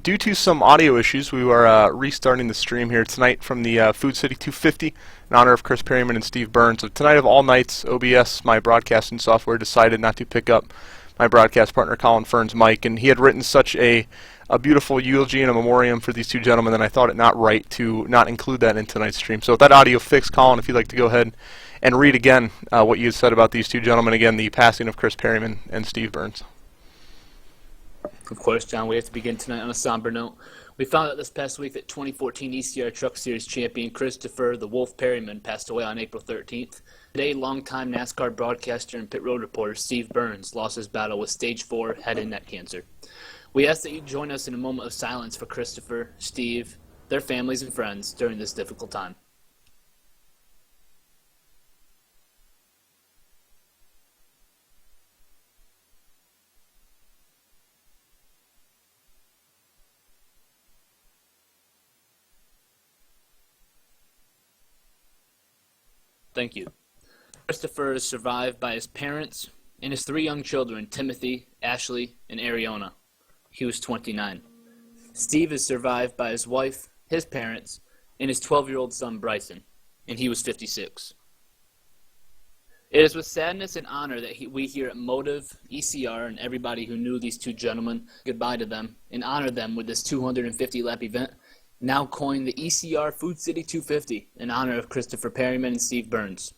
Due to some audio issues, we are restarting the stream here tonight from the Food City 250 in honor of Chris Perryman and Steve Burns. So tonight of all nights, OBS, my broadcasting software, decided not to pick up my broadcast partner Colin Fern's mic, and he had written such a beautiful eulogy and a memoriam for these two gentlemen that I thought it not right to not include that in tonight's stream. So with that audio fixed, Colin, if you'd like to go ahead and read again what you had said about these two gentlemen, again, the passing of Chris Perryman and Steve Burns. Of course, John, we have to begin tonight on a somber note. We found out this past week that 2014 ECR Truck Series champion Christopher the Wolf Perryman passed away on April 13th. Today, longtime NASCAR broadcaster and pit road reporter Steve Burns lost his battle with stage 4 head and neck cancer. We ask that you join us in a moment of silence for Christopher, Steve, their families and friends during this difficult time. Thank you. Christopher is survived by his parents and his 3 young children, Timothy, Ashley, and Ariana. He was 29. Steve is survived by his wife, his parents, and his 12-year-old son, Bryson, and he was 56. It is with sadness and honor that we here at MOTV, ECR, and everybody who knew these two gentlemen goodbye to them and honor them with this 250-lap event, now coined the ECR Food City 250 in honor of Christopher Perryman and Steve Burns.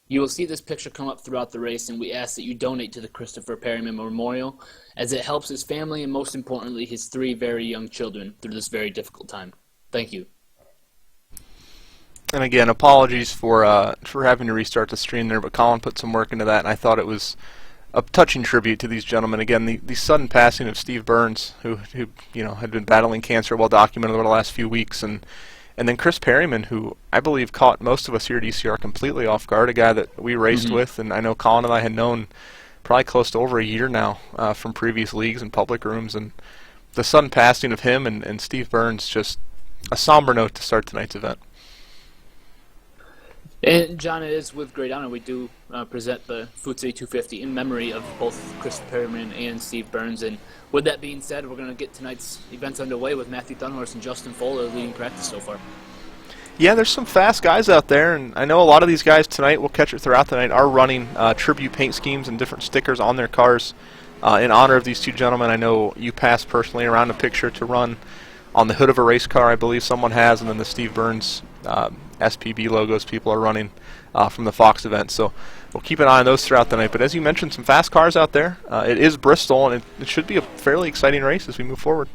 You will see this picture come up throughout the race, and we ask that you donate to the Christopher Perryman Memorial as it helps his family and, most importantly, his 3 very young children through this very difficult time. Thank you. And again, apologies for having to restart the stream there, but Colin put some work into that, and I thought it was a touching tribute to these gentlemen. Again, the sudden passing of Steve Burns, who had been battling cancer, well documented over the last few weeks, and then Chris Perryman, who I believe caught most of us here at ECR completely off guard, a guy that we raced with, and I know Colin and I had known probably close to over a year now from previous leagues and public rooms, and the sudden passing of him and Steve Burns, just a somber note to start tonight's event. And John, it is with great honor we do present the Food City 250 in memory of both Chris Perryman and Steve Burns. And with that being said, we're going to get tonight's events underway with Matthew Thunhorse and Justin Fuller leading practice so far. Yeah, there's some fast guys out there, and I know a lot of these guys tonight, we'll catch it throughout the night, are running tribute paint schemes and different stickers on their cars in honor of these two gentlemen. I know you passed personally around a picture to run on the hood of a race car, I believe someone has, and then the Steve Burns SPB logos people are running from the Fox event. So we'll keep an eye on those throughout the night. But as you mentioned, some fast cars out there. It is Bristol, and it should be a fairly exciting race as we move forward.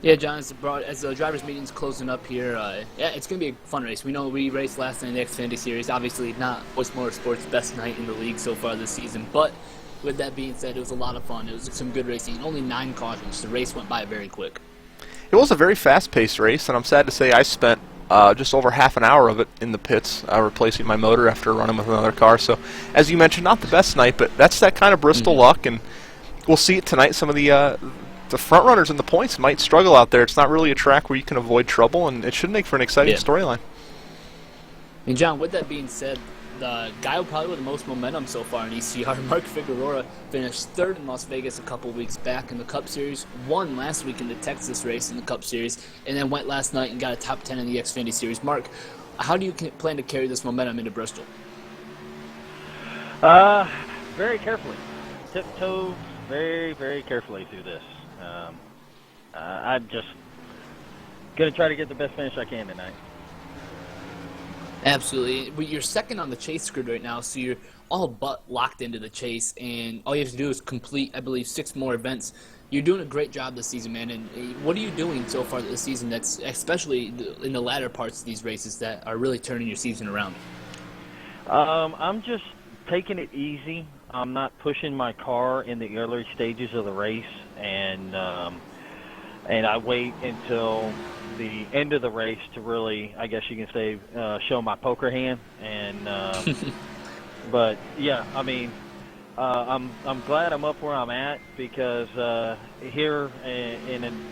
Yeah, John, as the drivers' meeting's closing up here, yeah, it's going to be a fun race. We know we raced last night in the Xfinity Series. Obviously not Voice Motorsport's best night in the league so far this season, but with that being said, it was a lot of fun. It was some good racing. Only 9 cautions. The race went by very quick. It was a very fast-paced race, and I'm sad to say I spent just over half an hour of it in the pits replacing my motor after running with another car. So, as you mentioned, not the best night, but that's that kind of Bristol luck, and we'll see it tonight. Some of the front runners in the points might struggle out there. It's not really a track where you can avoid trouble, and it should make for an exciting storyline. And John, with that being said, the guy probably with the most momentum so far in ECR, Mark Figueroa, finished 3rd in Las Vegas a couple weeks back in the Cup Series, won last week in the Texas race in the Cup Series, and then went last night and got a top 10 in the Xfinity Series. Mark, how do you plan to carry this momentum into Bristol? Very carefully. Tiptoe very, very carefully through this. I'm just going to try to get the best finish I can tonight. Absolutely. You're second on the chase grid right now, so you're all but locked into the chase, and all you have to do is complete, I believe, 6 more events. You're doing a great job this season, man, and what are you doing so far this season that's, especially in the latter parts of these races, that are really turning your season around? I'm just taking it easy. I'm not pushing my car in the early stages of the race, and I wait until the end of the race to really, I guess you can say, show my poker hand. And but yeah, I mean, I'm glad I'm up where I'm at, because here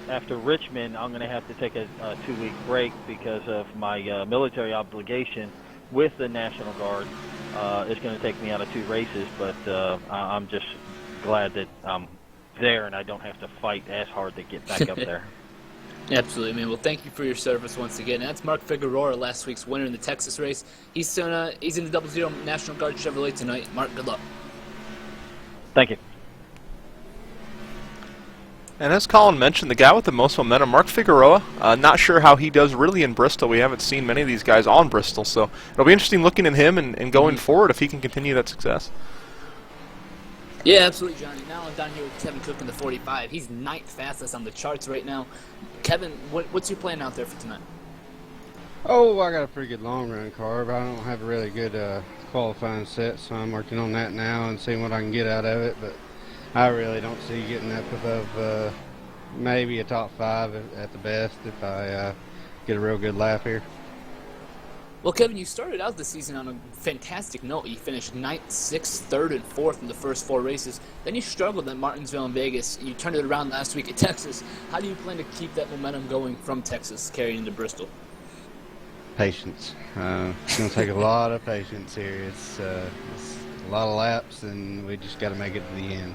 after Richmond, I'm going to have to take a 2-week break because of my military obligation with the National Guard. It's going to take me out of 2 races, but I'm just glad that I'm there, and I don't have to fight as hard to get back up there. Absolutely, man. Well, thank you for your service once again. And that's Mark Figueroa, last week's winner in the Texas race. He's in the 00 National Guard Chevrolet tonight. Mark, good luck. Thank you. And as Colin mentioned, the guy with the most momentum, Mark Figueroa, not sure how he does really in Bristol. We haven't seen many of these guys on Bristol, so it'll be interesting looking at him and going forward if he can continue that success. Yeah, absolutely, Johnny. Now I'm down here with Kevin Cook in the 45. He's 9th fastest on the charts right now. Kevin, what's your plan out there for tonight? Oh, I got a pretty good long run car, but I don't have a really good qualifying set, so I'm working on that now and seeing what I can get out of it. But I really don't see getting up above maybe a top 5 at the best if I get a real good lap here. Well, Kevin, you started out the season on a fantastic note. You finished 9th, 6th, 3rd, and 4th in the first 4 races. Then you struggled at Martinsville and Vegas. You turned it around last week at Texas. How do you plan to keep that momentum going from Texas, carrying into Bristol? Patience. It's going to take a lot of patience here. It's a lot of laps, and we just got to make it to the end.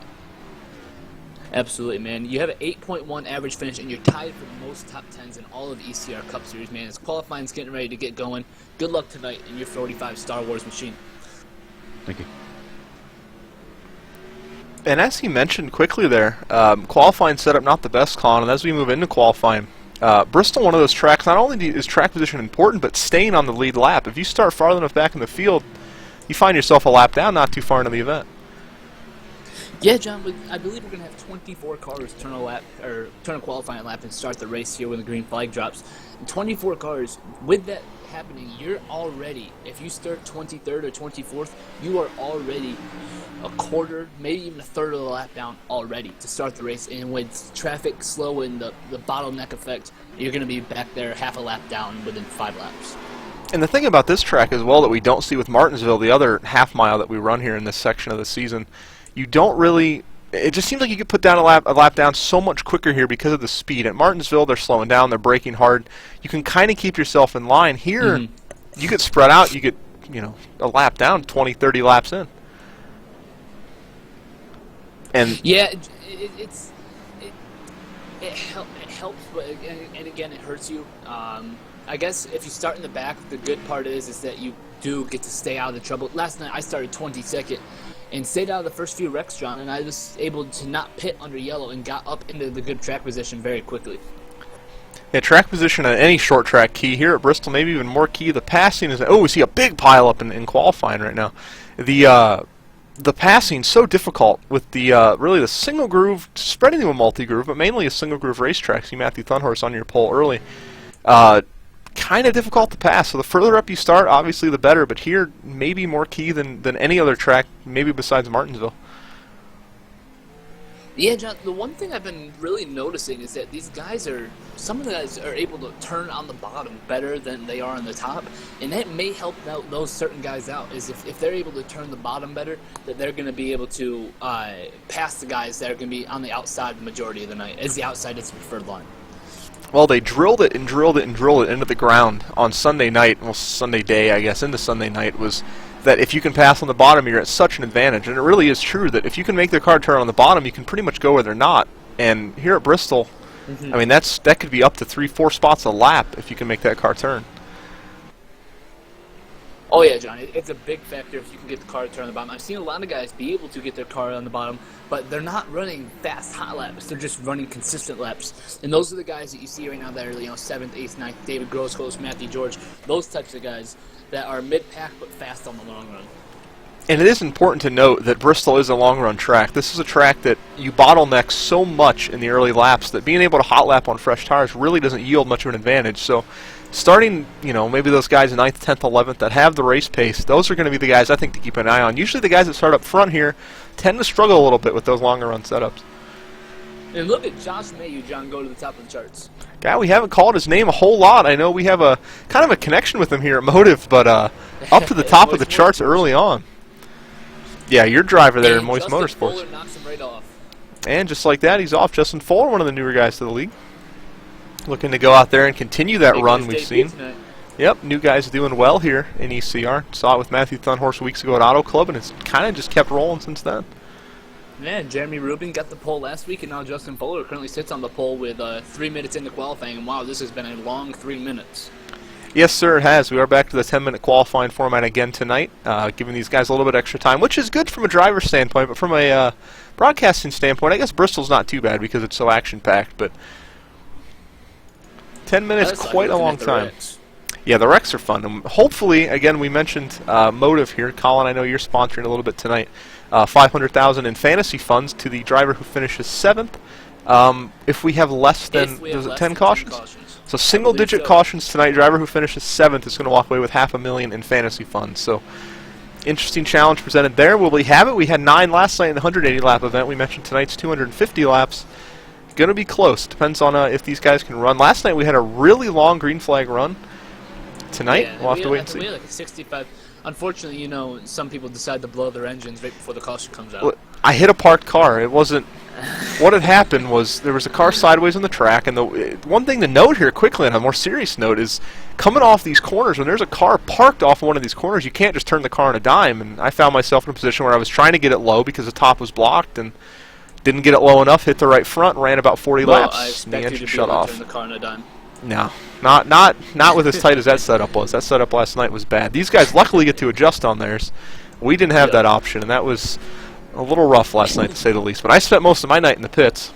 Absolutely, man. You have an 8.1 average finish, and you're tied for the most top 10s in all of the ECR Cup Series, man. As qualifying's getting ready to get going, good luck tonight in your 45 Star Wars machine. Thank you. And as he mentioned quickly there, qualifying setup not the best, Colin, and as we move into qualifying, Bristol, one of those tracks, not only is track position important, but staying on the lead lap. If you start far enough back in the field, you find yourself a lap down not too far into the event. Yeah, John, I believe we're going to have 24 cars turn a qualifying lap and start the race here when the green flag drops. And 24 cars, with that happening, you're already, if you start 23rd or 24th, you are already a quarter, maybe even a third of the lap down already to start the race. And with traffic slow and the bottleneck effect, you're going to be back there half a lap down within 5 laps. And the thing about this track as well that we don't see with Martinsville, the other half mile that we run here in this section of the season, you don't really, it just seems like you could put down a lap down so much quicker here because of the speed. At Martinsville, they're slowing down, they're braking hard. You can kind of keep yourself in line. Here, you get spread out, you get, a lap down, 20, 30 laps in. And yeah, it helps, but again, it hurts you. I guess if you start in the back, the good part is that you do get to stay out of the trouble. Last night, I started 22nd. And stayed out of the first few wrecks, John, and I was able to not pit under yellow and got up into the good track position very quickly. Yeah, track position on any short track key. Here at Bristol, maybe even more key. The passing is, we see a big pile up in qualifying right now. The passing so difficult with the really the single groove, spreading to a multi-groove, but mainly a single groove racetrack. See Matthew Thunhorse on your pole early. Kind of difficult to pass, so the further up you start, obviously the better, but here maybe more key than any other track, maybe besides Martinsville. Yeah, John, the one thing I've been really noticing is that some of the guys are able to turn on the bottom better than they are on the top, and that may help out those certain guys out, is if they're able to turn the bottom better, that they're going to be able to pass the guys that are going to be on the outside the majority of the night, as the outside is the preferred line. Well, they drilled it and drilled it and drilled it into the ground on Sunday night, well, Sunday day, I guess, into Sunday night, was that if you can pass on the bottom, you're at such an advantage. And it really is true that if you can make their car turn on the bottom, you can pretty much go where they're not. And here at Bristol, I mean, that could be up to 3-4 spots a lap if you can make that car turn. Oh yeah, John, it's a big factor if you can get the car to turn on the bottom. I've seen a lot of guys be able to get their car on the bottom, but they're not running fast, hot laps. They're just running consistent laps. And those are the guys that you see right now that are, 7th, 8th, 9th, David Grossclose, Matthew George, those types of guys that are mid-pack but fast on the long run. And it is important to note that Bristol is a long-run track. This is a track that you bottleneck so much in the early laps that being able to hot lap on fresh tires really doesn't yield much of an advantage. So starting, maybe those guys in 9th, 10th, 11th that have the race pace, those are going to be the guys I think to keep an eye on. Usually the guys that start up front here tend to struggle a little bit with those longer run setups. And look at Josh Mayu, John, go to the top of the charts. Guy, we haven't called his name a whole lot. I know we have a kind of a connection with him here at MOTV, but up to the top of the charts early on. Yeah, your driver there in Moist Justin Motorsports. Fuller knocks him right off. And just like that, he's off. Justin Fuller, one of the newer guys to the league. Looking to go out there and continue that run we've seen. Tonight. Yep, new guys doing well here in ECR. Saw it with Matthew Thunhorse weeks ago at Auto Club, and it's kind of just kept rolling since then. Yeah, Jeremy Rubin got the pole last week, and now Justin Fuller currently sits on the pole with 3 minutes into qualifying. And wow, this has been a long 3 minutes. Yes, sir, it has. We are back to the 10-minute qualifying format again tonight, giving these guys a little bit extra time, which is good from a driver's standpoint, but from a broadcasting standpoint, I guess Bristol's not too bad because it's so action-packed, but 10 minutes, quite a long time. Yeah, the wrecks are fun. And hopefully, again, we mentioned MOTV here. Colin, I know you're sponsoring a little bit tonight. $500,000 in fantasy funds to the driver who finishes 7th. If we have less than, was it 10 cautions? So single-digit cautions tonight. Driver who finishes 7th is going to walk away with $500,000 in fantasy funds. So interesting challenge presented there. Will we have it? We had 9 last night in the 180-lap event. We mentioned tonight's 250 laps. Going to be close. Depends on if these guys can run. Last night we had a really long green flag run. Tonight, we'll have to wait and see. We had like a 65. Unfortunately, you know, some people decide to blow their engines right before the caution comes out. Well, I hit a parked car. It wasn't... What had happened was there was a car sideways on the track, and the one thing to note here quickly on a more serious note is coming off these corners, when there's a car parked off one of these corners, you can't just turn the car on a dime, and I found myself in a position where I was trying to get it low because the top was blocked, and didn't get it low enough, hit the right front, ran about 40 laps, and the engine shut off. Turn the car on a dime. No, not with as tight as that setup was. That setup last night was bad. These guys luckily get to adjust on theirs. We didn't have that option, and that was a little rough last night, to say the least. But I spent most of my night in the pits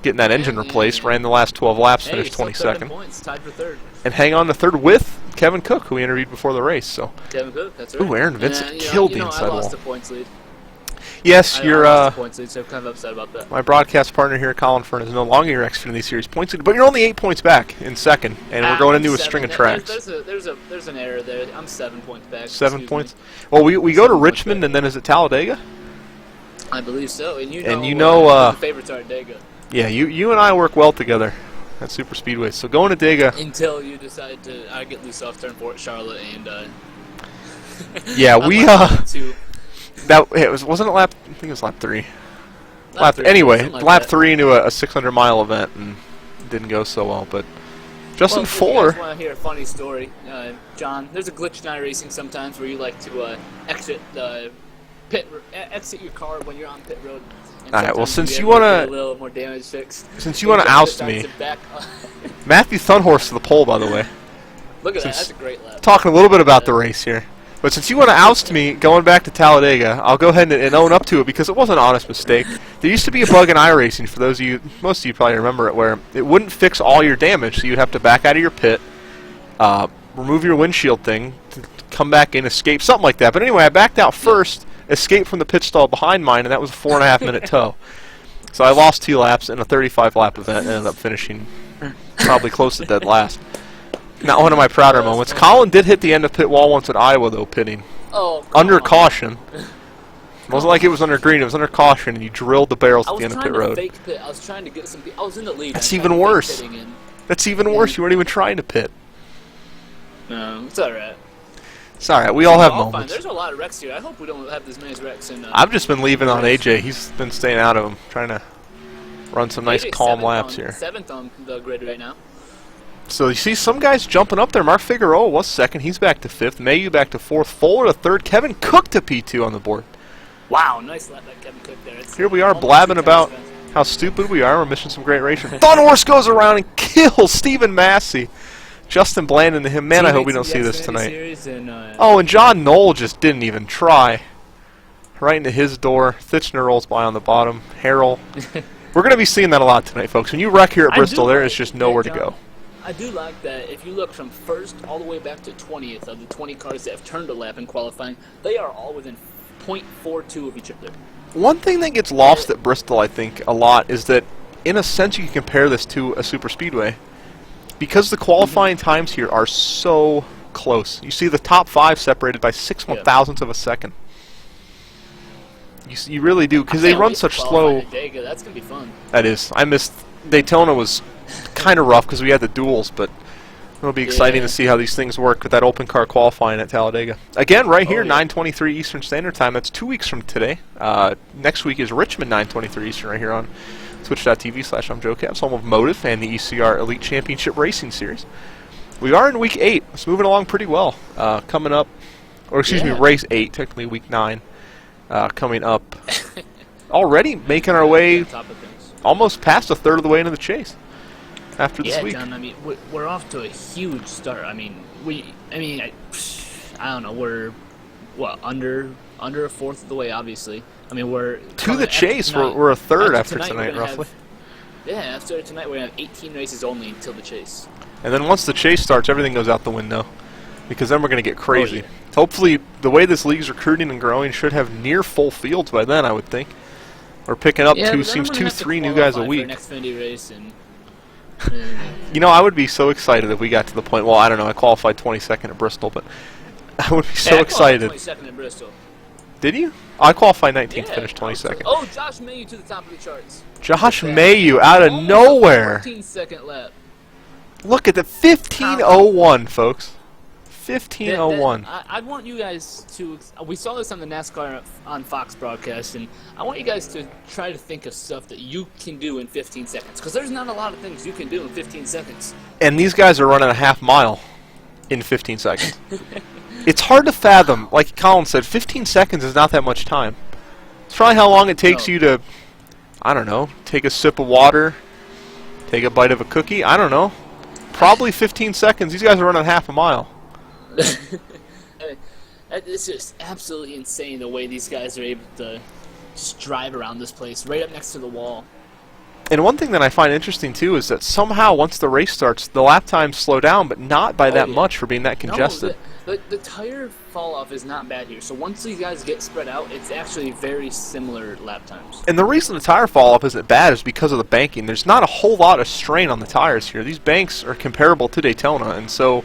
getting that engine replaced, ran the last 12 laps, finished 22nd. Points, tied for third. And hang on to third with Kevin Cook, who we interviewed before the race. So. Kevin Cook, that's right. Ooh, Aaron Vincent killed the inside wall. I lost the points lead. Yes, you're. I lost the points lead, so I'm kind of upset about that. My broadcast partner here, Colin Fern, is no longer your Xfinity Series points lead, but you're only 8 points back in second, and we're going into a string of tracks. There's an error there. I'm 7 points back. 7 points. Well, we go to Richmond, and then is it Talladega? I believe so, and you know, the favorites are Dega. Yeah, you and I work well together at Super Speedway. So going to Dega. Until you decide to get loose off turn 4 at Charlotte, and yeah, we wasn't it lap. I think it was lap 3. Anyway, lap 3 into a 600-mile event, and it didn't go so well. But Justin Fuller. If you guys want to hear a funny story, John? There's a glitch in iRacing sometimes where you like to exit your car when you're on pit road. All right. Well, since you want to a little more damage fixed, since you want to oust me, Matthew Thunhorse to the pole, by the way. Look at that. That's a great lap. Talking a little bit about the race here. But since you want to oust me going back to Talladega, I'll go ahead and own up to it because it was an honest mistake. There used to be a bug in iRacing, for those of you, most of you probably remember it, where it wouldn't fix all your damage, so you'd have to back out of your pit, remove your windshield thing, come back in, escape, something like that. But anyway, I backed out first, escaped from the pit stall behind mine, and that was a 4.5-minute tow. So I lost 2 laps in a 35-lap event and ended up finishing probably close to dead last. Not one of my prouder moments. Colin did hit the end of pit wall once at Iowa, though, pitting. Oh, under caution. It wasn't like it was under green. It was under caution, and you drilled the barrels at the end of pit road. Fake pit. I was trying to get some. I was in the lead. That's even worse. That's even worse. You weren't even trying to pit. No, it's all right. It's all right. We all have moments. Fine. There's a lot of wrecks here. I hope we don't have as many wrecks. I've just been leaving on AJ. He's been staying out of them, trying to run some nice calm laps here. 7th on the grid right now. So you see some guys jumping up there. Mark Figueroa was 2nd. He's back to 5th. Mayu back to 4th. Fuller to 3rd. Kevin Cook to P2 on the board. Wow, nice lap by Kevin Cook there. Here we are blabbing about how stupid we are. We're missing some great racing. Thunhorse goes around and kills Stephen Massey. Justin Blandon to him. Man, I hope we don't see this tonight. Oh, and John Knoll just didn't even try. Right into his door. Thitchner rolls by on the bottom. Harrell. We're going to be seeing that a lot tonight, folks. When you wreck here at Bristol, there is just nowhere to go. I do like that if you look from 1st all the way back to 20th of the 20 cars that have turned a lap in qualifying, they are all within 0.42 of each other. One thing that gets lost at Bristol, I think, a lot is that, in a sense, you can compare this to a super speedway. Because the qualifying times here are so close. You see the top 5 separated by 6/1000ths of a second. You really do, because they run such slow. That's going to be fun. That is. I missed Daytona was kind of rough because we had the duels, but it'll be exciting to see how these things work with that open car qualifying at Talladega. Again, right here, 9:23 Eastern Standard Time. That's 2 weeks from today. Next week is Richmond, 9:23 Eastern, right here on twitch.tv/I'mJoeCabs, home of MOTV and the ECR Elite Championship Racing Series. We are in week 8. It's moving along pretty well. Coming up, or excuse me, race 8, technically week 9, coming up. already making our way on top of things. almost past a third of the way into the chase after this week. Yeah, John. I mean, we're off to a huge start. I mean, I don't know. We're under a fourth of the way, obviously. I mean, we're to the chase. We're a third after tonight, roughly. After tonight, we're gonna have 18 races only until the chase. And then once the chase starts, everything goes out the window, because then we're going to get crazy. Oh, yeah. Hopefully, the way this league's recruiting and growing should have near full fields by then, I would think. We're picking up three new guys a week. Next Xfinity race and you know, I would be so excited if we got to the point. Well, I don't know. I qualified 22nd at Bristol, but I would be so excited. 22nd at Bristol. Did you? I qualified 19th, Yeah, finished 22nd. Oh, Josh Mayu to the top of the charts. Josh Mayu out of nowhere. 14-second lap. Look at the 15:01, folks. 15:01. I want you guys to. We saw this on the NASCAR on Fox broadcast, and I want you guys to try to think of stuff that you can do in 15 seconds, because there's not a lot of things you can do in 15 seconds. And these guys are running a half mile in 15 seconds. It's hard to fathom. Like Colin said, 15 seconds is not that much time. It's probably how long it takes you to, I don't know, take a sip of water, take a bite of a cookie. I don't know. Probably 15 seconds. These guys are running half a mile. It's just absolutely insane the way these guys are able to just drive around this place, right up next to the wall. And one thing that I find interesting, too, is that somehow once the race starts, the lap times slow down, but not by that much for being that congested. No, the tire fall-off is not bad here. So once these guys get spread out, it's actually very similar lap times. And the reason the tire fall-off isn't bad is because of the banking. There's not a whole lot of strain on the tires here. These banks are comparable to Daytona, and so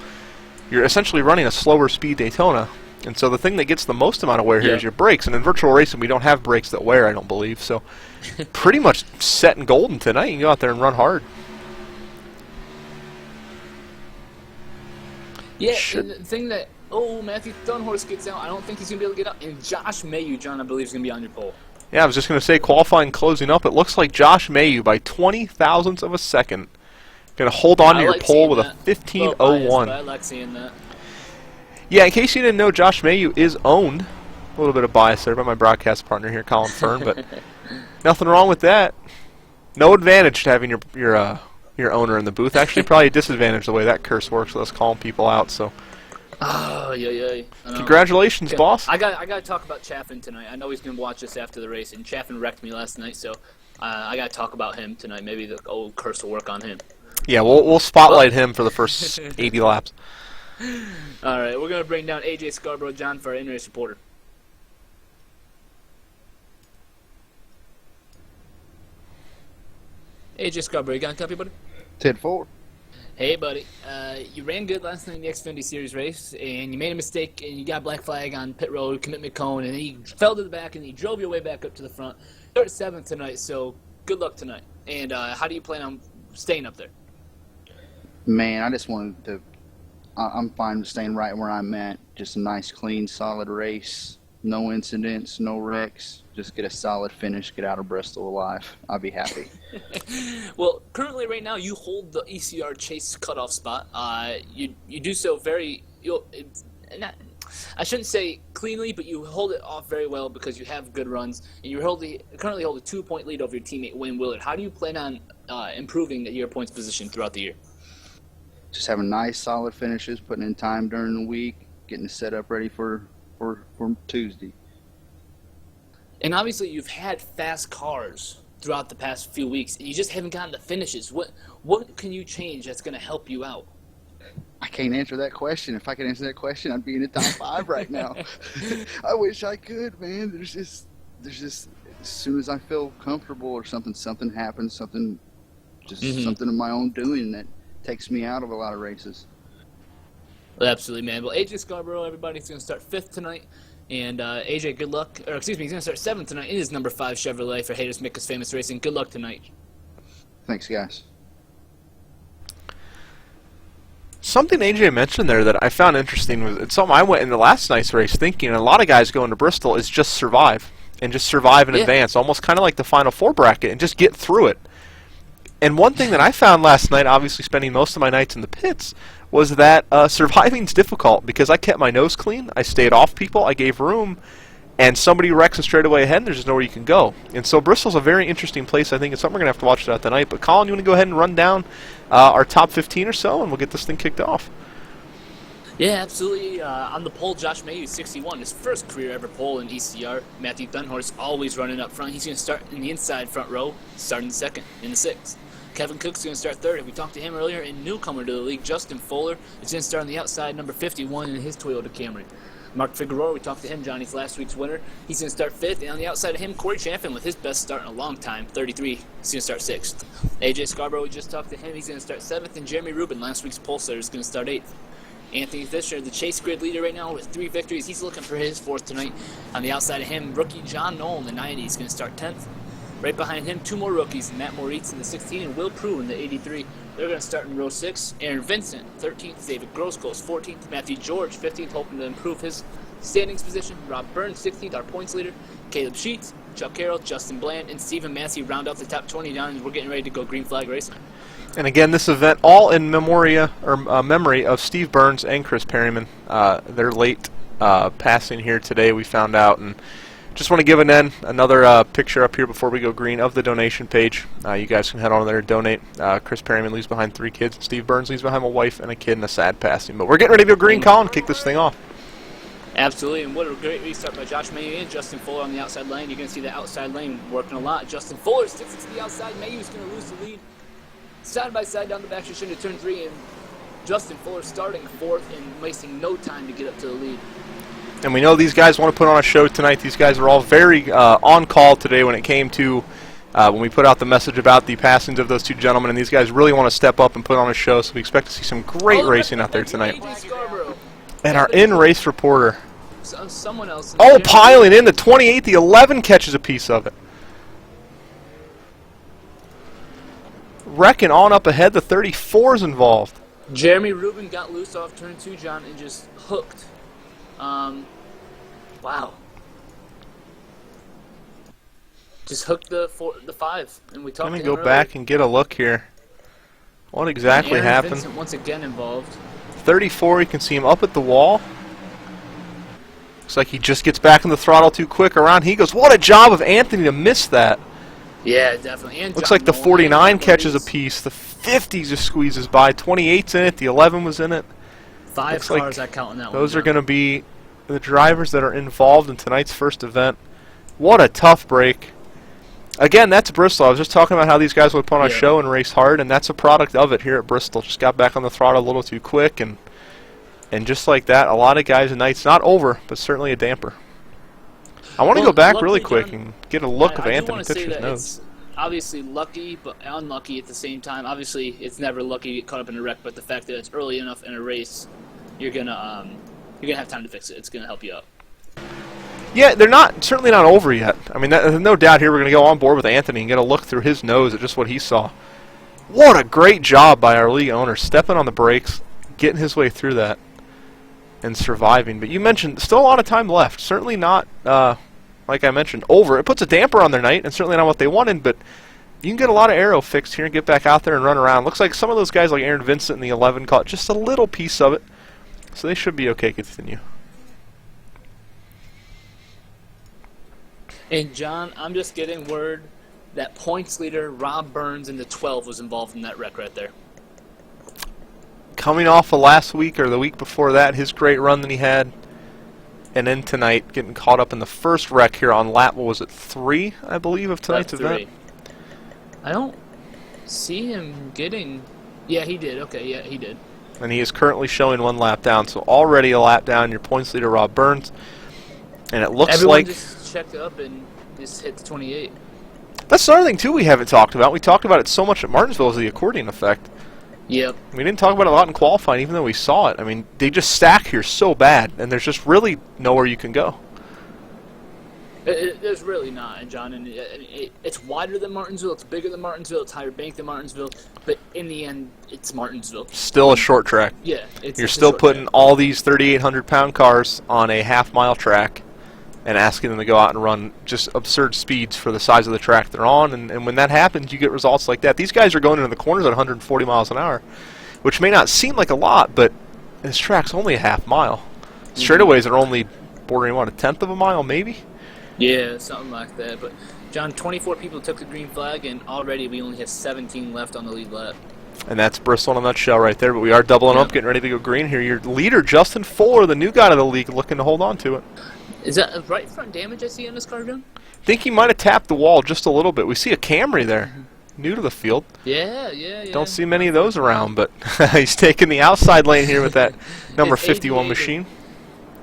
you're essentially running a slower speed Daytona. And so the thing that gets the most amount of wear here is your brakes. And in virtual racing, we don't have brakes that wear, I don't believe. So pretty much set and golden tonight. You can go out there and run hard. Yeah, and the thing that, Matthew Dunhorse gets out. I don't think he's going to be able to get out. And Josh Mayu, John, I believe, is going to be on your pole. Yeah, I was just going to say, qualifying closing up, it looks like Josh Mayu, by 20 thousandths of a second, going to hold on to your pole with a 15:01. I like seeing that. Yeah, in case you didn't know, Josh Mayu is owned. A little bit of bias there by my broadcast partner here, Colin Fern, but nothing wrong with that. No advantage to having your owner in the booth. Actually, probably a disadvantage the way that curse works with us calling people out. So, congratulations, boss. I got to talk about Chaffin tonight. I know he's going to watch this after the race, and Chaffin wrecked me last night, so I got to talk about him tonight. Maybe the old curse will work on him. Yeah, we'll spotlight him for the first 80 laps. All right, we're going to bring down AJ Scarborough, John, for our in-race reporter. AJ Scarborough, you got a copy, buddy? 10-4. Hey, buddy. You ran good last night in the Xfinity Series race, and you made a mistake, and you got a black flag on pit road, commitment cone, and then you fell to the back, and you drove your way back up to the front. You're at 7th tonight, so good luck tonight. And how do you plan on staying up there? Man, I just wanted to I'm fine with staying right where I'm at. Just a nice, clean, solid race. No incidents, no wrecks. Just get a solid finish, get out of Bristol alive. I'll be happy. Well, currently right now you hold the ECR chase cutoff spot. You do so very I shouldn't say cleanly, but you hold it off very well because you have good runs, and you currently hold a 2-point lead over your teammate Wayne Willard. How do you plan on improving your points position throughout the year? Just having nice, solid finishes, putting in time during the week, getting the setup ready for Tuesday. And obviously you've had fast cars throughout the past few weeks, and you just haven't gotten the finishes. What can you change that's going to help you out? I can't answer that question. If I could answer that question, I'd be in the top 5 right now. I wish I could, man. There's just as soon as I feel comfortable or something happens, something of my own doing that takes me out of a lot of races. Well, absolutely, man. Well, AJ Scarborough, everybody's going to start 5th tonight. And AJ, good luck. Or excuse me, he's going to start 7th tonight in his number 5 Chevrolet for Haters Make Us Famous Racing. Good luck tonight. Thanks, guys. Something AJ mentioned there that I found interesting was it's something I went into last night's race thinking, and a lot of guys going to Bristol is just survive and just survive in advance, almost kind of like the Final Four bracket, and just get through it. And one thing that I found last night, obviously spending most of my nights in the pits, was that surviving's difficult because I kept my nose clean, I stayed off people, I gave room, and somebody wrecks a straightaway ahead, and there's just nowhere you can go. And so Bristol's a very interesting place. I think it's something we're going to have to watch throughout the night. But Colin, you want to go ahead and run down our top 15 or so, and we'll get this thing kicked off. Yeah, absolutely. On the pole, Josh Mayhew, 61, his first career ever pole in ECR. Matthew Dunhorse always running up front. He's going to start in the inside front row, starting second in the sixth. Kevin Cook's going to start third. We talked to him earlier. And newcomer to the league, Justin Fuller, is going to start on the outside, number 51 in his Toyota Camry. Mark Figueroa, we talked to him, Johnny's last week's winner. He's going to start fifth. And on the outside of him, Corey Champion with his best start in a long time, 33. He's going to start sixth. AJ Scarborough, we just talked to him. He's going to start seventh. And Jeremy Rubin, last week's pole starter, is going to start eighth. Anthony Fisher, the chase grid leader right now with 3 victories. He's looking for his fourth tonight. On the outside of him, rookie John Knoll in the 90 is going to start 10th. Right behind him, 2 more rookies, Matt Moritz in the 16 and Will Prue in the 83. They're going to start in row 6. Aaron Vincent, 13th. David Grosskos, 14th. Matthew George, 15th, hoping to improve his standings position. Rob Burns, 16th, our points leader. Caleb Sheets, Chuck Carroll, Justin Bland, and Stephen Massey round out the top 20 down, and we're getting ready to go green flag racing. And again, this event all in memory of Steve Burns and Kris Perryman. Their late passing here today, we found out, and just want to give another picture up here before we go green of the donation page. You guys can head on there and donate. Kris Perryman leaves behind 3 kids. And Steve Burns leaves behind a wife and a kid in a sad passing. But we're getting ready to go green, Colin. Kick this thing off. Absolutely, and what a great restart by Josh Mayhew and Justin Fuller on the outside lane. You're going to see the outside lane working a lot. Justin Fuller sticks it to the outside. Mayhew's going to lose the lead. Side by side down the back stretch into turn 3, and Justin Fuller starting 4th and wasting no time to get up to the lead. And we know these guys want to put on a show tonight. These guys are all very on call today when it came to when we put out the message about the passings of those 2 gentlemen, and these guys really want to step up and put on a show, so we expect to see some great racing out there tonight. And our in-race reporter. Someone else. Oh, piling in the 28, the 11 catches a piece of it. Wrecking on up ahead, the 34's involved. Jeremy Rubin got loose off turn 2, John, and just hooked. Wow. Just hooked the 5, and we talked to him. Let me go back and get a look here. What exactly happened? Vincent once again involved. 34, you can see him up at the wall. Looks like he just gets back in the throttle too quick. Around he goes. What a job of Anthony to miss that. Yeah, definitely. And looks like the 49 catches a piece. The 50 just squeezes by. 28's in it. The 11 was in it. 5 cars I count in that one. Those are going to be the drivers that are involved in tonight's first event. What a tough break. Again, that's Bristol. I was just talking about how these guys would put on a show and race hard, and that's a product of it here at Bristol. Just got back on the throttle a little too quick, and just like that, a lot of guys tonight's not over, but certainly a damper. I want to go back really quick and get a look of Anthony Pitcher's nose. It's obviously lucky, but unlucky at the same time. Obviously, it's never lucky to get caught up in a wreck, but the fact that it's early enough in a race, you're gonna have time to fix it. It's gonna help you out. Yeah, they're certainly not over yet. I mean, there's no doubt here we're gonna go on board with Anthony and get a look through his nose at just what he saw. What a great job by our league owner, stepping on the brakes, getting his way through that, and surviving. But you mentioned still a lot of time left. Certainly not. Like I mentioned, over. It puts a damper on their night, and certainly not what they wanted, but you can get a lot of aero fixed here and get back out there and run around. Looks like some of those guys like Aaron Vincent in the 11 caught just a little piece of it, so they should be okay to continue. And John, I'm just getting word that points leader Rob Burns in the 12 was involved in that wreck right there. Coming off of last week or the week before that, his great run that he had. And then tonight, getting caught up in the first wreck here on lap, what was it, 3, I believe, of tonight's event? I don't see him getting... Yeah, he did. Okay, yeah, he did. And he is currently showing 1 lap down, so already a lap down, your points leader, Rob Burns. And it looks Everyone like... just checked up and just hit the 28. That's another thing, too, we haven't talked about. We talked about it so much at Martinsville as the accordion effect. Yep. We didn't talk about it a lot in qualifying, even though we saw it. I mean, they just stack here so bad, and there's just really nowhere you can go. There's really not, John. And it's wider than Martinsville, it's bigger than Martinsville, it's higher bank than Martinsville, but in the end, it's Martinsville. Still a short track. Yeah. You're still putting all these 3,800-pound cars on a half-mile track and asking them to go out and run just absurd speeds for the size of the track they're on. And when that happens, you get results like that. These guys are going into the corners at 140 miles an hour, which may not seem like a lot, but this track's only a half mile. Straightaways are only bordering, what, a tenth of a mile, maybe? Yeah, something like that. But, John, 24 people took the green flag, and already we only have 17 left on the lead lap. And that's Bristol in a nutshell right there, but we are doubling up, getting ready to go green here. Your leader, Justin Fuller, the new guy to the league, looking to hold on to it. Is that a right front damage I see on this car, John? I think he might have tapped the wall just a little bit. We see a Camry there, new to the field. Yeah. Don't see many of those around, but he's taking the outside lane here with that number 51 machine.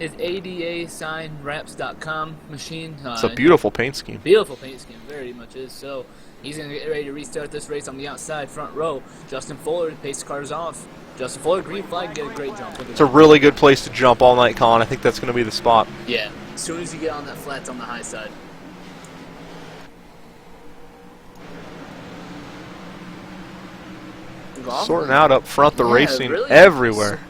It's ADA-wraps.com machine. It's a beautiful paint scheme. Beautiful paint scheme, very much is. So he's going to get ready to restart this race on the outside front row. Justin Fuller, pace cars off. Justin Fuller, green flag, get a great jump. It's a really good place to jump all night, Colin. I think that's going to be the spot. Yeah, as soon as you get on that flat on the high side. Sorting out up front the racing really? everywhere.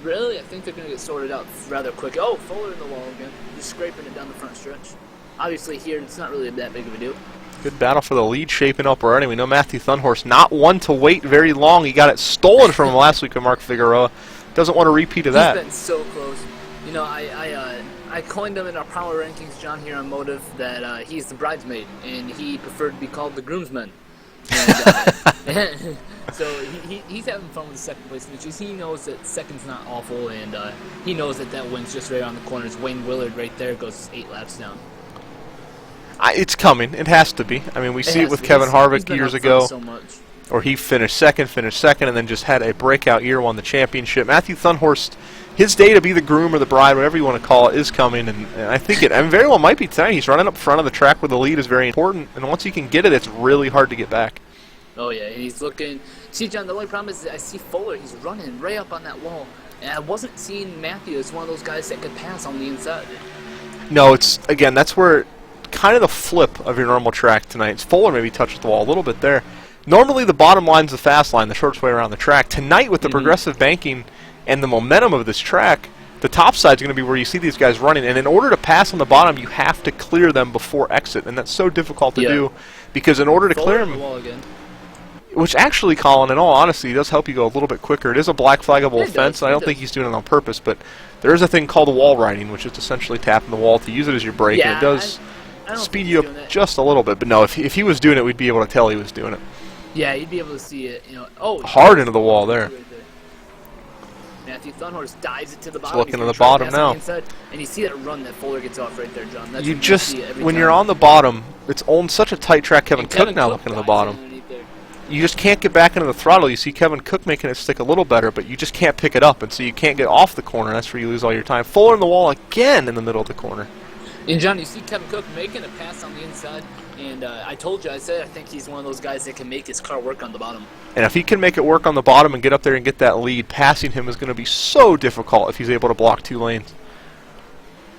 Really? I think they're going to get sorted out rather quick. Oh, Fuller in the wall again. Just scraping it down the front stretch. Obviously here, it's not really that big of a deal. Good battle for the lead shaping up already. We know Matthew Thunhorse not one to wait very long. He got it stolen from him last week with Mark Figueroa. Doesn't want a repeat of that. He's been so close. You know, I coined him in our power rankings, John, here on MOTV, that he's the bridesmaid, and he preferred to be called the groomsman. And, so he's having fun with the second place finishes. He knows that second's not awful, and he knows that that win's just right around the corners. Wayne Willard right there goes 8 laps down. It's coming. It has to be. I mean, we see it with Kevin Harvick years ago. So much. Or he finished second, and then just had a breakout year, won the championship. Matthew Thunhorst, his day to be the groom or the bride, whatever you want to call it, is coming, and I think it very well might be tonight. He's running up front of the track where the lead is very important, and once he can get it, it's really hard to get back. Oh, yeah, and he's looking. See, John, the only problem is I see Fuller. He's running right up on that wall, and I wasn't seeing Matthew as one of those guys that could pass on the inside. No, again, that's where kind of the flip of your normal track tonight. It's Fuller maybe touched the wall a little bit there. Normally the bottom line's the fast line, the shortest way around the track. Tonight with the progressive banking and the momentum of this track, the top side's going to be where you see these guys running, and in order to pass on the bottom, you have to clear them before exit, and that's so difficult to do, because in order to clear them, which actually, Colin, in all honesty, does help you go a little bit quicker. It is a black flaggable offense, and I don't think he's doing it on purpose, but there is a thing called the wall riding, which is essentially tapping the wall to use it as your brake, and it does speed you up just a little bit. But no, if he was doing it, we'd be able to tell he was doing it. Yeah, you'd be able to see it. You know, hard into the wall there. Matthew Thunhorse dives it to the bottom. Just looking to the bottom now. Inside, and you see that run that Fuller gets off right there, John. That's you just, when you're on the bottom, it's on such a tight track. Kevin Cook now looking to the bottom. You just can't get back into the throttle. You see Kevin Cook making it stick a little better, but you just can't pick it up, and so you can't get off the corner. That's where you lose all your time. Fuller in the wall again in the middle of the corner. And, John, you see Kevin Cook making a pass on the inside, and I told you, I said I think he's one of those guys that can make his car work on the bottom. And if he can make it work on the bottom and get up there and get that lead, passing him is going to be so difficult if he's able to block 2 lanes.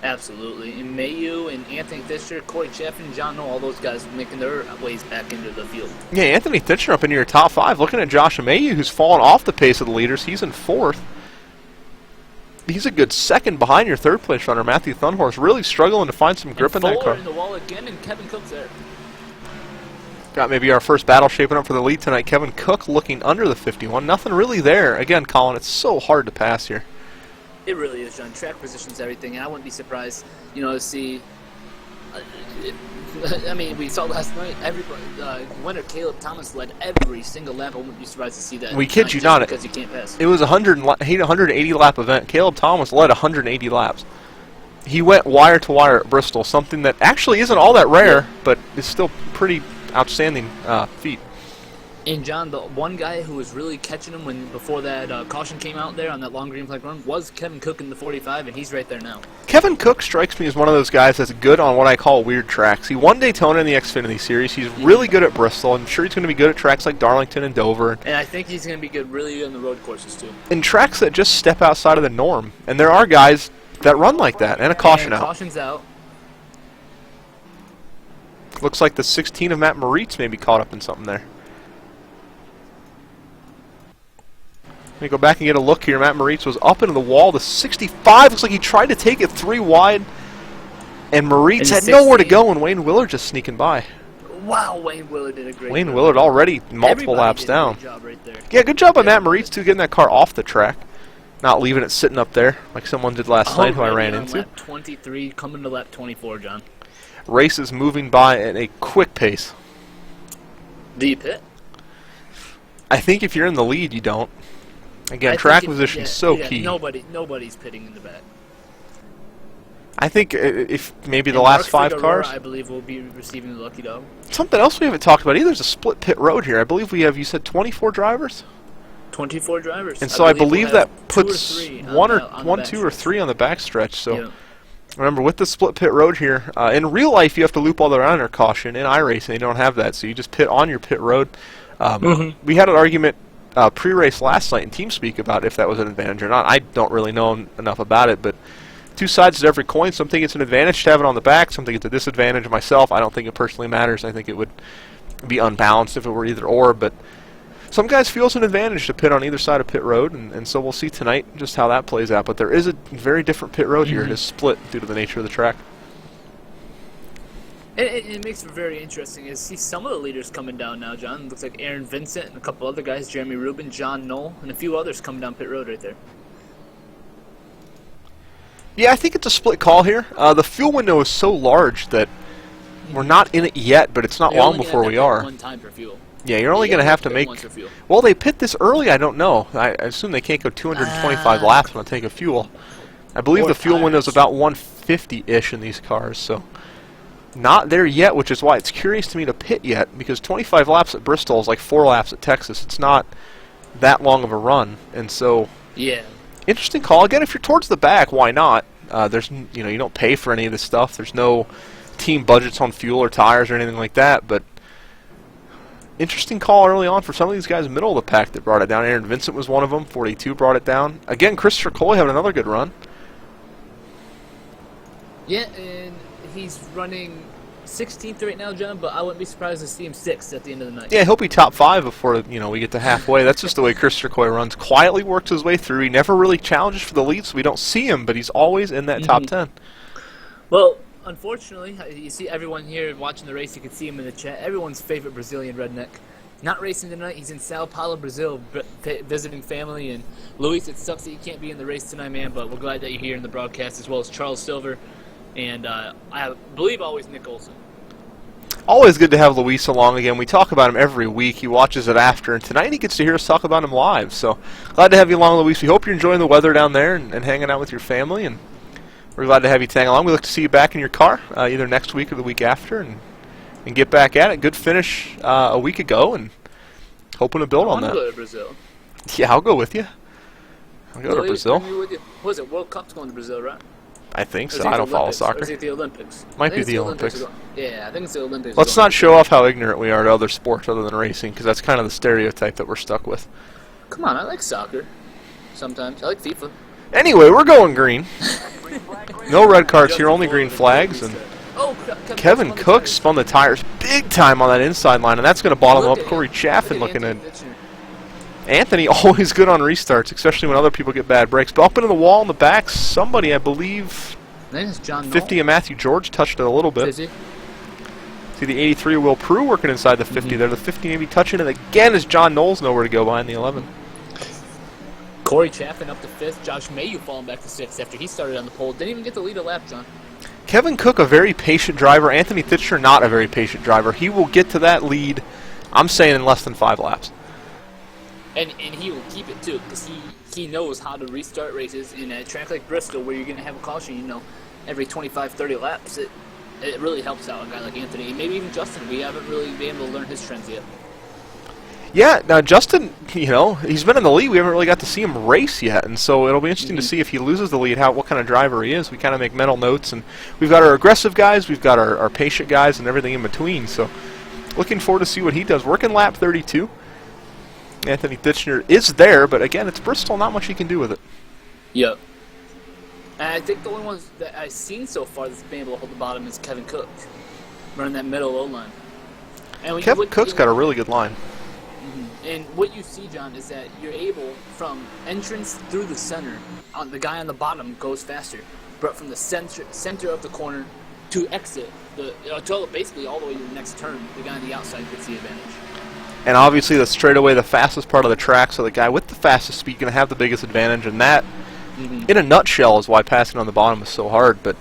Absolutely. And Mayu and Anthony Fisher, Corey Chaffin, John Noel, all those guys making their ways back into the field. Yeah, Anthony Fisher up into your top 5. Looking at Josh Mayu, who's fallen off the pace of the leaders. He's in 4th. He's a good second behind your third place runner, Matthew Thunhorse, really struggling to find some grip in that car. In the wall again, and Kevin Cook's there. Got maybe our first battle shaping up for the lead tonight. Kevin Cook looking under the 51. Nothing really there. Again, Colin, it's so hard to pass here. It really is, John. Track position's everything, and I wouldn't be surprised, you know, to see. I mean, we saw last night. Everybody, winner Caleb Thomas led every single lap. I wouldn't be surprised to see that. We kid you not, because you can't pass. It was a 180 lap event. Caleb Thomas led 180 laps. He went wire to wire at Bristol, something that actually isn't all that rare, but is still pretty outstanding feat. And John, the one guy who was really catching him before that caution came out there on that long green flag run was Kevin Cook in the 45, and he's right there now. Kevin Cook strikes me as one of those guys that's good on what I call weird tracks. He won Daytona in the Xfinity Series. He's really good at Bristol. I'm sure he's going to be good at tracks like Darlington and Dover. And I think he's going to be good really on the road courses, too. In tracks that just step outside of the norm. And there are guys that run like that. And a caution out. Caution's out. Looks like the 16 of Matt Moritz may be caught up in something there. Let me go back and get a look here. Matt Moritz was up into the wall. The 65 looks like he tried to take it 3 wide. And Moritz had nowhere to go, and Wayne Willard just sneaking by. Wow, Wayne Willard did a great job. Wayne Willard already multiple laps down. Right there. Yeah, good job on Matt Moritz, too, getting that car off the track. not leaving it sitting up there like someone did last night who I ran into. Lap 23, coming to lap 24, John. Race is moving by at a quick pace. Do you pit? I think if you're in the lead, you don't. Again, I track think position's so key. Nobody's pitting in the back. I think if maybe the And last Mark 5 Figueroa, cars. I believe, will be receiving the lucky dog. Something else we haven't talked about either is a split pit road here. I believe we have, you said 24 drivers? 24 drivers. And so I believe we'll that have puts 2 or 3 one, 2, or 3 on the backstretch. So Yeah. remember, with the split pit road here, in real life you have to loop all the way around under caution. In iRacing, you don't have that, so you just pit on your pit road. We had an argument pre-race last night in TeamSpeak about if that was an advantage or not. I don't really know enough about it, but 2 sides to every coin. Some think it's an advantage to have it on the back. Some think it's a disadvantage. Myself, I don't think it personally matters. I think it would be unbalanced if it were either or, but some guys feel it's an advantage to pit on either side of pit road, and so we'll see tonight just how that plays out. But there is a very different pit road here. It is split due to the nature of the track. It makes it very interesting to see some of the leaders coming down now, John. It looks like Aaron Vincent and a couple other guys, Jeremy Rubin, John Knoll, and a few others coming down pit road right there. Yeah, I think it's a split call here. The fuel window is so large that we're not in it yet, but it's not long before we are. One time for fuel. Yeah, you're only going to have to make... Once for fuel. Well, they pit this early, I don't know. I assume they can't go 225 laps on a tank of fuel. I believe Or the fuel window is tires. about 150-ish in these cars, so... Not there yet, which is why it's curious to me to pit yet, because 25 laps at Bristol is like 4 laps at Texas. It's not that long of a run, and so... Yeah. Interesting call. Again, if you're towards the back, why not? You don't pay for any of this stuff. There's no team budgets on fuel or tires or anything like that, but interesting call early on for some of these guys middle of the pack that brought it down. Aaron Vincent was one of them. 42 brought it down. Again, Christopher Cole having another good run. Yeah, and he's running 16th right now, John, but I wouldn't be surprised to see him 6th at the end of the night. Yeah, he'll be top 5 before we get to halfway. That's just the way Christopher Coy runs. Quietly works his way through. He never really challenges for the lead, so we don't see him, but he's always in that top 10. Well, unfortunately, you see everyone here watching the race. You can see him in the chat. Everyone's favorite Brazilian redneck. Not racing tonight. He's in Sao Paulo, Brazil, visiting family. And Luis, it sucks that you can't be in the race tonight, man, but we're glad that you're here in the broadcast, as well as Charles Silver and I believe always Nick Olson. Always good to have Luis along again. We talk about him every week. He watches it after, and tonight he gets to hear us talk about him live. So glad to have you along, Luis. We hope you're enjoying the weather down there and hanging out with your family, and we're glad to have you tag along. We look to see you back in your car either next week or the week after, and get back at it. Good finish a week ago, and hoping to build on that. I want to go to Brazil. Yeah, I'll go with you. I'll go to Brazil. What was it? World Cup's going to Brazil, right? I think Or is so. it I the don't follow Olympics? soccer. Or is it the Olympics? Might I be think the it's Olympics. Yeah, I think it's the Olympics. Let's not show off how ignorant we are to other sports other than racing, because that's kind of the stereotype that we're stuck with. Come on, I like soccer. Sometimes I like FIFA. Anyway, we're going green. No red cards here, only green flags. And Kevin Cook spun the tires big time on that inside line, and that's going to bottom up. Corey Chaffin looking at Anthony, always good on restarts, especially when other people get bad breaks. But up into the wall in the back, somebody, I believe, John 50 of Matthew George touched it a little bit. Is he? See the 83 Will Prue working inside the 50 there. The 50 maybe touching it again as John Knowles nowhere to go behind the 11. Corey Chaffin up to 5th. Josh Mayu falling back to 6th after he started on the pole. Didn't even get the lead a lap, John. Kevin Cook, a very patient driver. Anthony Titcher, not a very patient driver. He will get to that lead, I'm saying, in less than 5 laps. And he will keep it, too, because he knows how to restart races in a track like Bristol where you're going to have a caution, every 25, 30 laps. It really helps out a guy like Anthony. Maybe even Justin. We haven't really been able to learn his trends yet. Yeah, now Justin, he's been in the lead. We haven't really got to see him race yet, and so it'll be interesting to see if he loses the lead, what kind of driver he is. We kind of make mental notes, and we've got our aggressive guys, we've got our patient guys, and everything in between. So looking forward to see what he does. Working lap 32. Anthony Titchener is there, but again, it's Bristol. Not much he can do with it. Yep. And I think the only ones that I've seen so far that's been able to hold the bottom is Kevin Cook, running that middle low line. And Kevin Cook's got a really good line. And what you see, John, is that you're able, from entrance through the center, the guy on the bottom goes faster. But from the center of the corner to exit, basically all the way to the next turn, the guy on the outside gets the advantage. And obviously the straightaway, the fastest part of the track, so the guy with the fastest speed going to have the biggest advantage, and that, in a nutshell, is why passing on the bottom is so hard. But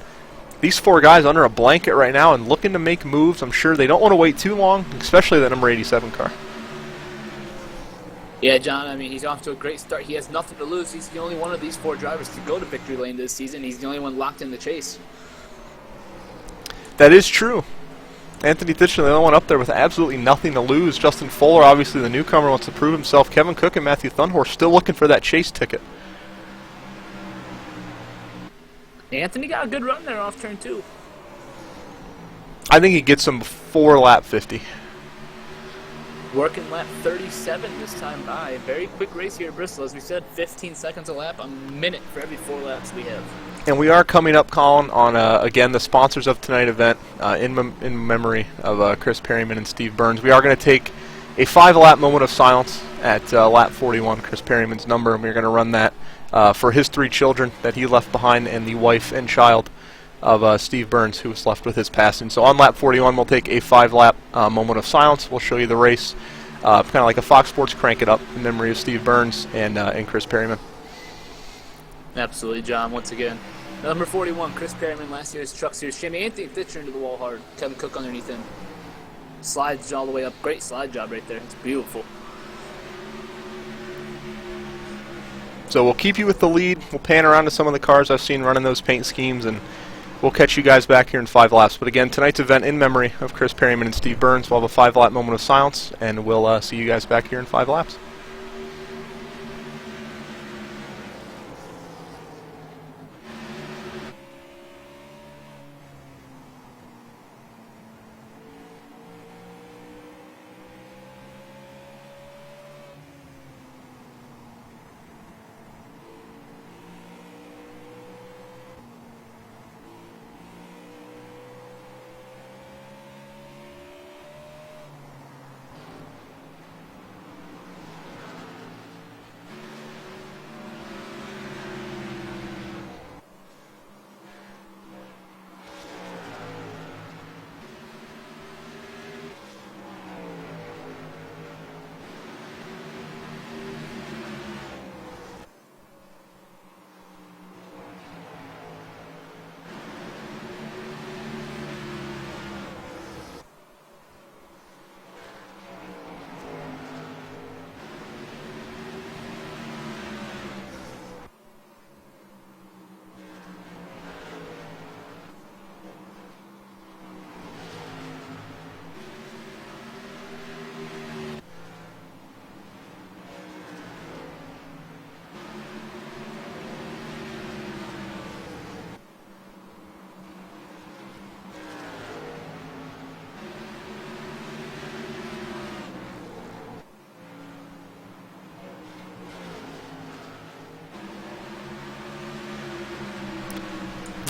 these 4 guys under a blanket right now and looking to make moves. I'm sure they don't want to wait too long, especially that number 87 car. Yeah, John, I mean, he's off to a great start. He has nothing to lose. He's the only one of these 4 drivers to go to victory lane this season. He's the only one locked in the chase. That is true. Anthony Titchener, the only one up there with absolutely nothing to lose. Justin Fuller, obviously the newcomer, wants to prove himself. Kevin Cook and Matthew Thunhorse still looking for that chase ticket. Anthony got a good run there off turn 2. I think he gets him before lap 50. Working lap 37 this time by. Very quick race here at Bristol. As we said, 15 seconds a lap, a minute for every 4 laps we have. And we are coming up, Colin, on, again, the sponsors of tonight's event, in memory of Chris Perryman and Steve Burns. We are going to take a 5-lap moment of silence at lap 41, Chris Perryman's number, and we're going to run that for his 3 children that he left behind and the wife and child of Steve Burns, who was left with his passing. So on lap 41, we'll take a 5-lap moment of silence. We'll show you the race, kind of like a Fox Sports Crank It Up, in memory of Steve Burns and Chris Perryman. Absolutely, John, once again. Number 41, Chris Perryman, last year's Truck Series champion. Anthony Titchener into the wall hard. Kevin Cook underneath him. Slides all the way up. Great slide job right there. It's beautiful. So we'll keep you with the lead. We'll pan around to some of the cars I've seen running those paint schemes, and we'll catch you guys back here in 5 laps. But again, tonight's event in memory of Chris Perryman and Steve Burns. We'll have a 5-lap moment of silence, and we'll see you guys back here in 5 laps.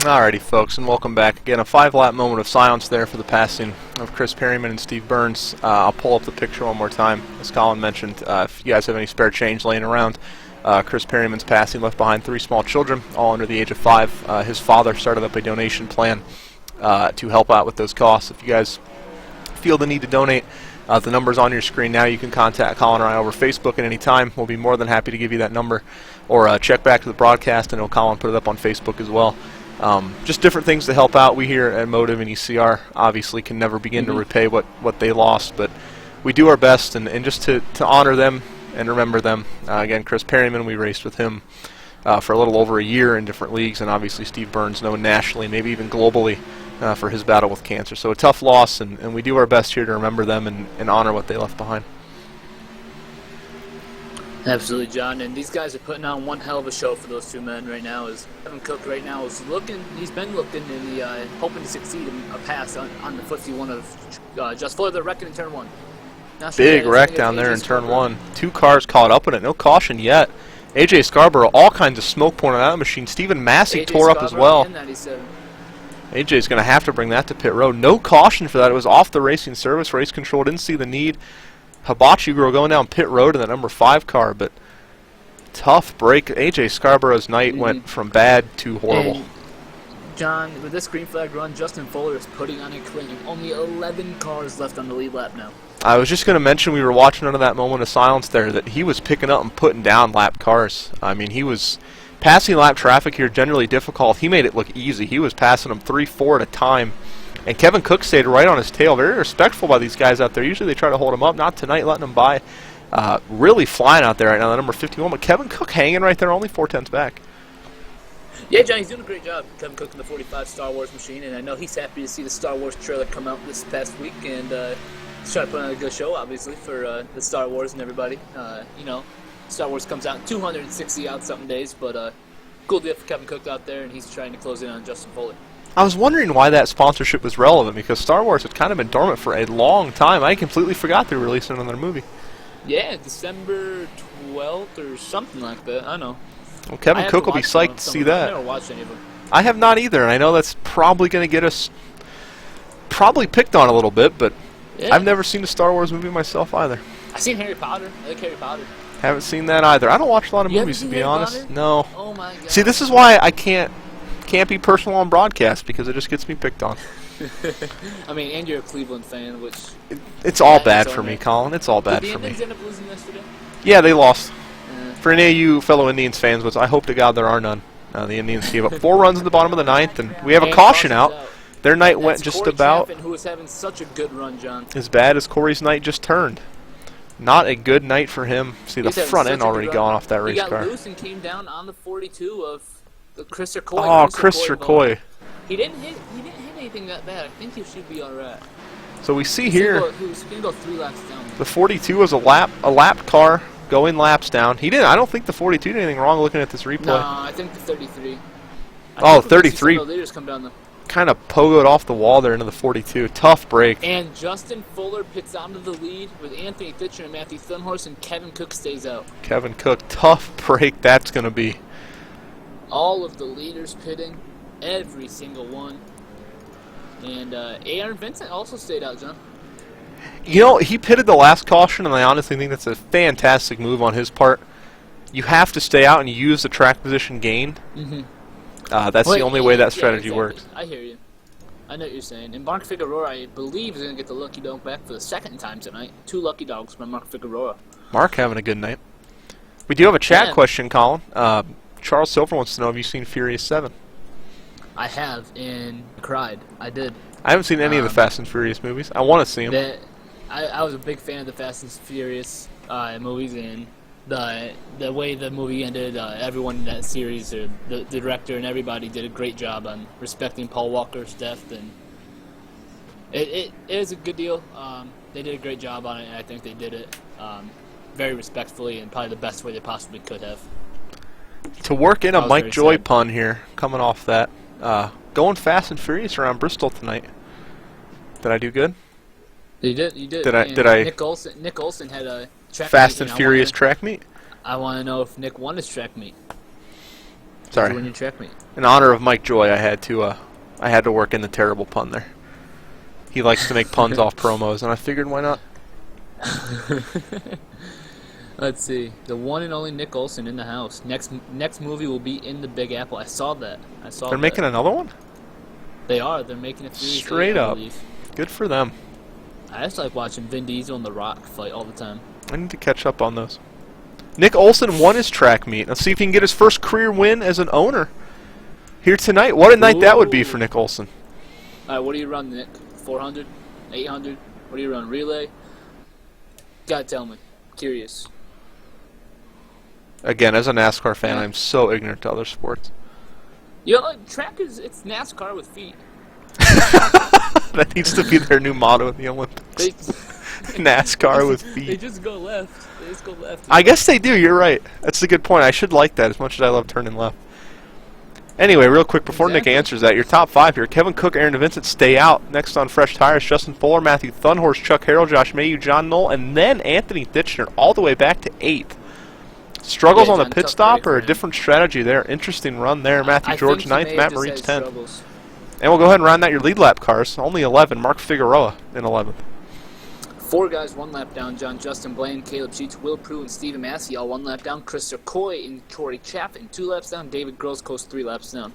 Alrighty, folks, and welcome back. Again, a 5-lap moment of silence there for the passing of Chris Perryman and Steve Burns. I'll pull up the picture one more time. As Colin mentioned, if you guys have any spare change laying around, Chris Perryman's passing left behind 3 small children, all under the age of 5. His father started up a donation plan to help out with those costs. If you guys feel the need to donate, the number's on your screen now. You can contact Colin or I over Facebook at any time. We'll be more than happy to give you that number. Or check back to the broadcast, and Colin put it up on Facebook as well. Just different things to help out. We here at MOTV and ECR obviously can never begin to repay what they lost, but we do our best, and just to honor them and remember them. Again, Chris Perryman, we raced with him for a little over a year in different leagues, and obviously Steve Burns, known nationally, maybe even globally, for his battle with cancer. So a tough loss, and we do our best here to remember them and honor what they left behind. Absolutely, John. And these guys are putting on one hell of a show for those 2 men right now. As Kevin Cook right now is looking, he's been looking in the hoping to succeed in a pass on the footsie one of Just Fuller. They're wrecking in turn 1. Big wreck down there in turn 1. 2 cars caught up in it. No caution yet. AJ Scarborough, all kinds of smoke pouring out of that machine. Stephen Massey tore up as well. AJ's going to have to bring that to pit road. No caution for that. It was off the racing service. Race control didn't see the need. Hibachi girl going down pit road in the number 5 car, but tough break. AJ Scarborough's night went from bad to horrible. John, with this green flag run, Justin Fuller is putting on a claim. Only 11 cars left on the lead lap now. I was just going to mention we were watching under that moment of silence there that he was picking up and putting down lap cars. I mean, he was passing lap traffic here generally difficult. He made it look easy. He was passing them 3-4 at a time. And Kevin Cook stayed right on his tail. Very respectful by these guys out there. Usually they try to hold him up. Not tonight, letting him by. Really flying out there right now, the number 51. But Kevin Cook hanging right there, only 4/10 back. Yeah, John, he's doing a great job. Kevin Cook in the 45 Star Wars machine, and I know he's happy to see the Star Wars trailer come out this past week, and he's trying to put on a good show, obviously, for the Star Wars and everybody. You know, Star Wars comes out in 260 out something days, but cool deal for Kevin Cook out there, and he's trying to close in on Justin Fuller. I was wondering why that sponsorship was relevant, because Star Wars had kind of been dormant for a long time. I completely forgot they were releasing another movie. Yeah, December 12th or something like that. I don't know. Well, Kevin Cook will be psyched to see that. I've never watched any of them. I have not either, and I know that's probably going to get us probably picked on a little bit, but Yeah. I've never seen a Star Wars movie myself either. I've seen Harry Potter. I like Harry Potter. Haven't seen that either. I don't watch a lot of You haven't movies, to seen be Harry honest. Potter? No. Oh my god. See, this is why I can't be personal on broadcast, because it just gets me picked on. I mean, and you're a Cleveland fan, which... It's all Yeah, bad it's for all me, right. Colin. It's all bad Did the for me. Indians end up losing yesterday? Yeah, they lost. Uh, For any of you fellow Indians fans, which I hope to God there are none. The Indians gave up 4 runs in the bottom of the 9th, and we have a and caution Caution's out. Their night That's went just Corey about Chaffin, who was having such a good run, John. as bad as Corey's night just turned. Not a good night for him. See, the He's having front such end a good already run. gone off that He race got car. loose and came down on the 42 of the Kris Coy. Oh, Kris Coy. He didn't hit anything that bad. I think he should be all right. So we see here He was going to go 3 laps down. the 42 was a lap car going laps down. He didn't. I don't think the 42 did anything wrong looking at this replay. No, I think the 33. Oh, 33. They just come down the... Kind of pogoed off the wall there into the 42. Tough break. And Justin Fuller pits onto the lead with Anthony Titchener and Matthew Thunhorse, and Kevin Cook stays out. Kevin Cook, tough break that's going to be. All of the leaders pitting, every single one. And Aaron Vincent also stayed out, John. You know, he pitted the last caution, and I honestly think that's a fantastic move on his part. You have to stay out and use the track position gain. Mm-hmm. That's the only way that strategy works. I hear you. I know what you're saying. And Mark Figueroa, I believe, is going to get the lucky dog back for the second time tonight. 2 lucky dogs by Mark Figueroa. Mark having a good night. We do have a chat Yeah. question, Colin. Charles Silver wants to know, have you seen Furious 7? I have, and cried. I did. I haven't seen any of the Fast and Furious movies. I want to see them. I was a big fan of the Fast and Furious movies, and the way the movie ended, everyone in that series, or the director and everybody, did a great job on respecting Paul Walker's death, and it is a good deal. They did a great job on it, and I think they did it very respectfully and probably the best way they possibly could have. To work in a I was Mike very Joy sad. pun here, coming off that, going Fast and Furious around Bristol tonight. Did I do good? You did. Did I- And did I- Nick Olson had a track Fast meet, and Furious I track meet? want to know if Nick won his track meet. Did you Sorry. win your track meet? In honor of Mike Joy, I had to work in the terrible pun there. He likes to make puns off promos, and I figured why not? Let's see. The one and only Nick Olson in the house. Next movie will be in the Big Apple. I saw that. They're making another one? They are. They're making a Furious Straight 8, I up. believe. Good for them. I just like watching Vin Diesel and The Rock fight all the time. I need to catch up on those. Nick Olson won his track meet. Let's see if he can get his first career win as an owner here tonight. What a night that would be for Nick Olson. All right, what do you run, Nick? 400? 800? What do you run? Relay? Gotta tell me. Curious. Again, as a NASCAR fan, Yeah. I'm so ignorant to other sports. You know, like, track it's NASCAR with feet. That needs to be their new motto in the Olympics. They, NASCAR with They feet. just go left. They just go left. I guess they do. You're right. That's a good point. I should like that as much as I love turning left. Anyway, real quick, before Exactly. Nick answers that, your top 5 here. Kevin Cook, Aaron Vincent stay out. Next on Fresh Tires, Justin Fuller, Matthew Thunhorse, Chuck Harrell, Josh Mayhew, John Knoll, and then Anthony Titchener all the way back to 8th. Struggles Yeah, on the John, pit tough stop break or for a him. different strategy there? Interesting run there. Matthew I George think he 9th, may Matt have just Maurice had 10th. struggles. And we'll go ahead and round out your lead lap cars. Only 11. Mark Figueroa in 11th. 4 guys 1 lap down. John Justin Blaine, Caleb Sheets, Will Prue, and Stephen Massey all 1 lap down. Kris Coy and Corey Chaffin 2 laps down. David Gross coast 3 laps down.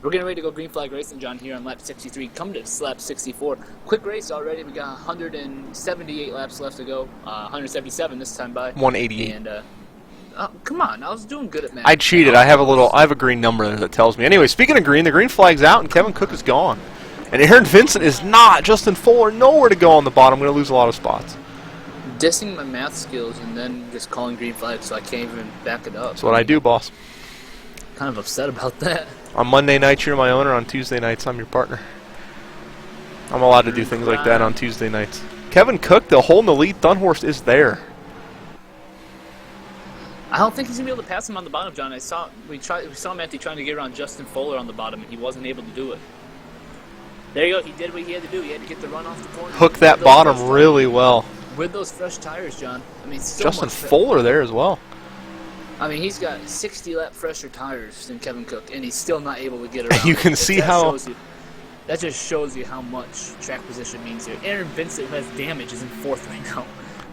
We're getting ready to go green flag racing, John, here on lap 63. Come to lap 64. Quick race already. We got 178 laps left to go. 177 this time by. 188. And come on, I was doing good at math. I cheated. I have a green number there that tells me. Anyway, speaking of green, the green flag's out and Kevin Cook is gone. And Aaron Vincent is not. Justin Fuller, nowhere to go on the bottom. I'm going to lose a lot of spots. Dissing my math skills and then just calling green flag so I can't even back it up. That's what I do, boss. Kind of upset about that. On Monday nights, you're my owner. On Tuesday nights, I'm your partner. I'm allowed to do things like that on Tuesday nights. Kevin Cook, the hole in the lead. Dunhorst is there. I don't think he's gonna be able to pass him on the bottom, John. We saw Matthew trying to get around Justin Fuller on the bottom, and he wasn't able to do it. There you go. He did what he had to do. He had to get the run off the corner. Hook that bottom really well. With those fresh tires, John. I mean, so Justin much Fuller there as well. I mean, he's got 60 lap fresher tires than Kevin Cook, and he's still not able to get around. You can see how. That just shows you how much track position means here. Aaron Vincent, who has damage, is in 4th right now.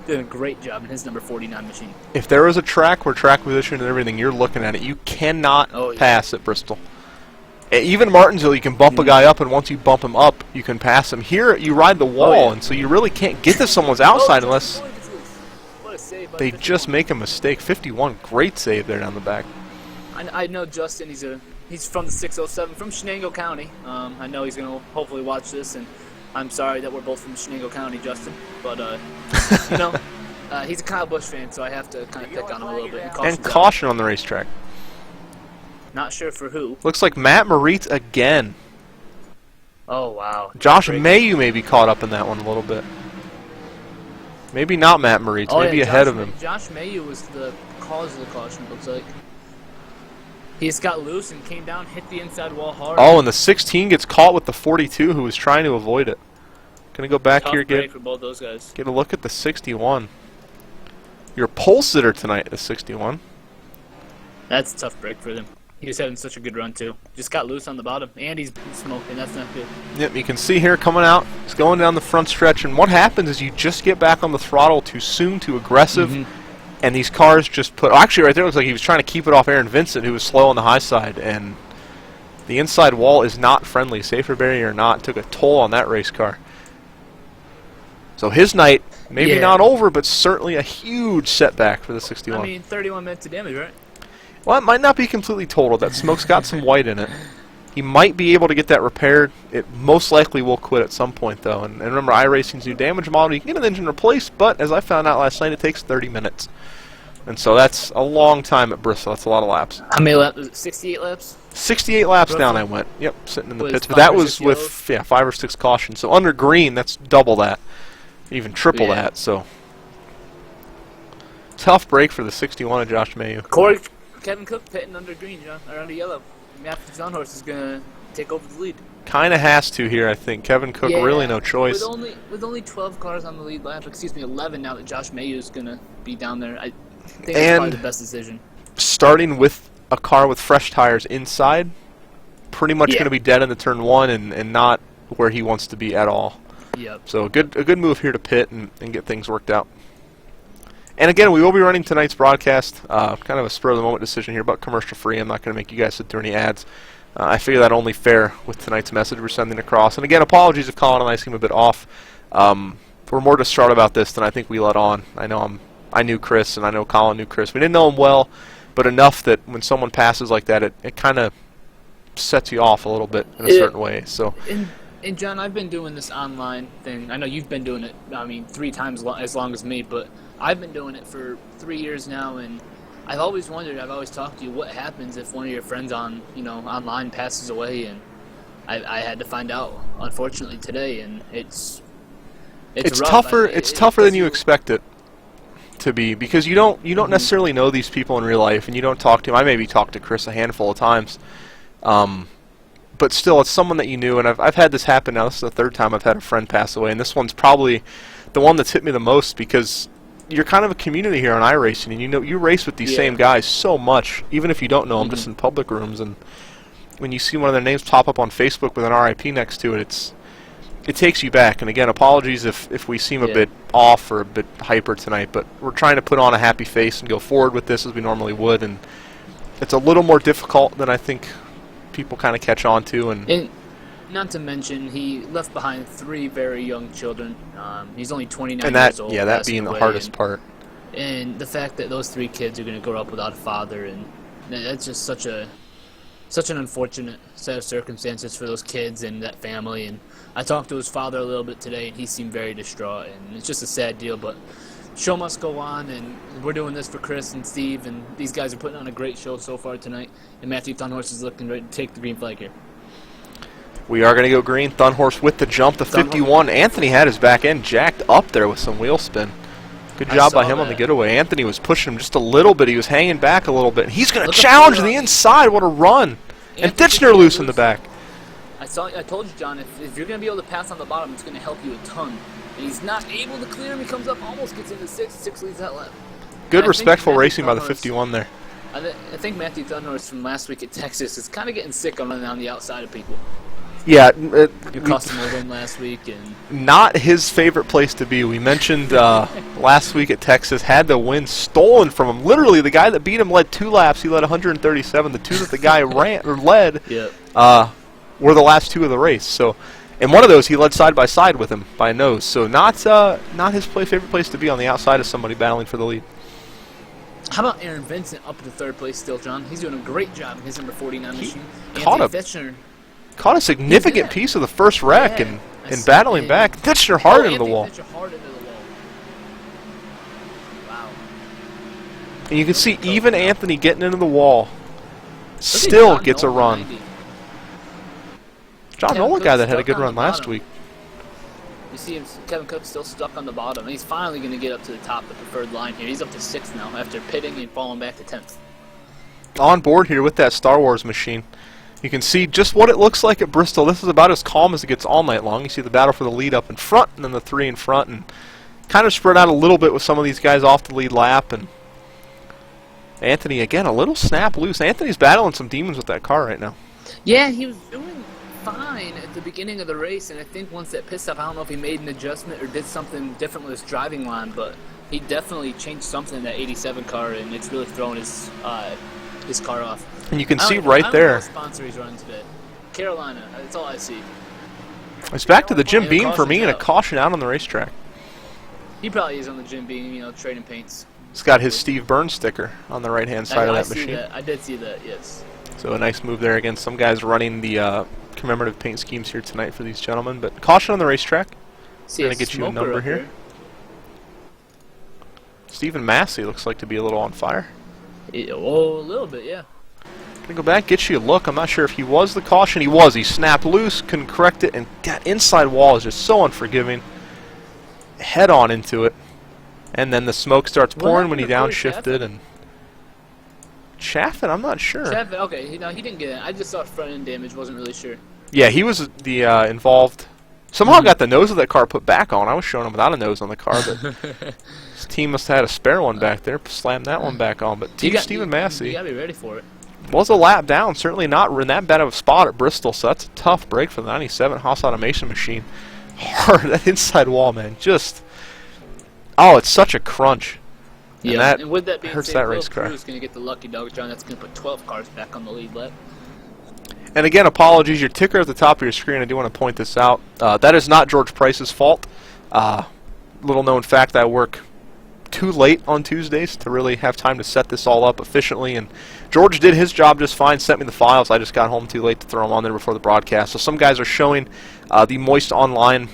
Doing a great job in his number 49 machine. If there was a track where track position and everything, you're looking at it. You cannot pass at Bristol. Even Martinsville, you can bump a guy up, and once you bump him up, you can pass him. Here, you ride the wall, and so you really can't get to someone's outside unless they just make a mistake. 51, great save there down the back. I know Justin. He's from the 607, from Shenango County. I know he's going to hopefully watch this, and I'm sorry that we're both from Shenango County, Justin. But, you know, he's a Kyle Busch fan, so I have to kind of pick on him a little bit. And caution on the racetrack. Not sure for who. Looks like Matt Moritz again. Oh, wow. Josh Mayu may be caught up in that one a little bit. Maybe not Matt Moritz, maybe ahead of him. Josh Mayu was the cause of the caution, it looks like. He just got loose and came down, hit the inside wall hard. Oh, and the 16 gets caught with the 42 who was trying to avoid it. Gonna go back here, for both those guys. Get a look at the 61. Your pole sitter tonight, the 61. That's a tough break for them. He was having such a good run, too. Just got loose on the bottom, and he's smoking. That's not good. Yep, you can see here coming out. He's going down the front stretch, and what happens is you just get back on the throttle too soon, too aggressive, and these cars just put... Actually, right there, it looks like he was trying to keep it off Aaron Vincent, who was slow on the high side, and the inside wall is not friendly. Safer barrier or not, took a toll on that race car. So his night, maybe not over, but certainly a huge setback for the 61. I mean, 31 minutes of damage, right? Well, it might not be completely total. That smoke's got some white in it. He might be able to get that repaired. It most likely will quit at some point, though. And remember, iRacing's new damage model, you can get an engine replaced, but as I found out last night, it takes 30 minutes. And so that's a long time at Bristol. That's a lot of laps. How many laps? Was it 68 laps? 68 laps down I went. Yep, sitting in the pits. But that was with 5 or 6 cautions. So under green, that's double that. Even triple that. So tough break for the 61 of Josh Mayu. Kevin Cook pitting under green, John, or under yellow. Matthew Dunhorst is going to take over the lead. Kind of has to here, I think. Kevin Cook, really no choice. With only 12 cars on the lead lap, 11 now that Josh Mayu is going to be down there. I think it's probably the best decision. Starting with a car with fresh tires inside, pretty much going to be dead in the turn 1 and not where he wants to be at all. Yep. So a good move here to pit and get things worked out. And again, we will be running tonight's broadcast, kind of a spur-of-the-moment decision here, but commercial-free. I'm not going to make you guys sit through any ads. I figure that only fair with tonight's message we're sending across. And again, apologies if Colin and I seem a bit off. We're more distraught about this than I think we let on. I knew Kris, and I know Colin knew Kris. We didn't know him well, but enough that when someone passes like that, it kind of sets you off a little bit in a certain way. So. And John, I've been doing this online thing. I know you've been doing it, 3 times as long as me, but I've been doing it for 3 years now, and I've always wondered, I've always talked to you, what happens if one of your friends online passes away, and I had to find out, unfortunately, today, and it's rough. Tougher. It's tougher than you expect it to be, because you don't necessarily know these people in real life, and you don't talk to them. I maybe talked to Kris a handful of times, but still, it's someone that you knew, and I've had this happen now. This is the 3rd time I've had a friend pass away, and this one's probably the one that's hit me the most, because you're kind of a community here on iRacing, and you race with these same guys so much, even if you don't know them, just in public rooms, and when you see one of their names pop up on Facebook with an RIP next to it, it takes you back. And again, apologies if we seem a bit off or a bit hyper tonight, but we're trying to put on a happy face and go forward with this as we normally would, and it's a little more difficult than I think people kind of catch on to. And not to mention, he left behind 3 very young children. He's only 29 years old. Yeah, that being the hardest part. And the fact that those 3 kids are going to grow up without a father, and that's just such an unfortunate set of circumstances for those kids and that family. And I talked to his father a little bit today, and he seemed very distraught. And it's just a sad deal, but show must go on, and we're doing this for Kris and Steve, and these guys are putting on a great show so far tonight. And Matthew Thunhorse is looking ready to take the green flag here. We are going to go green. Thunhorse with the jump, the 51. Anthony had his back end jacked up there with some wheel spin. Good job by him on the getaway. Anthony was pushing him just a little bit. He was hanging back a little bit. He's going to challenge the inside. What a run. And Ditchner loose in the back. I told you, John, if you're going to be able to pass on the bottom, it's going to help you a ton. And he's not able to clear him. He comes up, almost gets into 6. 6 leads that lap. Good, respectful racing by the 51 there. I think Matthew Thunhorse from last week at Texas is kind of getting sick on running on the outside of people. Yeah, You cost him a win last week, and not his favorite place to be. We mentioned last week at Texas, had the win stolen from him. Literally, the guy that beat him led 2 laps. He led 137. The 2 that the guy led were the last 2 of the race. So, and one of those he led side by side with him by a nose. So not his favorite place to be on the outside of somebody battling for the lead. How about Aaron Vincent up to 3rd place still, John? He's doing a great job in his number 49 machine. Caught a significant piece of the first wreck and battling back. Ditchner hard into the wall. Wow. And you can see even Anthony getting into the wall still gets a run. John Nolan guy that had a good run last week. You see Kevin Cook still stuck on the bottom. He's finally going to get up to the top of the preferred line here. He's up to 6th now after pitting and falling back to 10th. On board here with that Star Wars machine. You can see just what it looks like at Bristol. This is about as calm as it gets all night long. You see the battle for the lead up in front, and then the 3 in front, and kind of spread out a little bit with some of these guys off the lead lap. And Anthony, again, a little snap loose. Anthony's battling some demons with that car right now. Yeah, he was doing fine at the beginning of the race, and I think once that pit stop, I don't know if he made an adjustment or did something different with his driving line, but he definitely changed something in that 87 car, and it's really thrown his car off. And you can see right there. What sponsor he's running today. Carolina, that's all I see. It's back to the Jim Beam for me and a caution out on the racetrack. He probably is on the Jim Beam, trading paints. He's got his Steve Burns sticker on the right-hand side of that machine. I did see that, yes. So a nice move there again. Some guys running the commemorative paint schemes here tonight for these gentlemen. But caution on the racetrack. We're going to get you a number here. Stephen Massey looks like to be a little on fire. A little bit, yeah. Gonna go back, get you a look. I'm not sure if he was the caution. He was. He snapped loose, couldn't correct it, and that inside wall is just so unforgiving. Head on into it. And then the smoke starts pouring when he downshifted. And Chaffin, I'm not sure. Chaffin, okay. No, he didn't get it. I just saw front end damage. Wasn't really sure. Yeah, he was the involved. Somehow got the nose of that car put back on. I was showing him without a nose on the car, but his team must have had a spare one back there. Slammed that one back on. But Stephen Massey. You got to be ready for it. Was a lap down. Certainly not in that bad of a spot at Bristol, so that's a tough break for the 97 Haas Automation machine. Hard, that inside wall, man. Just, it's such a crunch. Yeah, and with that being hurts said, that race car. Crew's going to get the lucky dog, John. That's going to put 12 cars back on the lead lap. And again, apologies. Your ticker at the top of your screen, I do want to point this out. That is not George Price's fault. Little known fact, I work too late on Tuesdays to really have time to set this all up efficiently, and George did his job just fine, sent me the files. I just got home too late to throw them on there before the broadcast. So some guys are showing the Moist Online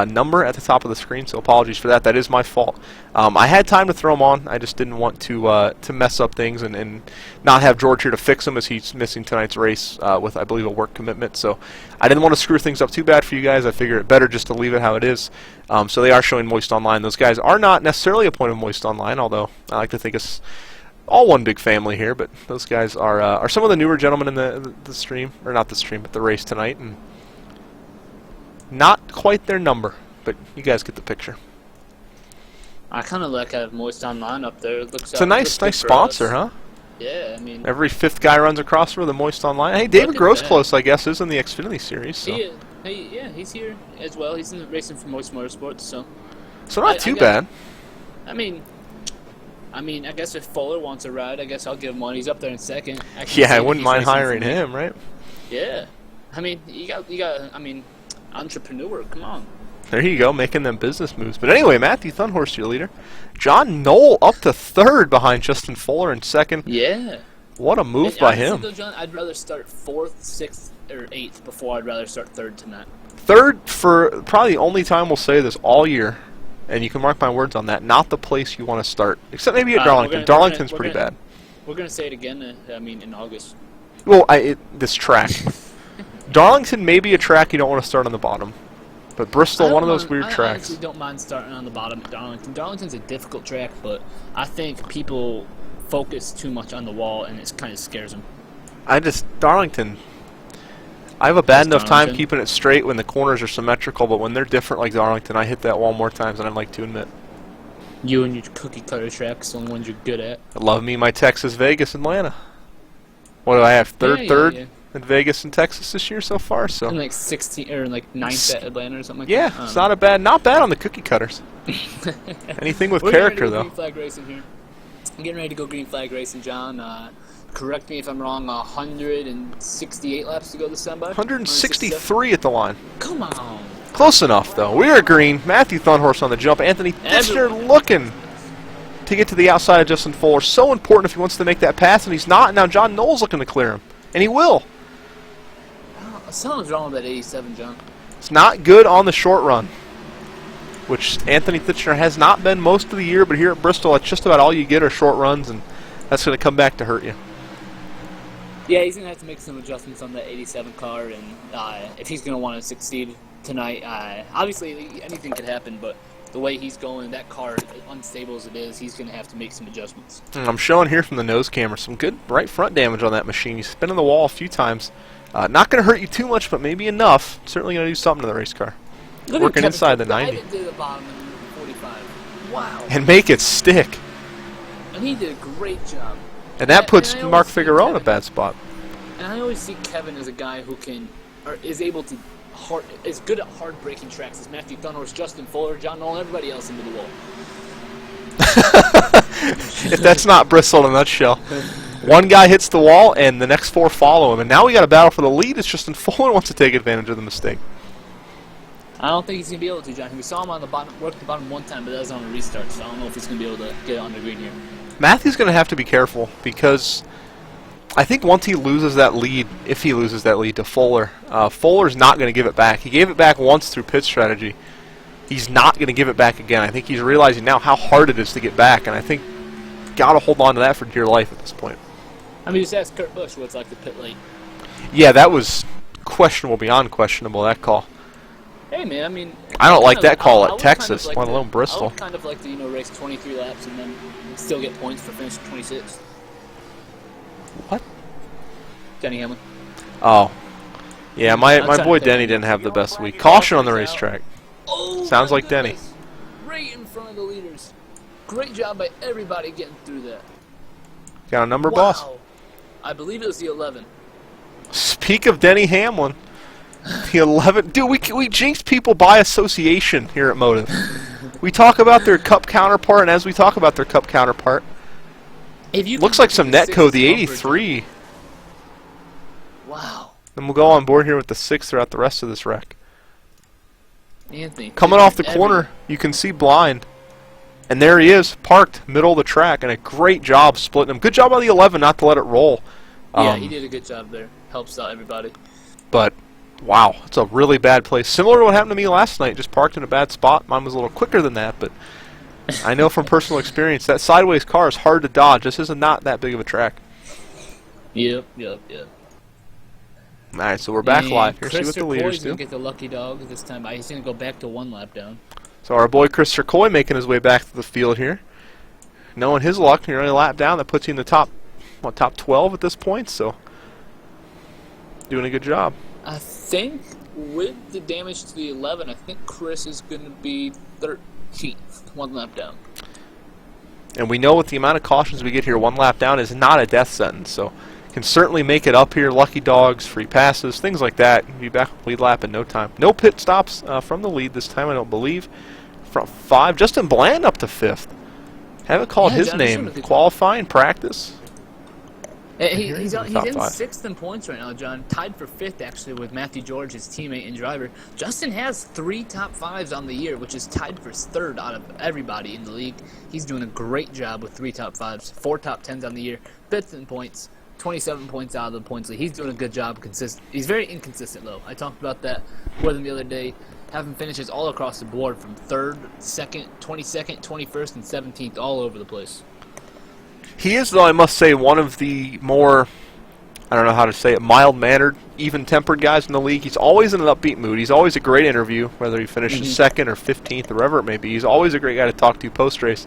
number at the top of the screen, so apologies for that. That is my fault. I had time to throw them on. I just didn't want to mess up things and not have George here to fix them, as he's missing tonight's race with, I believe, a work commitment. So I didn't want to screw things up too bad for you guys. I figured it better just to leave it how it is. So they are showing Moist Online. Those guys are not necessarily a point of Moist Online, although I like to think it's all one big family here. But those guys are some of the newer gentlemen in the stream, or not the stream, but the race tonight, and not quite their number, but you guys get the picture. I kind of like having Moist Online up there. It looks. It's a nice sponsor, huh? Yeah, I mean. Every 5th guy runs across for the Moist Online. Hey, David Grosclose, I guess, is in the Xfinity series. So. He's here as well. He's in the racing for Moist Motorsports, so. So not too bad. I mean, I guess if Fuller wants a ride, I guess I'll give him one. He's up there in 2nd. Yeah, I wouldn't mind hiring him, right? Yeah. I mean, you got. I mean, entrepreneur. Come on. There you go, making them business moves. But anyway, Matthew Thunhorse, your leader. John Knoll up to third behind Justin Fuller in second. Yeah. What a move And by honestly, him. though, John, I'd rather start 4th, 6th, or 8th before I'd rather start 3rd tonight. Third for probably the only time we'll say this all year. And you can mark my words on that. Not the place you want to start. Except maybe at Darlington. Darlington's pretty bad. We're going to say it again, I mean, in August. Well, this track. Darlington may be a track you don't want to start on the bottom. But Bristol, one of those weird I tracks. honestly don't mind starting on the bottom at Darlington. Darlington's a difficult track, but I think people focus too much on the wall, and it kind of scares them. Darlington, I have a bad enough time Darlington. keeping it straight when the corners are symmetrical, but when they're different like Darlington, I hit that wall more times than I'd like to admit. You and your cookie cutter tracks, the only ones you're good at. I love me my Texas, Vegas, Atlanta. What do I have? Third Yeah. in Vegas and Texas this year so far. So And like 16 or like 9th at Atlanta or something like yeah, that. it's not bad on the cookie cutters. Anything with We're character getting ready to go though. green flag racing here. I'm getting ready to go green flag racing, John. Correct me if I'm wrong. 168 laps to go this time, bud. 163 at the line. Come on. Close enough though. We are green. Matthew Thunhorse on the jump. Anthony Titchener looking to get to the outside of Justin Fuller. So important if he wants to make that pass, and he's not. Now John Knowles looking to clear him, and he will. Something's wrong with that 87, John. It's not good on the short run, which Anthony Titchener has not been most of the year, but here at Bristol, that's just about all you get are short runs, and that's going to come back to hurt you. Yeah, he's going to have to make some adjustments on that 87 car, and if he's going to want to succeed tonight, obviously anything could happen, but the way he's going, that car, unstable as it is, he's going to have to make some adjustments. I'm showing here from the nose camera some good right front damage on that machine. He's spinning the wall a few times. Not going to hurt you too much, but maybe enough. Certainly going to do something to the race car. Working inside the 90. Drive it to the bottom of 45. Wow. And make it stick. And he did a great job. And that puts and I always Mark see Figueroa in a Kevin- bad spot. And I always see Kevin as a guy who is able to is good at hard braking tracks as Matthew Thunhorse, Justin Fuller, John Knoll, everybody else into the wall. If that's not Bristol in a nutshell. One guy hits the wall, and the next four follow him. And now we got a battle for the lead. It's Justin Fuller wants to take advantage of the mistake. I don't think he's going to be able to, John. We saw him on the bottom, work the bottom one time, but that was on a restart, so I don't know if he's going to be able to get it on the green here. Matthew's going to have to be careful because I think once he loses that lead, if he loses that lead to Fuller, Fuller's not going to give it back. He gave it back once through pit strategy. He's not going to give it back again. I think he's realizing now how hard it is to get back, and I think got to hold on to that for dear life at this point. I mean, just ask Kurt Busch what it's like to pit late. Yeah, that was questionable beyond questionable, that call. Hey, man, I mean... I don't like that call I at would Texas, like let to- alone Bristol. I would kind of like to, race 23 laps and then still get points for finishing 26th. What? Denny Hamlin. Oh. Yeah, my trying boy to think. Denny didn't have the best week. Caution on the racetrack. Oh, Sounds my like Denny. goodness. Right in front of the leaders. Great job by everybody getting through that. Got a number, Wow. boss? I believe it was the 11. Speak of Denny Hamlin. The 11. Dude, we jinx people by association here at Motive. We talk about their cup counterpart, and as we talk about their cup counterpart, If you looks can like some get the netcode, the sixth bumper, 83. Wow. Then we'll go on board here with the 6 throughout the rest of this wreck. Anthony. Coming off the corner, you can see blind. And there he is, parked, middle of the track, and a great job splitting him. Good job on the 11 not to let it roll. Yeah, he did a good job there. Helps out everybody. But, wow, it's a really bad place. Similar to what happened to me last night, just parked in a bad spot. Mine was a little quicker than that, but I know from personal experience that sideways car is hard to dodge. This is not that big of a track. Yep. All right, so we're back live here. See what the Christopher leaders Coy's gonna do. get the lucky dog this time. He's going to go back to 1 lap down. So our boy Kris Coy making his way back to the field here. Knowing his luck, you're only a lap down. That puts you in the top 12 at this point, so doing a good job. I think with the damage to the 11, I think Kris is going to be 13th, 1 lap down. And we know with the amount of cautions we get here, 1 lap down is not a death sentence, so can certainly make it up here. Lucky dogs, free passes, things like that. Be back with lead lap in no time. No pit stops from the lead this time, I don't believe. Front 5, Justin Bland up to 5th. Haven't called his John, he's name. doing a good job. Qualifying, practice. He's top in 5. 6th in points right now, John. Tied for 5th, actually, with Matthew George, his teammate and driver. Justin has 3 top 5s on the year, which is tied for 3rd out of everybody in the league. He's doing a great job with 3 top 5s, 4 top 10s on the year, 5th in points, 27 points out of the points league. He's doing a good job. He's very inconsistent, though. I talked about that with him the other day. Having finishes all across the board from 3rd, 2nd, 22nd, 21st, and 17th, all over the place. He is, though, I must say, one of the more, I don't know how to say it, mild-mannered, even-tempered guys in the league. He's always in an upbeat mood. He's always a great interview, whether he finishes 2nd or 15th or wherever it may be. He's always a great guy to talk to post-race.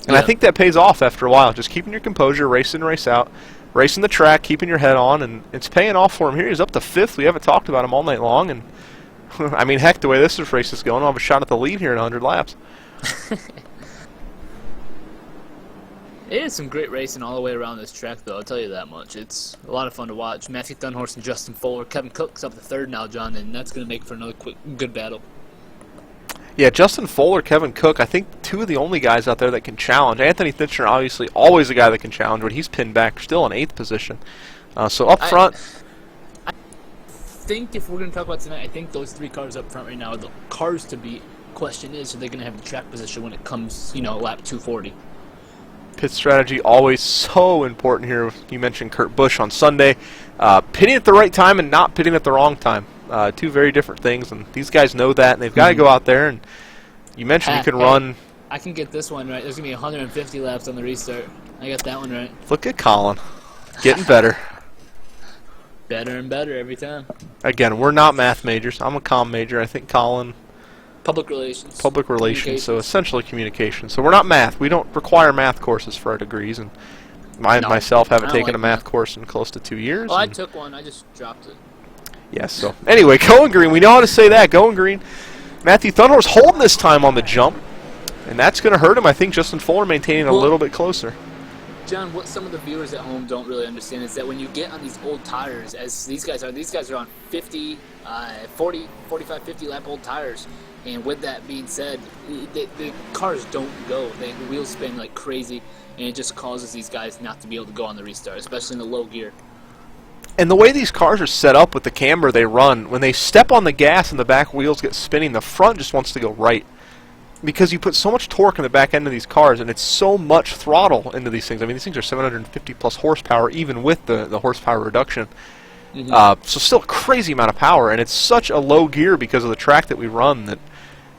And I think that pays off after a while. Just keeping your composure, race in, race out, racing the track, keeping your head on, and it's paying off for him here. He's up to 5th. We haven't talked about him all night long, and I mean, heck, the way this race is going, I'll have a shot at the lead here in 100 laps. It is some great racing all the way around this track, though, I'll tell you that much. It's a lot of fun to watch. Matthew Thunhorse and Justin Fuller. Kevin Cook's up to 3rd now, John, and that's going to make for another good battle. Yeah, Justin Fuller, Kevin Cook, I think 2 of the only guys out there that can challenge. Anthony Titchener, obviously, always a guy that can challenge, but he's pinned back still in 8th position. So up front... I think if we're going to talk about tonight, I think those 3 cars up front right now are the cars to beat. Question is, are they going to have the track position when it comes, lap 240? Pit strategy always so important here. You mentioned Kurt Busch on Sunday. Pitting at the right time and not pitting at the wrong time. 2 very different things, and these guys know that, and they've got to go out there. And you mentioned you can run... I can get this one right. There's going to be 150 laps on the restart. I got that one right. Look at Colin. Getting better. Better and better every time. Again, we're not math majors. I'm a comm major. I think Colin... Public relations. Public relations, so essentially communication. So we're not math. We don't require math courses for our degrees, and myself haven't taken a math course in close to 2 years. Oh, I took one. I just dropped it. Yes, so anyway, going green. We know how to say that. Going green. Matthew Thunhorse holding this time on the jump, and that's going to hurt him. I think Justin Fuller maintaining a little bit closer. John, what some of the viewers at home don't really understand is that when you get on these old tires, as these guys are on 50, 40, 45, 50 lap old tires. And with that being said, the cars don't go. The wheels spin like crazy, and it just causes these guys not to be able to go on the restart, especially in the low gear. And the way these cars are set up with the camber they run, when they step on the gas and the back wheels get spinning, the front just wants to go right. Because you put so much torque in the back end of these cars, and it's so much throttle into these things. I mean, these things are 750 plus horsepower, even with the horsepower reduction. So still a crazy amount of power, and it's such a low gear because of the track that we run that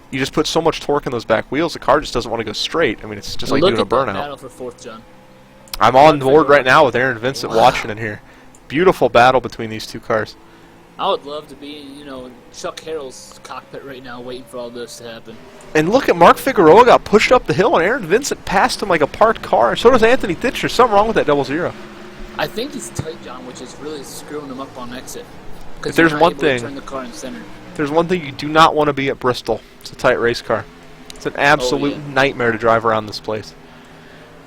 you just put so much torque in those back wheels, the car just doesn't want to go straight. I mean, it's just like doing a burnout. Battle for 4th, John. I'm on board right now with Aaron Vincent watching in here. Beautiful battle between these 2 cars. I would love to be in, Chuck Harrell's cockpit right now waiting for all this to happen. And look at Mark Figueroa got pushed up the hill, and Aaron Vincent passed him like a parked car, and so does Anthony Titchener. Something wrong with that 0-0. I think he's tight, John, which is really screwing him up on exit. If there's one thing, turn the car in center. There's one thing you do not want to be at Bristol. It's a tight race car. It's an absolute nightmare to drive around this place.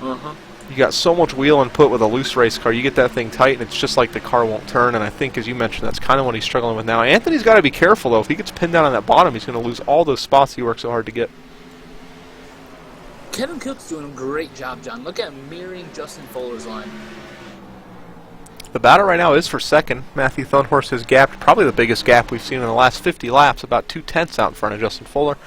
You got so much wheel input with a loose race car. You get that thing tight, and it's just like the car won't turn. And I think, as you mentioned, that's kind of what he's struggling with now. Anthony's got to be careful, though. If he gets pinned down on that bottom, he's going to lose all those spots he worked so hard to get. Kevin Cook's doing a great job, John. Look at him mirroring Justin Fuller's line. The battle right now is for 2nd. Matthew Thunhorse has gapped probably the biggest gap we've seen in the last 50 laps, about 2/10 out in front of Justin Fuller.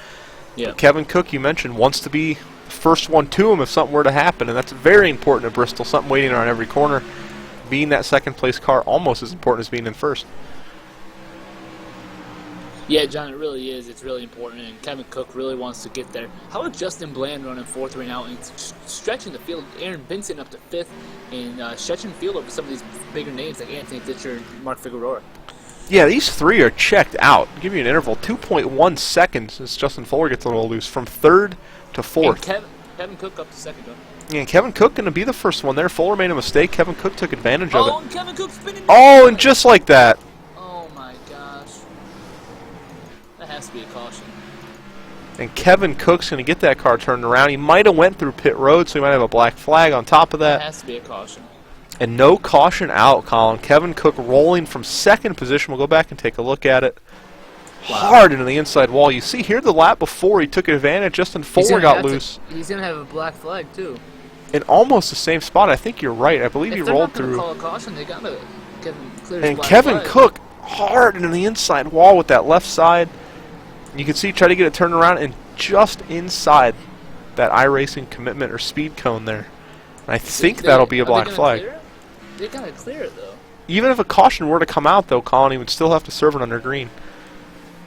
Yeah. But Kevin Cook, you mentioned, wants to be the first one to him if something were to happen, and that's very important at Bristol, something waiting around every corner. Being that 2nd place car almost as important as being in 1st. Yeah, John, it really is. It's really important, and Kevin Cook really wants to get there. How about Justin Bland running 4th right now and stretching the field? Aaron Vincent up to 5th and stretching the field over some of these bigger names like Anthony Titchener and Mark Figueroa. Yeah, these 3 are checked out. I'll give you an interval, 2.1 seconds as Justin Fuller gets a little loose from 3rd to 4th. And Kevin Cook up to 2nd, though. Yeah, and Kevin Cook going to be the first one there. Fuller made a mistake. Kevin Cook took advantage of it. Oh, and Kevin Cook spinning. Oh, and just like that. Oh, my gosh. That has to be a caution. And Kevin Cook's going to get that car turned around. He might have went through pit road, so he might have a black flag on top of that. That has to be a caution. And no caution out, Colin. Kevin Cook rolling from 2nd position. We'll go back and take a look at it. Wow. Hard into the inside wall. You see here the lap before he took advantage. Justin Fuller got loose. He's going to have a black flag, too. in almost the same spot. I think you're right. I believe he If they're rolled not gonna through. call a caution, they gotta give him clear his And black Kevin flag. Cook hard into the inside wall with that left side. You can see try to get it turned around and just inside that iRacing commitment or speed cone there. And I think that'll be a black flag. They gotta clear it though. Even if a caution were to come out though, Colin, he would still have to serve it under green.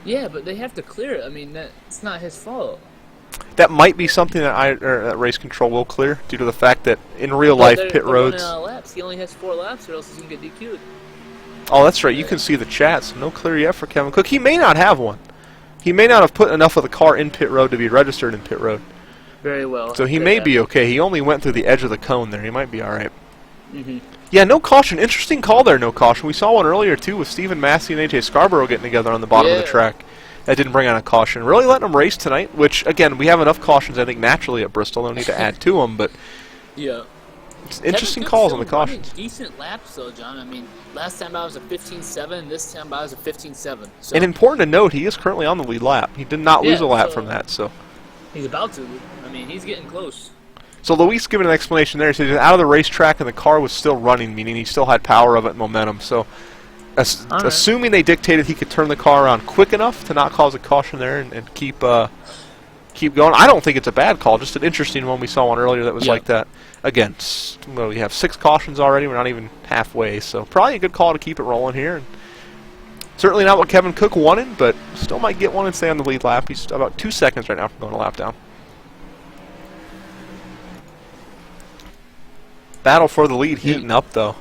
Yeah, but they have to clear it. I mean, it's not his fault. That might be something that race control will clear due to the fact that in real life pit roads. Laps. He only has 4 laps, or else he's gonna get DQ'd. Oh, that's right. You can see the chat. So no clear yet for Kevin Cook. He may not have one. He may not have put enough of the car in pit road to be registered in pit road. Very well. So he may be okay. He only went through the edge of the cone there. He might be all right. Mm-hmm. Yeah, no caution. Interesting call there, no caution. We saw one earlier, too, with Stephen Massey and AJ Scarborough getting together on the bottom of the track. That didn't bring on a caution. Really letting them race tonight, which, again, we have enough cautions, I think, naturally at Bristol. No need to add to them, but yeah. it's interesting calls on the cautions. Decent laps, though, John. I mean, last time I was a 15.7, this time I was a 15.7. So. And important to note, he is currently on the lead lap. He did not lose a lap from that, so. He's about to. I mean, he's getting close. So Luis giving an explanation there. He said he was out of the racetrack and the car was still running, meaning he still had power of it and momentum. So, assuming they dictated he could turn the car around quick enough to not cause a caution there and keep going. I don't think it's a bad call. Just an interesting one. We saw one earlier that was like that. Again, well, we have 6 cautions already. We're not even halfway. So probably a good call to keep it rolling here. And certainly not what Kevin Cook wanted, but still might get one and stay on the lead lap. He's about 2 seconds right now from going a lap down. Battle for the lead heating up, though.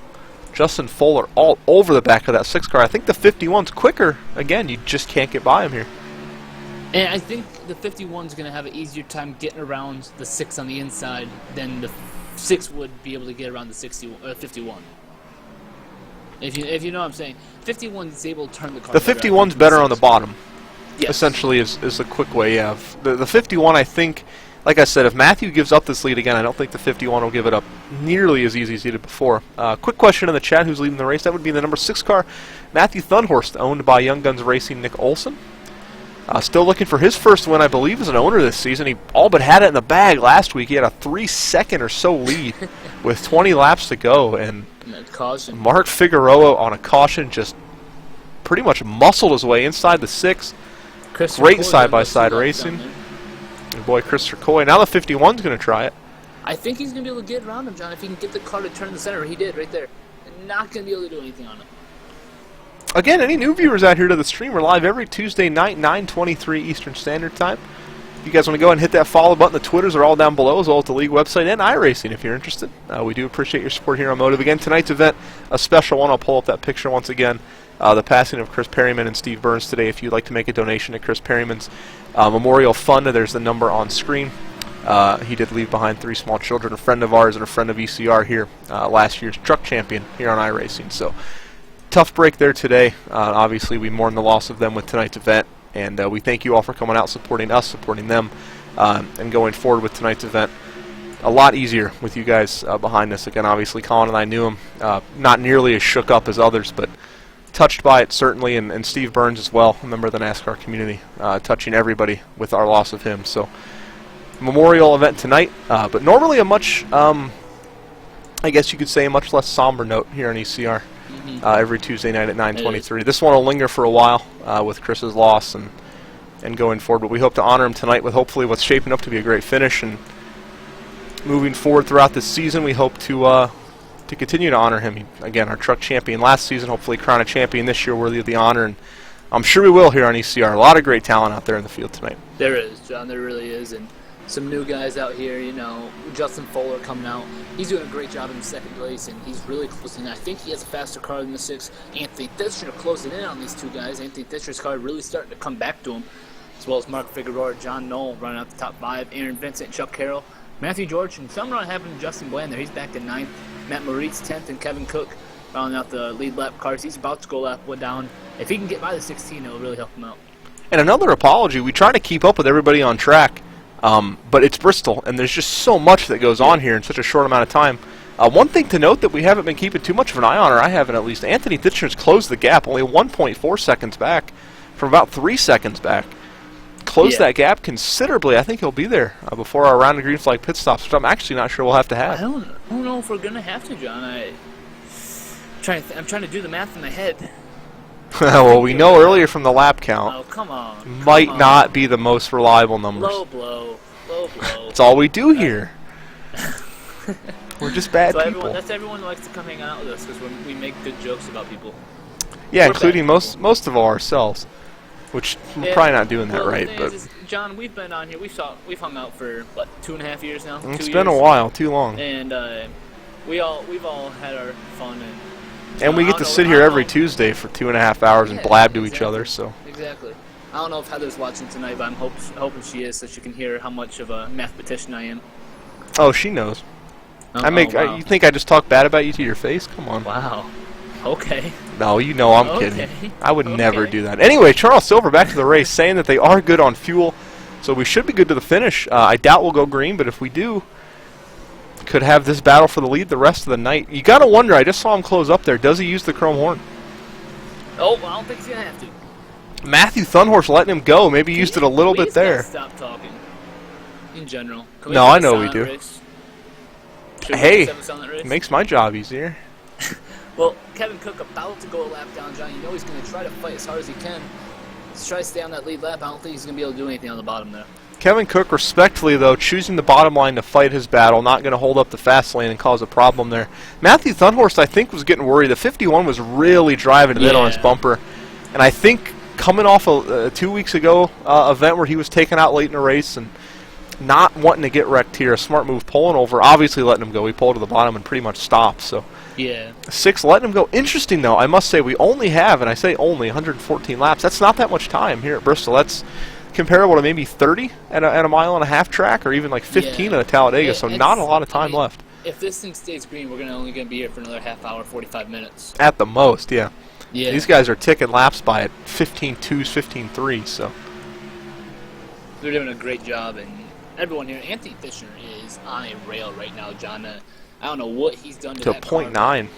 Justin Fuller all over the back of that 6 car. I think the 51's quicker. Again, you just can't get by him here. And I think the 51's going to have an easier time getting around the 6 on the inside than the 6 would be able to get around the 51. If you know what I'm saying. 51 is able to turn the car. The 51's better on the bottom. Yes. Essentially is the quick way, yeah. The 51, I think, like I said, if Matthew gives up this lead again, I don't think the 51 will give it up nearly as easy as he did before. Quick question in the chat, who's leading the race? That would be the number 6 car, Matthew Thunhorst, owned by Young Guns Racing Nick Olson. Still looking for his first win, I believe, as an owner this season. He all but had it in the bag last week. He had a 3-second or so lead with 20 laps to go. And Mark Figueroa on a caution just pretty much muscled his way inside the 6. Great side-by-side racing. Your boy Kris Now the 51's going to try it. I think he's going to be able to get around him, John, if he can get the car to turn the center. He did right there. Not going to be able to do anything on it. Again, any new viewers out here to the stream, we're live every Tuesday night, 9:23 Eastern Standard Time. If you guys want to go ahead and hit that follow button, the Twitters are all down below, as well as the league website and iRacing if you're interested. We do appreciate your support here on MOTV. Again, tonight's event, a special one. I'll pull up that picture once again. The passing of Chris Perryman and Steve Burns today. If you'd like to make a donation to Chris Perryman's Memorial Fund, there's the number on screen. He did leave behind 3 small children, a friend of ours and a friend of ECR here, last year's truck champion here on iRacing. So, tough break there today. Obviously, we mourn the loss of them with tonight's event, and we thank you all for coming out, supporting us, supporting them, and going forward with tonight's event. A lot easier with you guys behind us. Again, obviously, Colin and I knew him, not nearly as shook up as others, but touched by it certainly, and Steve Burns as well, a member of the NASCAR community, touching everybody with our loss of him. So, memorial event tonight, but normally a much, I guess you could say, a much less somber note here on ECR. Every Tuesday night at 9:23. This one will linger for a while with Chris's loss and going forward, but we hope to honor him tonight with hopefully what's shaping up to be a great finish. And moving forward throughout this season, we hope to continue to honor him. Again, our truck champion last season, hopefully crown a champion this year worthy of the honor, and I'm sure we will here on ECR. A lot of great talent out there in the field tonight. There is, John, there really is, and some new guys out here, you know, Justin Fuller coming out. He's doing a great job in the second place, and he's really closing in. I think he has a faster car than the 6. Anthony Thischer closing in on these 2 guys. Anthony Thischer's car really starting to come back to him, as well as Mark Figueroa, John Knoll running out the top 5, Aaron Vincent, Chuck Carroll, Matthew George, and something happened to Justin Bland there. He's back in 9th. Matt Moritz 10th, and Kevin Cook rounding out the lead lap cars. He's about to go lap 1 down. If he can get by the 16, it will really help him out. And another apology. We try to keep up with everybody on track. But it's Bristol, and there's just so much that goes on here in such a short amount of time. One thing to note that we haven't been keeping too much of an eye on, or I haven't at least, Anthony Thischer's closed the gap, only 1.4 seconds back from about 3 seconds back. close that gap considerably. I think he'll be there before our round of green flag pit stops, which I'm actually not sure we'll have to have. I don't know if we're gonna have to, John. I'm trying to do the math in my head. Well, we know earlier from the lap count. Oh, come on. Might not be the most reliable numbers. Low blow. That's all we do here. We're just bad people. That's everyone who likes to come hang out with us because we make good jokes about people. Yeah, including most of ourselves, which we're probably not doing that right. But John, we've been on here. We've hung out for what, 2.5 years now. It's been a while, too long. And we've all had our fun and we get to sit here every Tuesday for 2.5 hours and blab to each other. So exactly. I don't know if Heather's watching tonight, but I'm hoping she is, so she can hear how much of a mathematician I am. Oh, she knows. Wow. You think I just talk bad about you to your face? Come on. Wow. Okay. No, you know I'm kidding. I would never do that. Anyway, Charles Silver back to the race, saying that they are good on fuel, so we should be good to the finish. I doubt we'll go green, but if we do, could have this battle for the lead the rest of the night. You got to wonder, I just saw him close up there. Does he use the chrome horn? Oh, I don't think he's going to have to. Matthew Thunhorse letting him go. Maybe used it a little bit there. Stop talking. In general. No, I know we do. Hey, makes my job easier. Well, Kevin Cook about to go a lap down, John. You know he's going to try to fight as hard as he can. Let's try to stay on that lead lap. I don't think he's going to be able to do anything on the bottom there. Kevin Cook, respectfully, though, choosing the bottom line to fight his battle, not going to hold up the fast lane and cause a problem there. Matthew Thunhorst, I think, was getting worried. The 51 was really driving it in on his bumper. And I think coming off a 2 weeks ago event where he was taken out late in a race and not wanting to get wrecked here, a smart move pulling over, obviously letting him go. He pulled to the bottom and pretty much stopped. So yeah, 6 letting him go. Interesting, though, I must say, we only have, and I say only, 114 laps. That's not that much time here at Bristol. That's comparable to maybe 30 at a mile-and-a-half track, or even like 15 at a Talladega, so not a lot of time left. If this thing stays green, we're only going to be here for another half hour, 45 minutes. At the most, yeah. Yeah. These guys are ticking laps by at 15.2s, 15.3s, so. They're doing a great job, and everyone here, Anthony Fisher is on a rail right now, John. I don't know what he's done to that car. 0.9.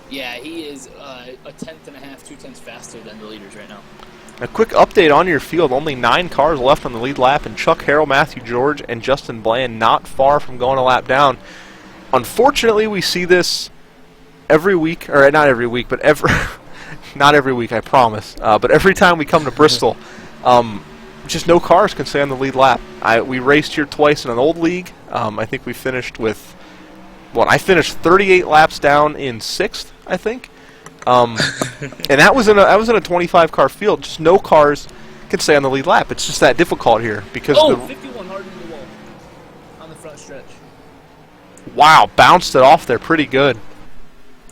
Yeah, he is a tenth and a half, 2 tenths faster than the leaders right now. A quick update on your field. Only 9 cars left on the lead lap, and Chuck Harrell, Matthew George, and Justin Bland not far from going a lap down. Unfortunately, we see this every week, or not every week, but not every week, I promise. But every time we come to Bristol, just no cars can stay on the lead lap. We raced here twice in an old league. I think we finished with, I finished 38 laps down in 6th, I think. And that was in a 25-car field. Just no cars can stay on the lead lap. It's just that difficult here because 51 hard in the wall on the front stretch. Wow, bounced it off there pretty good.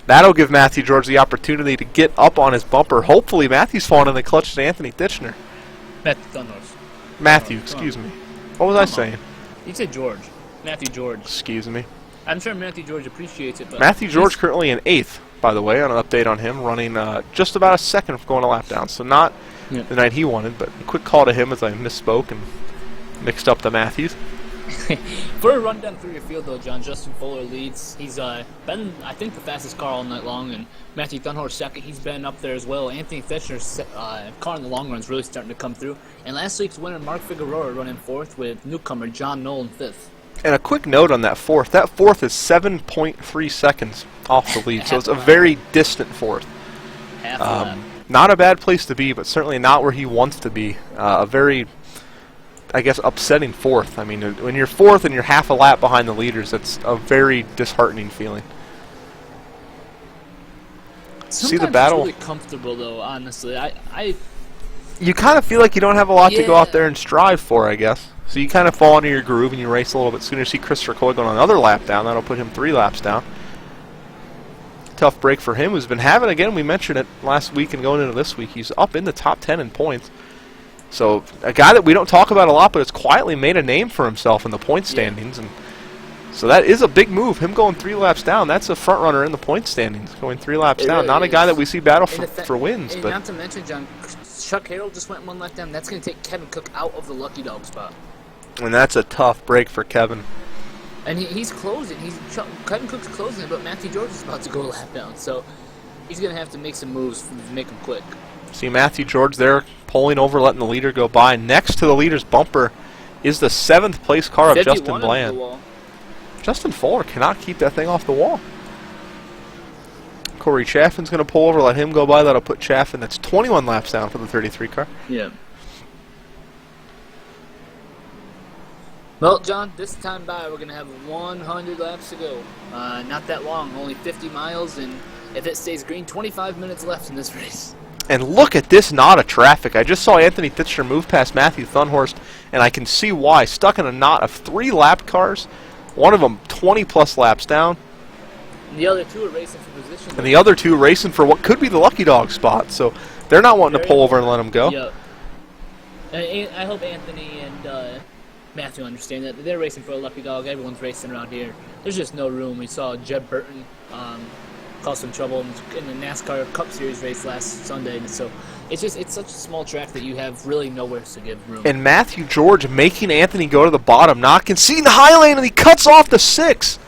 That'll give Matthew George the opportunity to get up on his bumper. Hopefully, Matthew's falling in the clutch to Anthony Titchener. Matthew, excuse me. What was I saying? You said George. Matthew George. Excuse me. I'm sure Matthew George appreciates it. But Matthew George currently in 8th, by the way, on an update on him, running just about a second from going a lap down. So not the night he wanted, but a quick call to him as I misspoke and mixed up the Matthews. For a rundown through your field, though, John, Justin Fuller leads. He's been, I think, the fastest car all night long, and Matthew Thunhorse second. He's been up there as well. Anthony Fischer's car in the long run is really starting to come through. And last week's winner, Mark Figueroa, running 4th with newcomer John Nolan 5th. And a quick note on that 4th. That 4th is 7.3 seconds off the lead, so it's a very distant 4th. Not a bad place to be, but certainly not where he wants to be. A very, I guess, upsetting 4th. I mean, when you're 4th and you're half a lap behind the leaders, that's a very disheartening feeling. See the battle. It's really comfortable, though, honestly. You kind of feel like you don't have a lot to go out there and strive for, I guess. So you kind of fall into your groove and you race a little bit sooner. See Christopher Coy going another lap down. That'll put him 3 laps down. Tough break for him, who's been having, again, we mentioned it last week and going into this week, he's up in the top 10 in points. So a guy that we don't talk about a lot, but has quietly made a name for himself in the point standings. And so that is a big move. Him going 3 laps down, that's a front runner in the point standings, going 3 laps down. Really not a guy that we see battle for wins. And but not to mention, John, Chuck Harrell just went 1 lap down. That's going to take Kevin Cook out of the lucky dog spot. And that's a tough break for Kevin. And he's closing. Kevin Cook's closing, but Matthew George is about to go a lap down. So he's going to have to make some moves to make him quick. See Matthew George there pulling over, letting the leader go by. Next to the leader's bumper is the 7th place car of 51 Justin over the Bland. wall. Justin Fuller cannot keep that thing off the wall. Corey Chaffin's going to pull over, let him go by. That'll put Chaffin. That's 21 laps down for the 33 car. Yeah. Well, John, this time by we're going to have 100 laps to go. Not that long, only 50 miles, and if it stays green, 25 minutes left in this race. And look at this knot of traffic. I just saw Anthony Titchener move past Matthew Thunhorst, and I can see why. Stuck in a knot of 3 lap cars, one of them 20-plus laps down. And the other two are racing for position. And the other 2 racing for what could be the lucky dog spot. So they're not wanting to pull over and let him go. Yep. And I hope Anthony and Matthew understand that. They're racing for a lucky dog. Everyone's racing around here. There's just no room. We saw Jeb Burton cause some trouble in the NASCAR Cup Series race last Sunday. And so it's such a small track that you have really nowhere to give room. And Matthew George making Anthony go to the bottom, not conceding the high lane, and he cuts off the 6.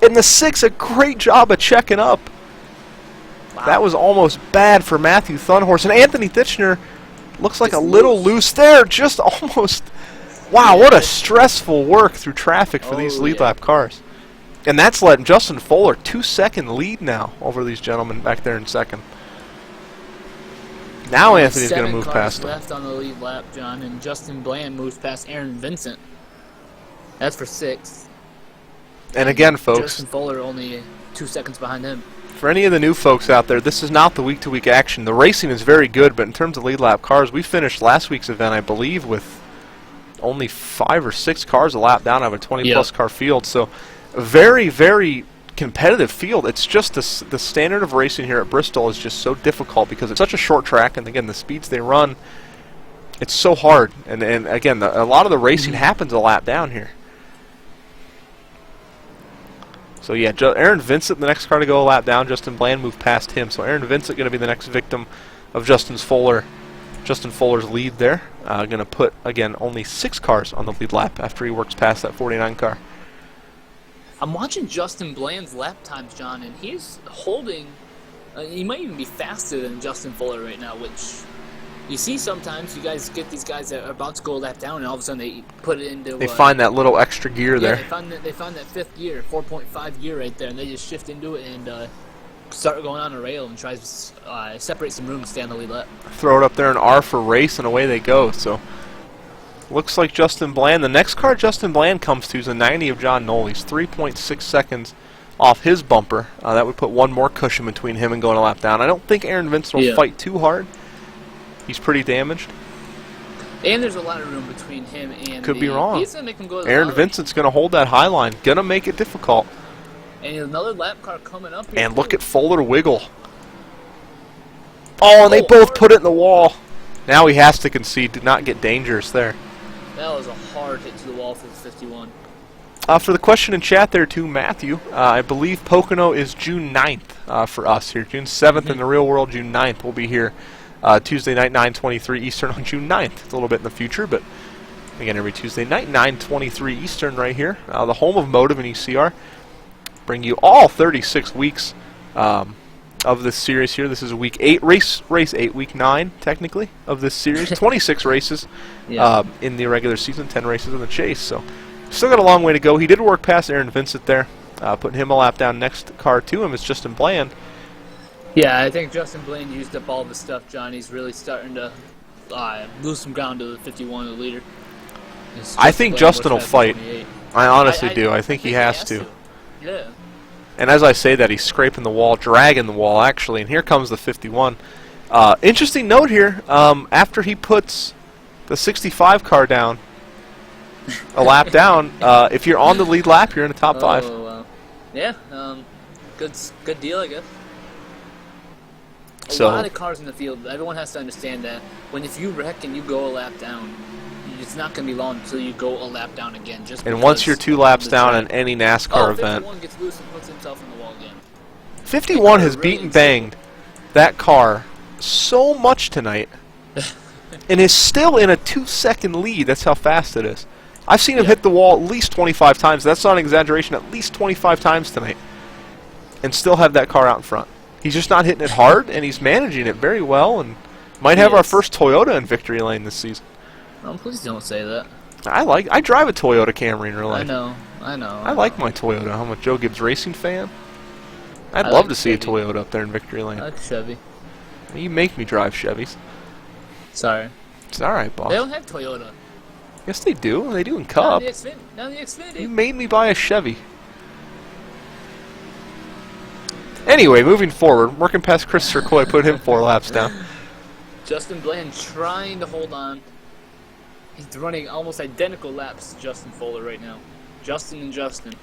And the 6, a great job of checking up. Wow. That was almost bad for Matthew Thunhorst. And Anthony Titchener looks like Just a little loose. loose there. Just almost. Wow, what a stressful work through traffic for these lead lap cars. And that's letting Justin Fuller 2-second lead now over these gentlemen back there in second. Now Anthony's going to move past him. 7 cars left on the lead lap, John, and Justin Bland moves past Aaron Vincent. That's for 6th. And again, folks, Justin Fuller only 2 seconds behind him. for any of the new folks out there, this is not the week-to-week action. The racing is very good, but in terms of lead lap cars, we finished last week's event, I believe, with only 5 or 6 cars a lap down out of a 20-plus car field. So a very, very competitive field. It's just the standard of racing here at Bristol is just so difficult because it's such a short track, and again, the speeds they run, it's so hard. And again, a lot of the racing happens a lap down here. So yeah, Aaron Vincent, the next car to go a lap down. Justin Bland moved past him. So Aaron Vincent going to be the next victim of Justin Fuller's lead there. Going to put, again, only 6 cars on the lead lap after he works past that 49 car. I'm watching Justin Bland's lap times, John, and he's holding. He might even be faster than Justin Fuller right now, which you see sometimes. You guys get these guys that are about to go a lap down, and all of a sudden they put it into. They find that little extra gear there. They find that 5th gear, 4.5 gear right there, and they just shift into it and start going on a rail and try to separate some room and stay on the lead lap. Throw it up there in R for race, and away they go. So looks like Justin Bland. The next car Justin Bland comes to is a 90 of John Knoll. He's 3.6 seconds off his bumper. That would put one more cushion between him and going a lap down. I don't think Aaron Vincent will fight too hard. He's pretty damaged. And there's a lot of room between him and Could be wrong. He's going to make him go to the Aaron bottom. Vincent's going to hold that high line. Going to make it difficult. And another lap car coming up here. And look at Fuller wiggle. Oh, and they both put it in the wall. Now he has to concede to not get dangerous there. That was a hard hit to the wall for the 51. For the question in chat there too, Matthew, I believe Pocono is June 9th for us here. June 7th in the real world, June 9th. We'll be here Tuesday night, 9:23 Eastern on June 9th. It's a little bit in the future, but again, every Tuesday night, 9:23 Eastern right here. The home of MOTV and ECR. Bring you all 36 weeks of this series here. This is week 8, race 8, week 9 technically of this series. 26 races in the regular season, 10 races in the chase. So still got a long way to go. He did work past Aaron Vincent there, putting him a lap down. Next car to him is Justin Bland. Yeah, I think Justin Bland used up all the stuff, John. He's really starting to lose some ground to the 51, the leader. I think Justin will fight. 28. I honestly do. I think he has to. Yeah. And as I say that, he's scraping the wall, dragging the wall, actually. And here comes the 51. Interesting note here. After he puts the 65 car down, a lap down, if you're on the lead lap, you're in the top 5. Oh, wow. Yeah, good deal, I guess. A lot of cars in the field. Everyone has to understand that if you wreck and you go a lap down, it's not going to be long until you go a lap down again. And once you're 2 laps down in any NASCAR event, 51 gets loose and puts himself in the wall again. 51 has beaten banged that car so much tonight, and is still in a 2-second lead. That's how fast it is. I've seen him hit the wall at least 25 times. That's not an exaggeration. At least 25 times tonight, and still have that car out in front. He's just not hitting it hard, and he's managing it very well, and might have our first Toyota in victory lane this season. Oh, please don't say that. I drive a Toyota Camry in real life. I know. I like my Toyota. I'm a Joe Gibbs racing fan. I'd love to see a Toyota up there in victory lane. I like Chevy. You make me drive Chevys. Sorry. It's alright, boss. They don't have Toyota. Yes, they do. They do in Cup. Now the Xfinity. You made me buy a Chevy. Anyway, moving forward, working past Kris Circoy, put him 4 laps down. Justin Bland trying to hold on. He's running almost identical laps to Justin Fuller right now. Justin and Justin.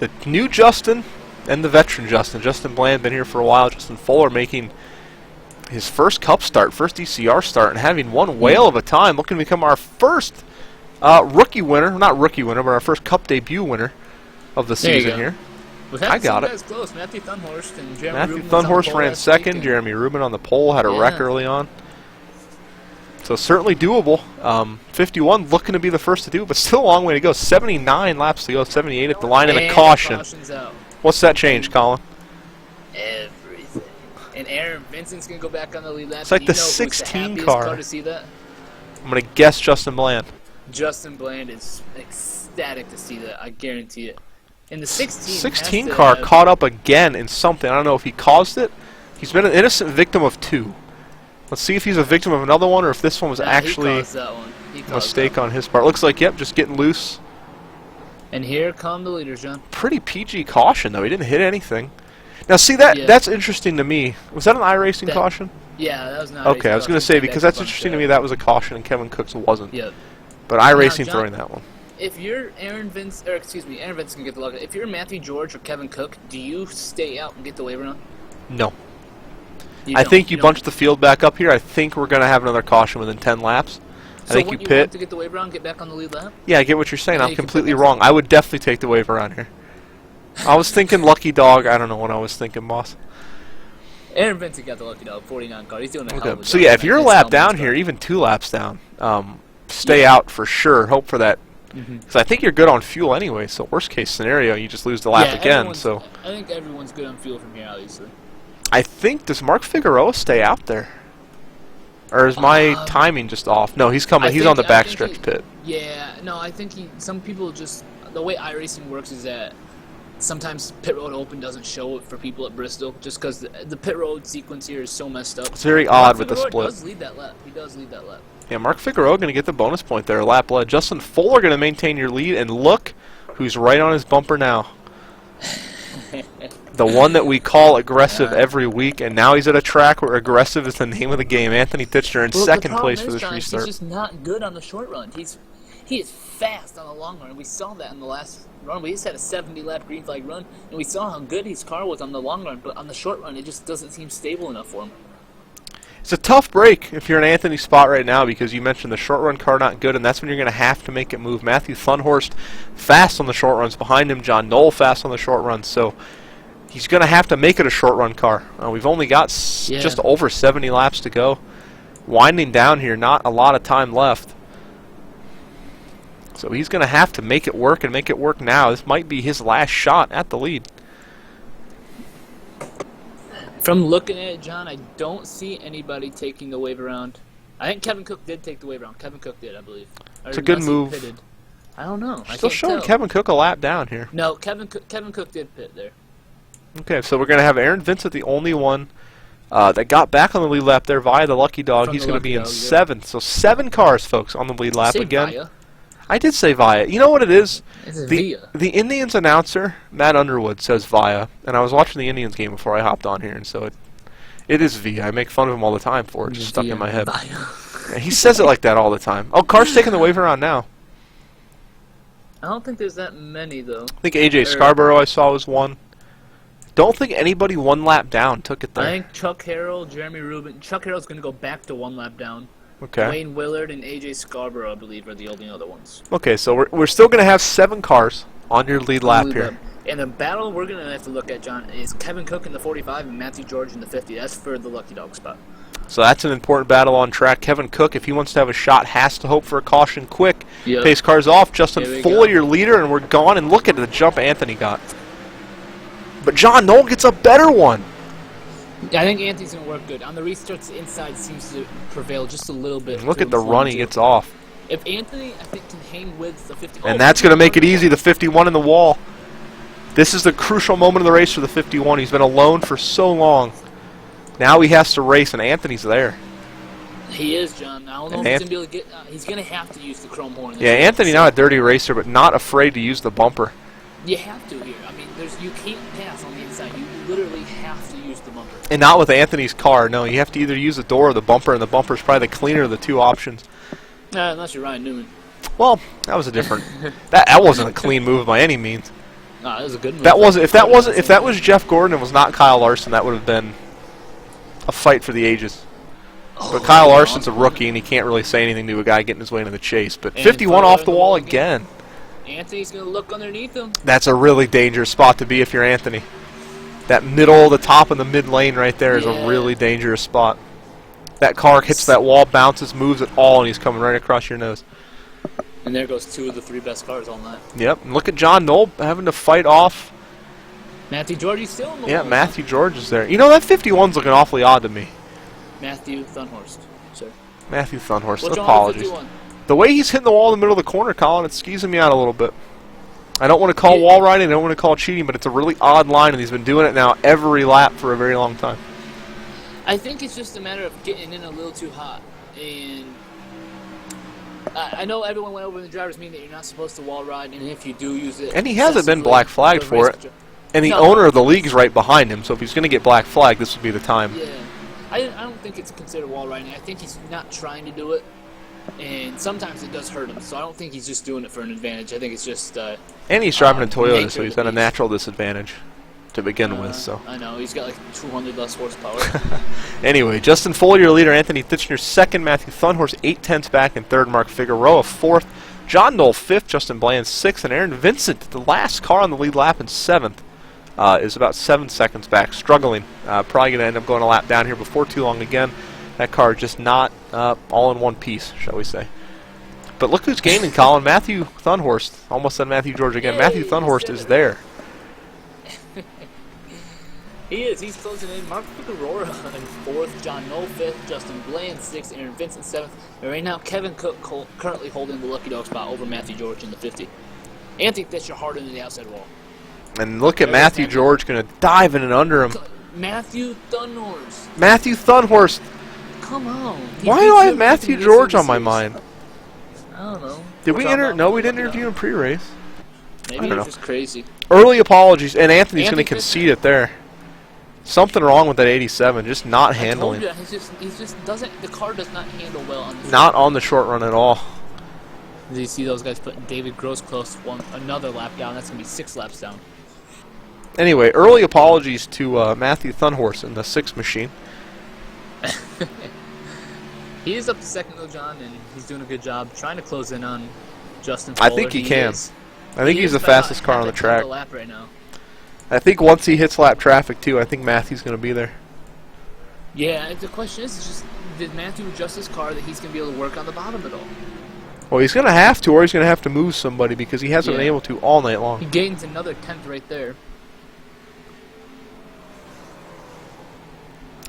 The new Justin and the veteran Justin. Justin Bland been here for a while. Justin Fuller making his first Cup start, first ECR start, and having one whale of a time, looking to become our first rookie winner. Not rookie winner, but our first Cup debut winner of the season here. I got it. Close. Matthew Thunhorst and Jeremy Matthew Rubin Thunhorst ran second. weekend. Jeremy Rubin on the pole, had a wreck early on. So certainly doable. 51 looking to be the first to do, but still a long way to go. 79 laps to go, 78 at the line, and a caution. What's that change, Colin? Everything. And Aaron Vincent's going to go back on the lead lap. It's like the 16 car. To see that? I'm going to guess Justin Bland. Justin Bland is ecstatic to see that. I guarantee it. And the 16 car caught up again in something. I don't know if he caused it. He's been an innocent victim of 2. Let's see if he's a victim of another one or if this one was actually a mistake on his part. Looks like, yep, just getting loose. And here come the leaders, John. Pretty PG caution, though. He didn't hit anything. Now, see, that's interesting to me. Was that an iRacing caution? Yeah, that was an iRacing. Okay, I was going to say, because that's interesting to me, that was a caution and Kevin Cook's wasn't. Yep. But iRacing throwing that one. If you're Aaron Vincent can get the luck. If you're Matthew George or Kevin Cook, do you stay out and get the waiver on? No. I think you bunch the field back up here. I think we're going to have another caution within 10 laps. I think you pit. Want to get the waiver on, get back on the lead lap? Yeah, I get what you're saying. I'm completely wrong. I would definitely take the waiver on here. I was thinking lucky dog. I don't know what I was thinking, boss. Aaron Vincent got the lucky dog, 49 car. He's doing a hell of a job. So yeah, if you're a lap down here, even 2 laps down, stay out for sure. Hope for that. Because I think you're good on fuel anyway, so worst case scenario, you just lose the lap again. So I think everyone's good on fuel from here, obviously. I think, does Mark Figueroa stay out there? Or is my timing just off? No, he's coming. He's on the backstretch pit. Yeah, no, I think some people just, the way iRacing works is that sometimes pit road open doesn't show it for people at Bristol, just because the pit road sequence here is so messed up. It's very odd with the split. He does lead that lap. He does lead that lap. Yeah, Mark Figueroa going to get the bonus point there, lap led. Justin Fuller going to maintain your lead, and look who's right on his bumper now. The one that we call aggressive every week, and now he's at a track where aggressive is the name of the game. Anthony Titchener in second place for this restart. He's just not good on the short run. He is fast on the long run. We saw that in the last run. We just had a 70-lap green flag run, and we saw how good his car was on the long run, but on the short run, it just doesn't seem stable enough for him. It's a tough break if you're in Anthony's spot right now because you mentioned the short run car not good, and that's when you're going to have to make it move. Matthew Thunhorst fast on the short runs. Behind him, John Knoll fast on the short runs. So he's going to have to make it a short run car. We've only got just over 70 laps to go. Winding down here, not a lot of time left. So he's going to have to make it work and make it work now. This might be his last shot at the lead. From looking at it, John, I don't see anybody taking the wave around. I think Kevin Cook did take the wave around. Kevin Cook did, I believe. It's a good move. I don't know. Still showing Kevin Cook a lap down here. No, Kevin Cook did pit there. Okay, so we're going to have Aaron Vincent, the only one that got back on the lead lap there via the lucky dog. He's going to be in 7th. So 7 cars, folks, on the lead lap again. Via? I did say via. You know what it is? It's via. The Indians announcer, Matt Underwood, says via. And I was watching the Indians game before I hopped on here, and so it is via. I make fun of him all the time for it. Just stuck in my head. Yeah, he says it like that all the time. Oh, car's taking the wave around now. I don't think there's that many, though. I think AJ Scarborough I saw was one. Don't think anybody 1 lap down took it there. I think Chuck Harrell, Jeremy Rubin. Chuck Harrell's going to go back to 1 lap down. Okay. Wayne Willard and AJ Scarborough, I believe, are the only other ones. Okay, so we're still going to have 7 cars on your lead lap here. And the battle we're going to have to look at, John, is Kevin Cook in the 45 and Matthew George in the 50. That's for the lucky dog spot. So that's an important battle on track. Kevin Cook, if he wants to have a shot, has to hope for a caution quick. Yep. Pace cars off. Justin Fuller, your leader, and we're gone. And look at the jump Anthony got. But John Knoll gets a better one. Yeah, I think Anthony's going to work good. On the restarts, the inside seems to prevail just a little bit. Look to at the inform run he you. gets off. If Anthony, I think, can hang with the 50... And that's going to make it easy, the 51 in the wall. This is the crucial moment of the race for the 51. He's been alone for so long. Now he has to race, and Anthony's there. He is, John. I don't know if he's going to be able to get... he's going to have to use the chrome horn. Yeah, Anthony now a dirty racer, but not afraid to use the bumper. You have to here. I mean, you can't pass on the inside. You literally have to use the bumper. And not with Anthony's car. No, you have to either use the door or the bumper, and the bumper is probably the cleaner of the two options. Unless you're Ryan Newman. Well, that was a different... that wasn't a clean move by any means. No, that was a good move. If that was Jeff Gordon and was not Kyle Larson, that would have been a fight for the ages. But Kyle Larson's a rookie, and he can't really say anything to a guy getting his way into the chase. But 51 off the wall again. Anthony's going to look underneath him. That's a really dangerous spot to be if you're Anthony. That middle, the top of the mid lane right there is a really dangerous spot. That car hits that wall, bounces, moves at all, and he's coming right across your nose. And there goes 2 of the 3 best cars all night. Yep, and look at John Knoll having to fight off. Matthew George, he's still in the Yeah, wall. Matthew George is there. You know, that 51's looking awfully odd to me. Matthew Thunhorst, sir. Matthew Thunhorst, What's wrong apologies. with 51? The way he's hitting the wall in the middle of the corner, Colin, it's skeezing me out a little bit. I don't want to call wall riding, I don't want to call cheating, but it's a really odd line, and he's been doing it now every lap for a very long time. I think it's just a matter of getting in a little too hot. And I know everyone went over in the driver's meeting that you're not supposed to wall ride, and if you do use it... And he hasn't been black flagged for it. And the No. owner of the league's right behind him, so if he's going to get black flagged, this would be the time. Yeah. I don't think it's considered wall riding. I think he's not trying to do it. And sometimes it does hurt him, so I don't think he's just doing it for an advantage. I think it's just... And he's driving a Toyota, nature so he's of the at a beast. natural disadvantage to begin with. So I know, he's got like 200 less horsepower. anyway, Justin Foley, your leader. Anthony Titchener, second. Matthew Thunhorst, 8/10 back in third. Mark Figueroa, fourth. John Knoll, fifth. Justin Bland, sixth. And Aaron Vincent, the last car on the lead lap, in seventh. Is about 7 seconds back, struggling. Probably going to end up going a lap down here before too long again. That car just not all in one piece, shall we say. But look who's gaining, Colin. Matthew Thunhorst. Almost said Matthew George again. Yay, Matthew Thunhorst is there. He is. He's closing in. Mark Figueroa in fourth. John Knoll fifth. Justin Bland sixth. Aaron Vincent seventh. And right now, Kevin Cook currently holding the lucky dog spot over Matthew George in the 50. Anthony Titchener hard into the outside wall. And look at Matthew George going to dive in and under him. Matthew Thunhorst. Matthew Thunhorst. Come on. Why do I have Matthew George on my mind? I don't know. Did we enter? No, we didn't interview him pre-race. Maybe don't he's know. just crazy. Early apologies, and Anthony's going to Anthony concede it there. Something wrong with that 87, just not I told handling. you, he just doesn't. The car does not handle well on the Not on the short run at all. Do you see those guys putting David Gross close another lap down? That's going to be 6 laps down. Anyway, early apologies to Matthew Thunhorst in the 6 machine. He is up to second though, John, and he's doing a good job trying to close in on Justin Fowler. I think he can. is. I think He he's is the fastest car on the about half a track. lap right now. I think once he hits lap traffic too, I think Matthew's going to be there. Yeah, the question is just, did Matthew adjust his car that he's going to be able to work on the bottom at all? Well, he's going to have to, or he's going to have to move somebody because he hasn't been Yeah. able to all night He long. gains another 10th right there.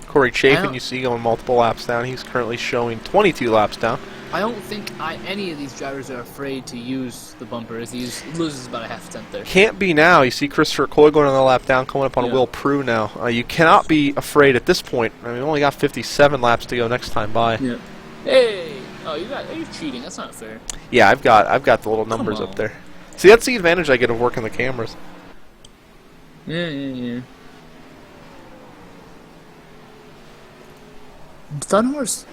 Corey I Chafin, don't- you see going multiple laps down. He's currently showing 22 laps down. I don't think any of these drivers are afraid to use the bumper as he loses about a half tenth there. Can't be now. You see Christopher Coy going another lap down, coming up on Yeah. Will Prue now. You cannot be afraid at this point. I mean, we only got 57 laps to go next time by. Yeah. Hey! Oh, you're cheating. That's not fair. Yeah, I've got the little numbers on. up there. See, that's the advantage I get of working the cameras. Yeah. Thunhorst,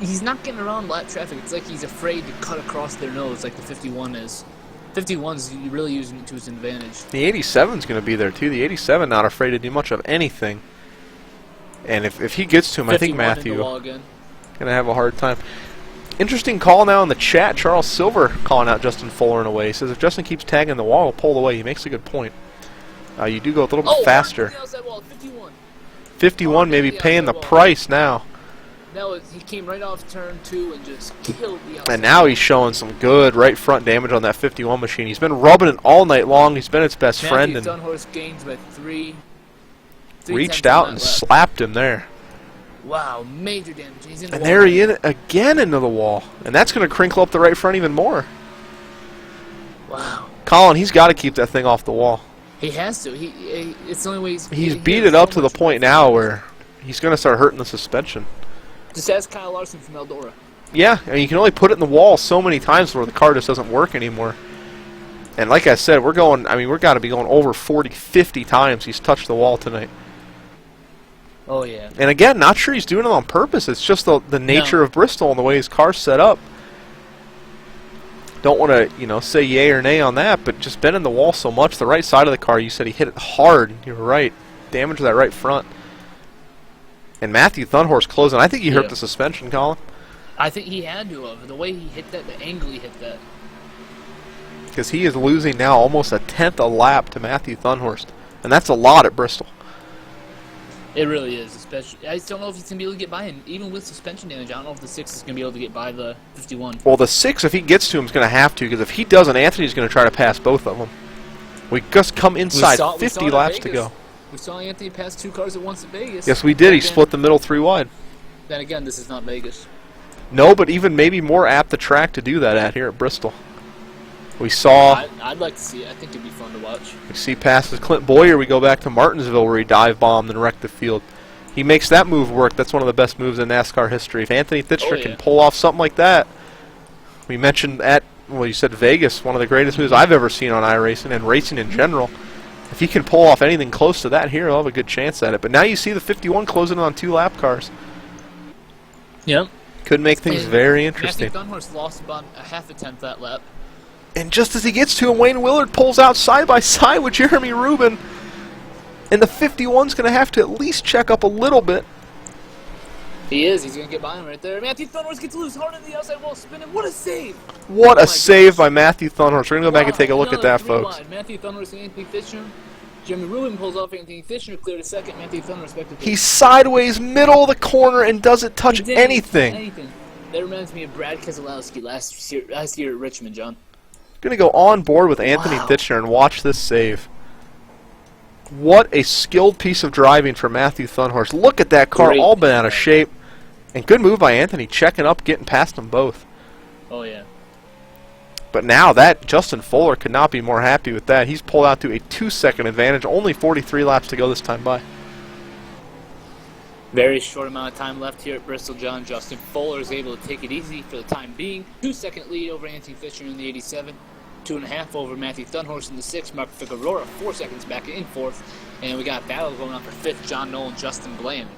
he's not getting around lap traffic. It's like he's afraid to cut across their nose like the 51 is. 51's really using it to his advantage. The 87's going to be there too. The 87 not afraid to do much of anything. And if he gets to him, I think 51 in the Matthew wall again. going to have a hard time. Interesting call now in the chat. Charles Silver calling out Justin Fuller in a way. He says if Justin keeps tagging the wall, he'll pull away. He makes a good point. You do go a little bit faster. The outside wall, 51. 51 maybe paying the price now. He came right off turn 2 and just killed the outside. And now he's showing some good right front damage on that 51 machine. He's been rubbing it all night long. He's been its best friend. Matthew And Thunhorst gains by 3. Reached out and slapped him there. Wow, major damage. He's in the And wall. there he in again into the wall. And that's going to crinkle up the right front even more. Wow. Colin, he's got to keep that thing off the wall. He has to. It's the only way He's beat it up to the point now where he's going to start hurting the suspension. Just ask Kyle Larson from Eldora. Yeah, I mean, you can only put it in the wall so many times where the car just doesn't work anymore. And like I said, we're got to be going over 40, 50 times he's touched the wall tonight. Oh, yeah. And again, not sure he's doing it on purpose. It's just the nature of Bristol and the way his car's set up. Don't want to, say yay or nay on that, but just bending the wall so much. The right side of the car, you said he hit it hard. You were right. Damage to that right front. And Matthew Thunhorse closing. I think he hurt the suspension, Colin. I think he had to have. The way he hit that, the angle he hit that. Because he is losing now almost a tenth a lap to Matthew Thunhorst. And that's a lot at Bristol. It really is. Especially, I just don't know if he's going to be able to get by him. Even with suspension damage, I don't know if the 6 is going to be able to get by the 51. Well, the 6, if he gets to him, is going to have to. Because if he doesn't, Anthony's going to try to pass both of them. We just come inside 50 laps to go. We saw Anthony pass 2 cars at once at Vegas. Yes, we did. He split the middle 3 wide. Then again, this is not Vegas. No, but even maybe more apt the track to do that at here at Bristol. We saw... I'd like to see it. I think it'd be fun to watch. We see passes Clint Boyer. We go back to Martinsville where he dive bombed and wrecked the field. He makes that move work. That's one of the best moves in NASCAR history. If Anthony Thitcher can pull off something like that, we mentioned you said Vegas, one of the greatest moves I've ever seen on iRacing and racing in general. If he can pull off anything close to that here, he'll have a good chance at it. But now you see the 51 closing on 2 lap cars. Yep. Could make things very interesting. Matthew Thunhorst lost about a half a tenth that lap. And just as he gets to him, Wayne Willard pulls out side by side with Jeremy Rubin. And the 51's going to have to at least check up a little bit. He is. He's going to get by him right there. Matthew Thunhorst gets loose hard on the outside wall spinning. What a save! What a save by Matthew Thunhorst. We're going to go back and take a look at that, folks. Matthew Thunhorst and Anthony Thitcher. Jeremy Rubin pulls off Anthony Thitcher, cleared a second. Matthew Thunhorst back to third. He's sideways, middle of the corner, and doesn't touch anything. That reminds me of Brad Keselowski last year at Richmond, John. Going to go on board with Anthony Thitcher and watch this save. What a skilled piece of driving for Matthew Thunhorst. Look at that car, all been out of shape. And good move by Anthony, checking up, getting past them both. Oh, yeah. But now that Justin Fuller could not be more happy with that. He's pulled out to a 2-second advantage. Only 43 laps to go this time by. Very short amount of time left here at Bristol, John. Justin Fuller is able to take it easy for the time being. 2-second lead over Anthony Thitcher in the 87. 2.5 over Matthew Thunhorst in the 6. Mark Figueroa 4 seconds back in 4th. And we got a battle going on for 5th. John Knoll and Justin Bland.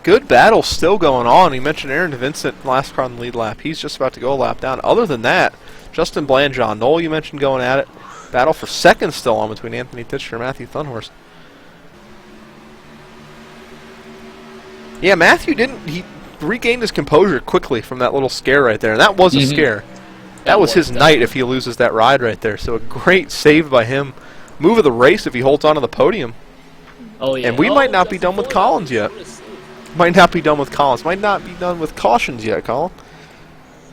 Good battle still going on. You mentioned Aaron Vincent last car on the lead lap. He's just about to go a lap down. Other than that, Justin Bland, John Knoll, you mentioned going at it. Battle for 2nd still on between Anthony Thitcher and Matthew Thunhorst. Yeah, Matthew he regained his composure quickly from that little scare right there, and that was a scare. That was his night if he loses that ride right there. So a great save by him. Move of the race if he holds on to the podium. Oh, yeah. And we might not be done with Collins yet. Might not be done with Collins. Might not be done with cautions yet, Colin.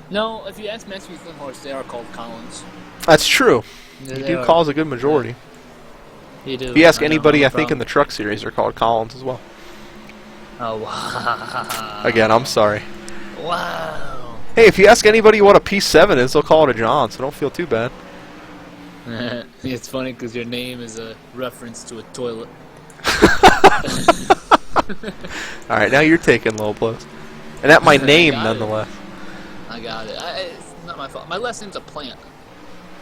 No, if you ask Matthew Thunhorst, they are called Collins. That's true. Yeah, You do cause a good majority. You do. If you ask anybody, I think in the truck series, they're called Collins as well. Oh, wow. Again, I'm sorry. Wow. Hey, if you ask anybody what a P7 is, they'll call it a John, so don't feel too bad. It's funny because your name is a reference to a toilet. Alright, now you're taking low blows. And at my name, nonetheless. I got it. It's not my fault. My last name's a plant.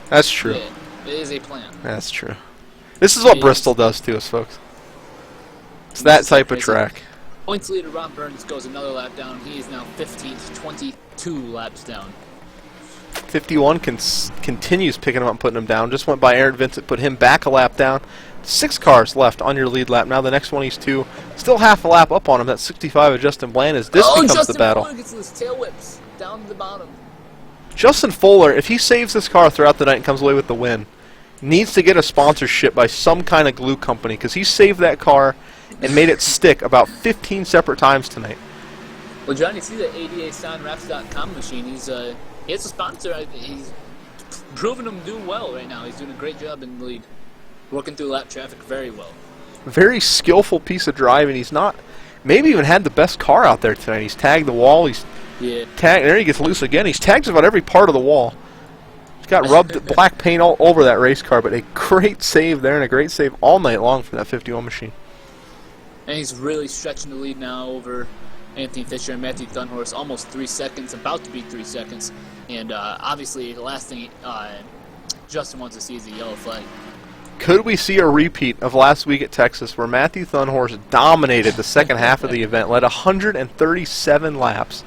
That's true. Yeah, it is a plant. That's true. This is what Bristol does to us, folks. It's that type of track. Points leader Ron Burns goes another lap down. He is now 15th, 22 laps down. 51 continues picking him up and putting him down. Just went by Aaron Vincent, put him back a lap down. 6 cars left on your lead lap. Now the next one he's 2. Still half a lap up on him. That's 65 of Justin Bland as this becomes Justin the battle. Fuller gets those tail whips down to the bottom. Justin Fuller, if he saves this car throughout the night and comes away with the win, needs to get a sponsorship by some kind of glue company because he saved that car and made it stick about 15 separate times tonight. Well, John, you see the ADASignWraps.com machine. He has a sponsor. He's proven him to do well right now. He's doing a great job in the lead. Working through lap traffic very well. Very skillful piece of driving. He's not, maybe even had the best car out there tonight. He's tagged the wall. He's tagged. There he gets loose again. He's tagged about every part of the wall. He's got rubbed black paint all over that race car, but a great save there and a great save all night long from that 51 machine. And he's really stretching the lead now over Anthony Fisher and Matthew Thunhorse, almost 3 seconds, about to be 3 seconds. And obviously, the last thing Justin wants to see is a yellow flag. Could we see a repeat of last week at Texas where Matthew Thunhorse dominated the second half of the event, led 137 laps?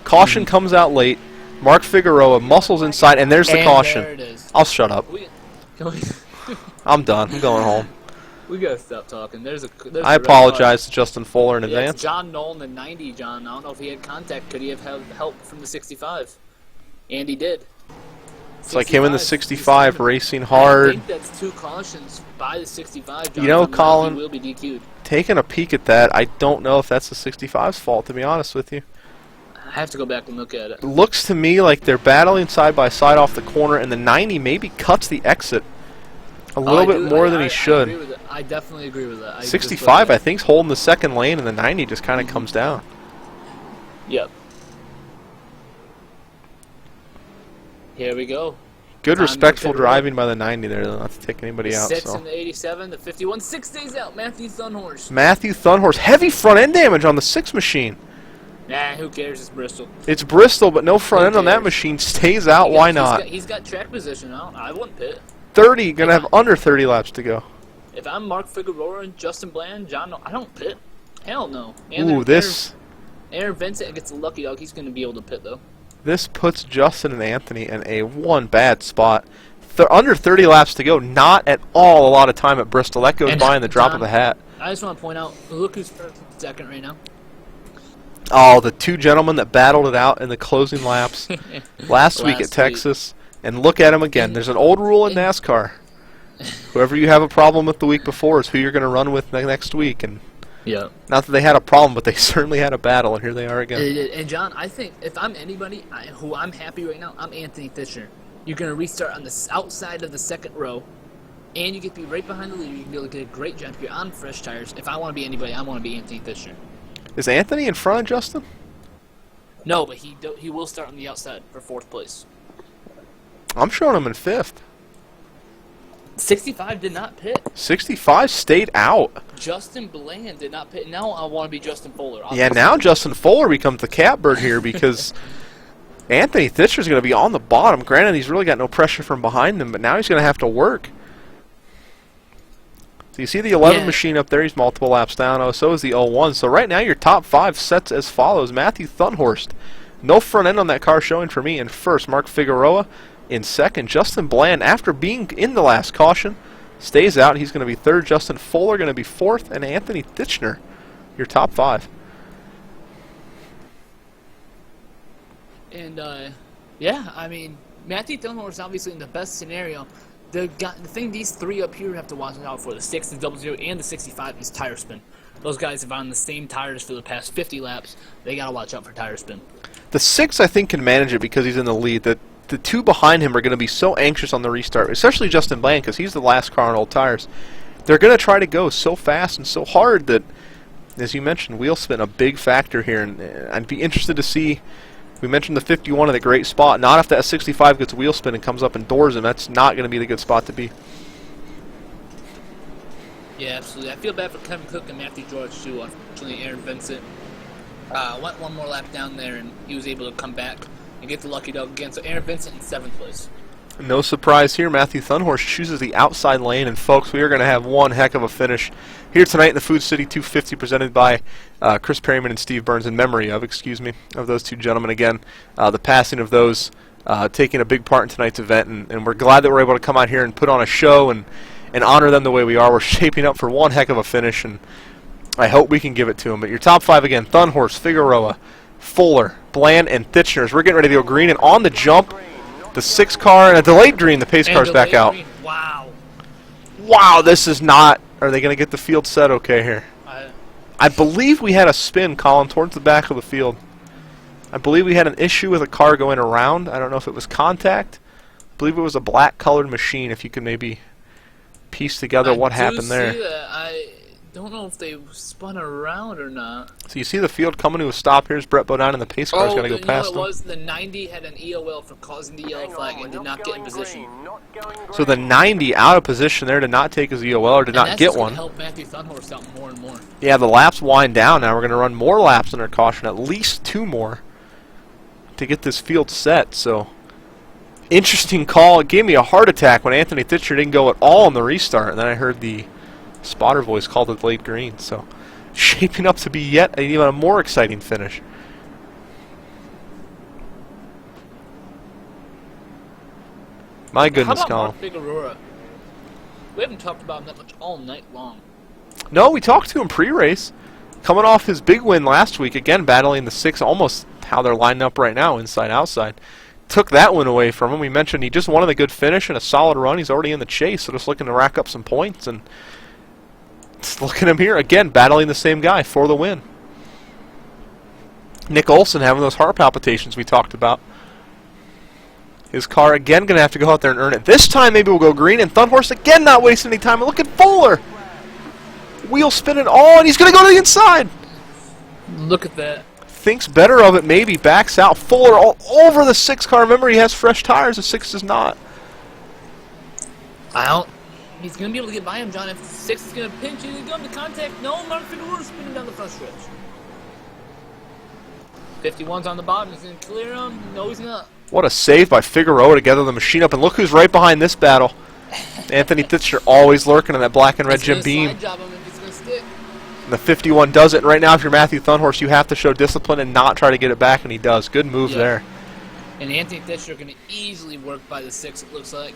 Caution comes out late. Mark Figueroa muscles inside, and there's the caution. There it is. I'll shut up. I'm done. I'm going home. We gotta stop talking. I apologize to Justin Fuller in advance. It's John Nolan, the 90, John. I don't know if he had contact. Could he have had help from the 65? And he did. It's like him in the 65 racing hard. I think that's 2 cautions by the 65. John, you know, Colin, he will be DQ'd. Taking a peek at that, I don't know if that's the 65's fault, to be honest with you. I have to go back and look at it. It looks to me like they're battling side by side off the corner, and the 90 maybe cuts the exit a little bit more than he should. I agree with it. I definitely agree with that. 65, I think, is holding the second lane, and the 90 just kind of comes down. Yep. Here we go. Good, respectful driving by the 90 there, though, not to take anybody out. 6 so. and the 87, the 51, 6 days out. Matthew Thunhorse. Matthew Thunhorse, heavy front end damage on the 6 machine. Nah, who cares? It's Bristol. It's Bristol, but no front end on that machine. Stays out. Why not? He's got track position out. I wouldn't pit. 30, gonna have under 30 laps to go. If I'm Mark Figueroa and Justin Bland, John, I don't pit. Hell no. Ooh, this. Aaron Vincent gets a lucky dog. He's going to be able to pit, though. This puts Justin and Anthony in a one bad spot. Under 30 laps to go. Not at all a lot of time at Bristol. That goes by in the drop of a hat. I just want to point out, look who's first and second right now. Oh, the 2 gentlemen that battled it out in the closing laps last week at Texas. And look at them again. There's an old rule in NASCAR. Whoever you have a problem with the week before is who you're going to run with next week. And yeah. Not that they had a problem, but they certainly had a battle, and here they are again. And John, I think if I'm anybody who I'm happy right now, I'm Anthony Fisher. You're going to restart on the outside of the second row, and you get to be right behind the leader. You can be able to get a great jump. You're on fresh tires. If I want to be anybody, I want to be Anthony Fisher. Is Anthony in front of Justin? No, but he will start on the outside for 4th place. I'm showing him in 5th. 65 did not pit. 65 stayed out. Justin Bland did not pit. Now I want to be Justin Fuller. Obviously. Yeah, now Justin Fuller becomes the catbird here because Anthony Fisher's going to be on the bottom. Granted, he's really got no pressure from behind him, but now he's going to have to work. So you see the 11 machine up there. He's multiple laps down. Oh, so is the 01. So right now your top 5 sets as follows. Matthew Thunhorst. No front end on that car showing for me in first. Mark Figueroa in second. Justin Bland, after being in the last caution, stays out. He's going to be third. Justin Fuller going to be 4th. And Anthony Titchener, your top 5. And, yeah, I mean, Matthew Thunhorst is obviously in the best scenario. The thing these 3 up here have to watch out for, the 6, the 00, and the 65, is tire spin. Those guys have on the same tires for the past 50 laps. They got to watch out for tire spin. The 6, I think, can manage it because he's in the lead. The 2 behind him are going to be so anxious on the restart, especially Justin Bland because he's the last car on old tires. They're going to try to go so fast and so hard that, as you mentioned, wheel spin a big factor here. And I'd be interested to see. We mentioned the 51 in a great spot. Not if that 65 gets wheel spin and comes up and doors him. That's not going to be the good spot to be. Yeah, absolutely. I feel bad for Kevin Cook and Matthew George, too. Unfortunately, Aaron Vincent went one more lap down there, and he was able to come back and get the lucky dog again. So Aaron Vincent in 7th place. No surprise here. Matthew Thunhorst chooses the outside lane. And, folks, we are going to have one heck of a finish here tonight in the Food City 250 presented by Chris Perryman and Steve Burns in memory of, of those 2 gentlemen. Again, the passing of those taking a big part in tonight's event. And we're glad that we're able to come out here and put on a show and honor them the way we are. We're shaping up for one heck of a finish, and I hope we can give it to them. But your top 5 again, Thunhorst, Figueroa, Fuller, Bland, and Titchener. We're getting ready to go green, and on the jump, the 6 car, and a delayed green, the pace car's back out. Green. Wow. Wow, this is not... Are they going to get the field set okay here? I believe we had a spin, Colin, towards the back of the field. I believe we had an issue with a car going around. I don't know if it was contact. I believe it was a black-colored machine, if you could maybe piece together what happened there. don't know if they spun around or not. So you see the field coming to a stop. Here's Brett Bodine, and the pace car's got to go past him. It was the 90 had an EOL for causing the yellow flag and did not get in position. So the 90 out of position there to not take his EOL or did not get one. That's help Matthew Thunhorse out more and more. Yeah, the laps wind down now. We're going to run more laps under caution, at least 2 more, to get this field set. So interesting call. It gave me a heart attack when Anthony Titchener didn't go at all on the restart, and then I heard the spotter voice called it late green. So shaping up to be yet even a more exciting finish. My goodness, How about Colin. Mark Figueroa? We haven't talked about him that much all night long. No, we talked to him pre-race. Coming off his big win last week, again battling the 6, almost how they're lining up right now, inside-outside. Took that one away from him. We mentioned he just wanted a good finish and a solid run. He's already in the chase, so just looking to rack up some points. And look at him here, again, battling the same guy for the win. Nick Olson having those heart palpitations we talked about. His car again going to have to go out there and earn it. This time maybe we'll go green, and Thunhorse again not wasting any time. And look at Fuller. Wheel spinning all, and he's going to go to the inside. Look at that. Thinks better of it, maybe. Backs out. Fuller all over the 6 car. Remember, he has fresh tires. The 6 does not. He's going to be able to get by him, John. If the 6 is going to pinch, he's going to go into contact. No, Mark Figueroa spinning down the front stretch. 51's on the bottom. He's going to clear him. No, he's not. What a save by Figueroa to gather the machine up. And look who's right behind this battle. Anthony Titchener always lurking in that black and red Jim Beam. Slide job him if he's going to stick. And the 51 does it. And right now, if you're Matthew Thunhorse, you have to show discipline and not try to get it back, and he does. Good move there. And Anthony Titchener going to easily work by the 6, it looks like.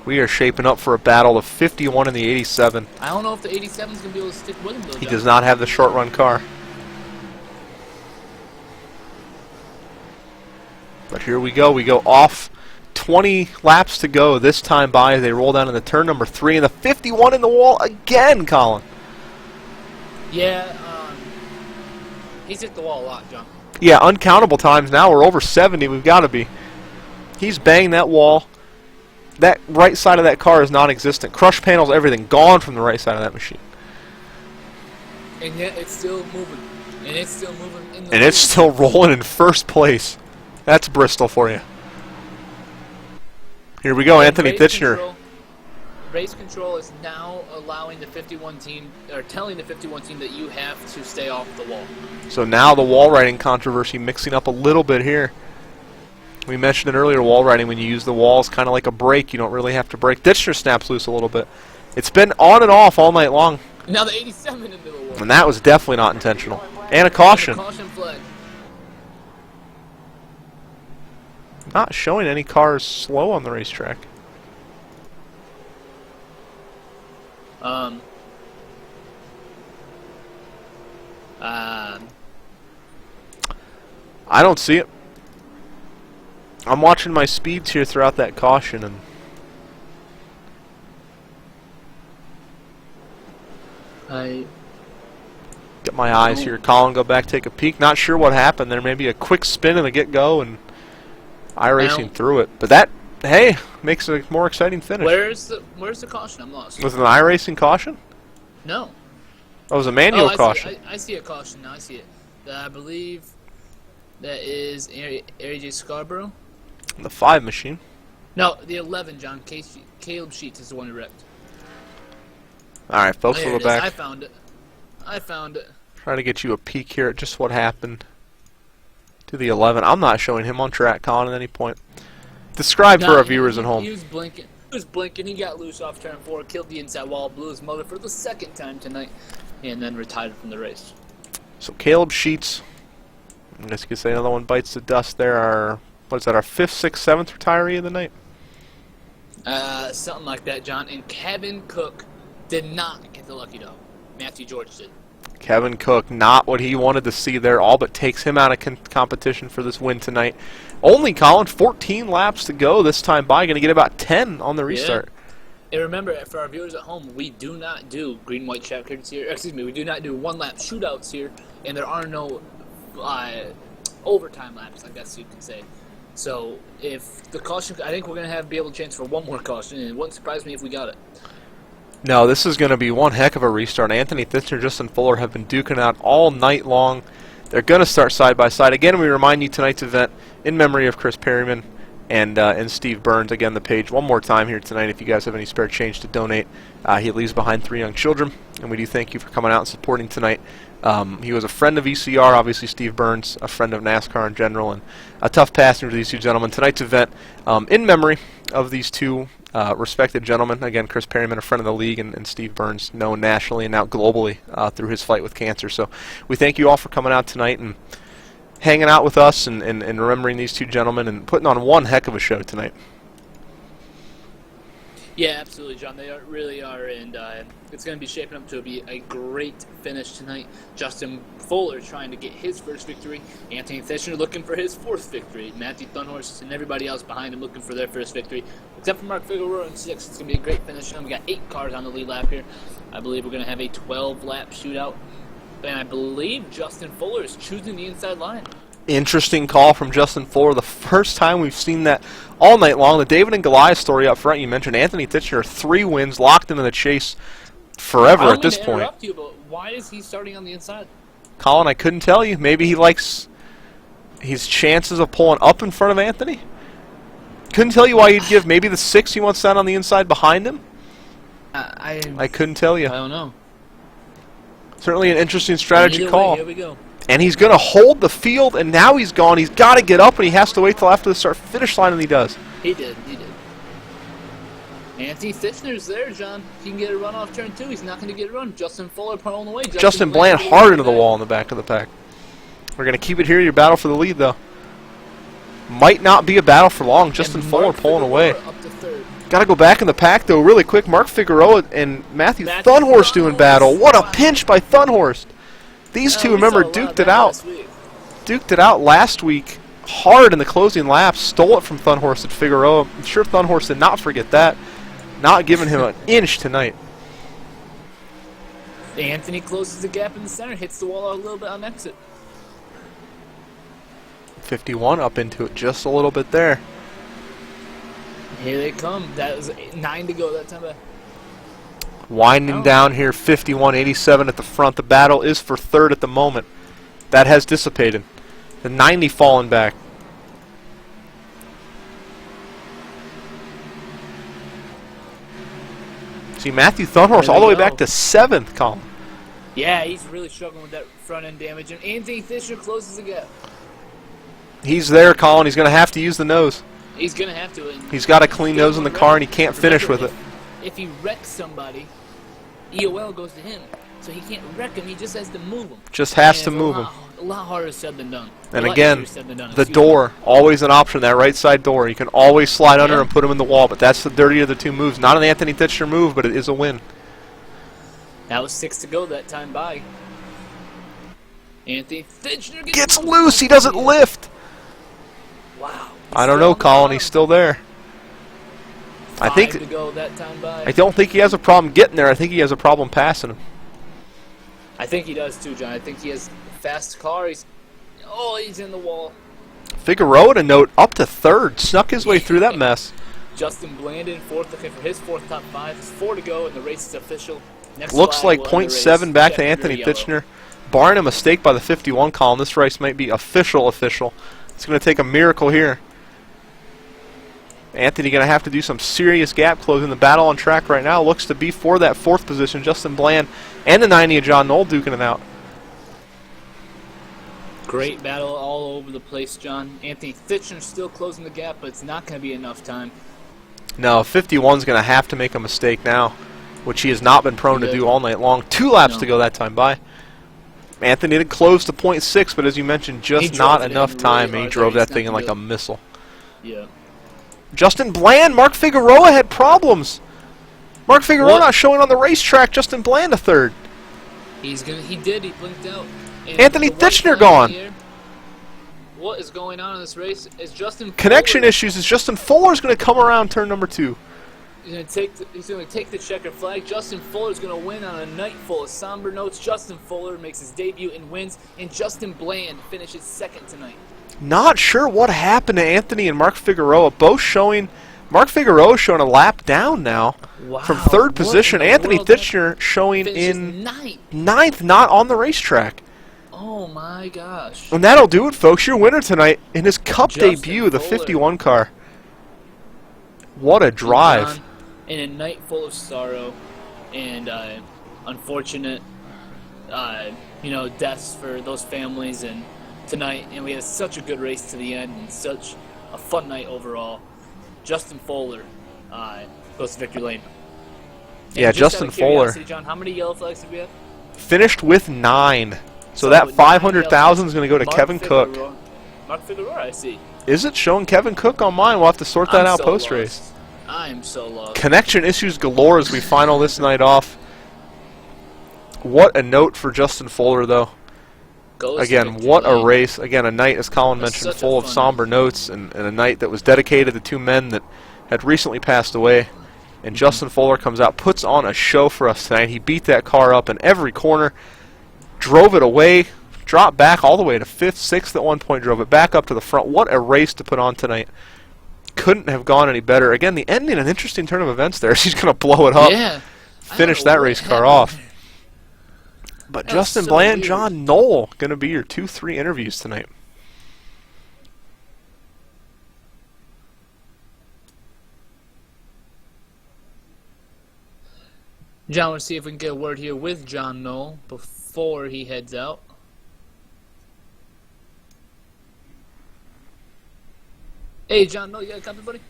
We are shaping up for a battle of 51 and the 87. I don't know if the 87 is going to be able to stick with him, though, He John. does not have the short run car. But here we go. We go off. 20 laps to go this time by as they roll down into turn number 3. And the 51 in the wall again, Colin. Yeah, he's hit the wall a lot, John. Yeah, uncountable times now. We're over 70. We've got to be. He's banged that wall. That right side of that car is non-existent. Crush panels, everything gone from the right side of that machine. And yet it's still moving. And it's still moving in the And it's still rolling in first place. That's Bristol for you. Here we go, And Anthony Titchener. Race control is now allowing the 51 team, or telling the 51 team that you have to stay off the wall. So now the wall riding controversy mixing up a little bit here. We mentioned it earlier, wall riding, when you use the wall, is kind of like a brake. You don't really have to brake. Titchener snaps loose a little bit. It's been on and off all night long. Now the 87 into the wall. And that was definitely not intentional. And a caution. Caution flag. Not showing any cars slow on the racetrack. I don't see it. I'm watching my speeds here throughout that caution, and get my eyes here. Colin, go back, take a peek. Not sure what happened there. Maybe a quick spin in the get-go and iRacing through it. But that, hey, makes a more exciting finish. Where's the caution? I'm lost. Was it an iRacing caution? No. Oh, it was a manual caution. I see a caution now. I see it. I believe that is Ari J. Scarborough. The 5 machine. No, the 11, John. Caleb Sheets is the one who wrecked. All right, folks, There we'll it go is. back. I found it. Trying to get you a peek here at just what happened to the 11. I'm not showing him on track, Colin, at any point. Describe for our viewers at home. He was blinking. He got loose off turn 4, killed the inside wall, blew his motor for the 2nd time tonight, and then retired from the race. So Caleb Sheets, I guess you could say another one bites the dust there. Our, what is that, our 5th, 6th, 7th retiree of the night? Something like that, John. And Kevin Cook did not get the lucky dog. Matthew George did. Kevin Cook, not what he wanted to see there, all but takes him out of competition for this win tonight. Only, Colin, 14 laps to go this time by. Going to get about 10 on the restart. Yeah. And remember, for our viewers at home, we do not do green-white checkers here. Excuse me, we do not do one-lap shootouts here, and there are no overtime laps, I guess you could say. So if the caution, I think we're going to be able to chance for one more caution, and it wouldn't surprise me if we got it. No, this is going to be one heck of a restart. Anthony Thitcher and Justin Fuller have been duking out all night long. They're going to start side by side. Again, we remind you tonight's event in memory of Kris Perryman and Steve Burns. Again, the page one more time here tonight if you guys have any spare change to donate. He leaves behind 3 young children, and we do thank you for coming out and supporting tonight. He was a friend of ECR, obviously Steve Burns, a friend of NASCAR in general, and a tough passenger to these two gentlemen. Tonight's event in memory of these two respected gentlemen. Again, Kris Perryman, a friend of the league, and Steve Burns, known nationally and now globally through his fight with cancer. So we thank you all for coming out tonight and hanging out with us and remembering these two gentlemen and putting on one heck of a show tonight. Yeah, absolutely, John. They really are, and it's going to be shaping up to be a great finish tonight. Justin Fuller trying to get his first victory. Anthony Thitcher looking for his 4th victory. Matthew Thunhorst and everybody else behind him looking for their first victory. Except for Mark Figueroa in 6th. It's going to be a great finish. We got 8 cars on the lead lap here. I believe we're going to have a 12-lap shootout. And I believe Justin Fuller is choosing the inside line. Interesting call from Justin Fuller. The first time we've seen that all night long. The David and Goliath story up front, you mentioned Anthony Thitcher, 3 wins, locked into the chase forever at this point. You, but why is he starting on the inside? Colin, I couldn't tell you. Maybe he likes his chances of pulling up in front of Anthony. Couldn't tell you why you'd give maybe the 6 he wants down on the inside behind him. I couldn't tell you. I don't know. Certainly an interesting strategy call. Here we go. And he's going to hold the field, and now he's gone. He's got to get up, and he has to wait till after the start-finish line, and he does. He did. Anthony Thitcher's there, John. He can get a run off turn 2. He's not going to get a run. Justin Fuller pulling away. Justin Bland hard into the wall in the back of the pack. We're going to keep it here, your battle for the lead, though. Might not be a battle for long. Justin Fuller pulling away. Got to go back in the pack, though, really quick. Mark Figueroa and Matthew Thunhorst doing battle. What a pinch by Thunhorst. These two, remember, duked it out. Duked it out last week hard in the closing laps. Stole it from Thunhorst and Figueroa. I'm sure Thunhorst did not forget that. Not giving him an inch tonight. Anthony closes the gap in the center. Hits the wall a little bit on exit. 51 up into it just a little bit there. Here they come. That was 9 to go that time. Winding down here, 51-87 at the front. The battle is for 3rd at the moment. That has dissipated. The 90 falling back. See, Matthew Thunhorst all the way back to 7th, Colin. Yeah, he's really struggling with that front end damage. And Anthony Thitcher closes the gap. He's there, Colin. He's going to have to use the nose. He's going to have to. He's got a clean nose in the car, and he can't finish with it. If he wrecks somebody, EOL goes to him. So he can't wreck him. He just has to move him. Just has to move him. A lot harder said than done. And again, the door, always an option, that right side door. You can always slide under and put him in the wall, but that's the dirtier of the 2 moves. Not an Anthony Thitcher move, but it is a win. That was 6 to go that time by. Anthony Thitcher gets loose. He doesn't lift. Wow. I don't know, Colin. He's still there. I think. To go that time by. I don't think he has a problem getting there. I think he has a problem passing him. I think he does too, John. I think he has a fast car. He's in the wall. Figueroa, to note, up to 3rd. Snuck his way through that mess. Justin Bland in 4th, looking for his 4th top 5. It's 4 to go, and the race is official. Next Looks like 0.7 back to Anthony Thitcher. Barring a mistake by the 51 column, this race might be official. It's going to take a miracle here. Anthony going to have to do some serious gap closing. The battle on track right now looks to be for that 4th position. Justin Bland and the 90 of John Knoll duking it out. Great battle all over the place, John. Anthony Thitcher still closing the gap, but it's not going to be enough time. No, 51's going to have to make a mistake now, which he has not been prone to do all night long. 2 laps to go that time by. Anthony did close to 0.6, but as you mentioned, just not enough time. He drove that thing in like a missile. Yeah. Justin Bland, Mark Figueroa had problems. Mark Figueroa not showing on the racetrack. Justin Bland a 3rd. He did. He blinked out. And Anthony Thitcher gone. Here, what is going on in this race? Is Justin connection Fuller, issues? Is Justin Fuller's going to come around turn number 2? He's going to take the checker flag. Justin Fuller's going to win on a night full of somber notes. Justin Fuller makes his debut and wins, and Justin Bland finishes 2nd tonight. Not sure what happened to Anthony and Mark Figueroa, both showing Mark Figueroa showing a lap down now from Wow, third what position. in the Anthony world? Thitcher showing Finishes in ninth. ninth, not on the racetrack. Oh my gosh. And that'll do it, folks. Your winner tonight in his Cup Justin debut, the Fuller. 51 car. What a drive. John, in a night full of sorrow and unfortunate, deaths for those families, and tonight, and we had such a good race to the end and such a fun night overall. Justin Fuller goes to victory lane. And Yeah, just Justin out of Fuller. curiosity, John, how many yellow flags did we have? Finished with 9. So nine that 500,000 is going to go to Mark Kevin Cook. Figueroa. Mark Figueroa, I see. Is it showing Kevin Cook on mine? We'll have to sort that I'm out so post-race. lost. I am so lost. Connection issues galore as we final this night off. What a note for Justin Fuller, though. Goes to Again, victory what a lane. race. Again, a night, as Colin That's mentioned, such a full of fun somber notes, and a night that was dedicated to 2 men that had recently passed away. And Justin Fuller comes out, puts on a show for us tonight. He beat that car up in every corner, drove it away, dropped back all the way to 5th, 6th at one point, drove it back up to the front. What a race to put on tonight. Couldn't have gone any better. Again, the ending, an interesting turn of events there. She's going to blow it up, Yeah. finish that race car off. But That was Justin so Bland, weird. John Knoll, going to be your 2-3 interviews tonight. John, let's see if we can get a word here with John Knoll before he heads out. Hey, John Knoll, you got a comment, buddy?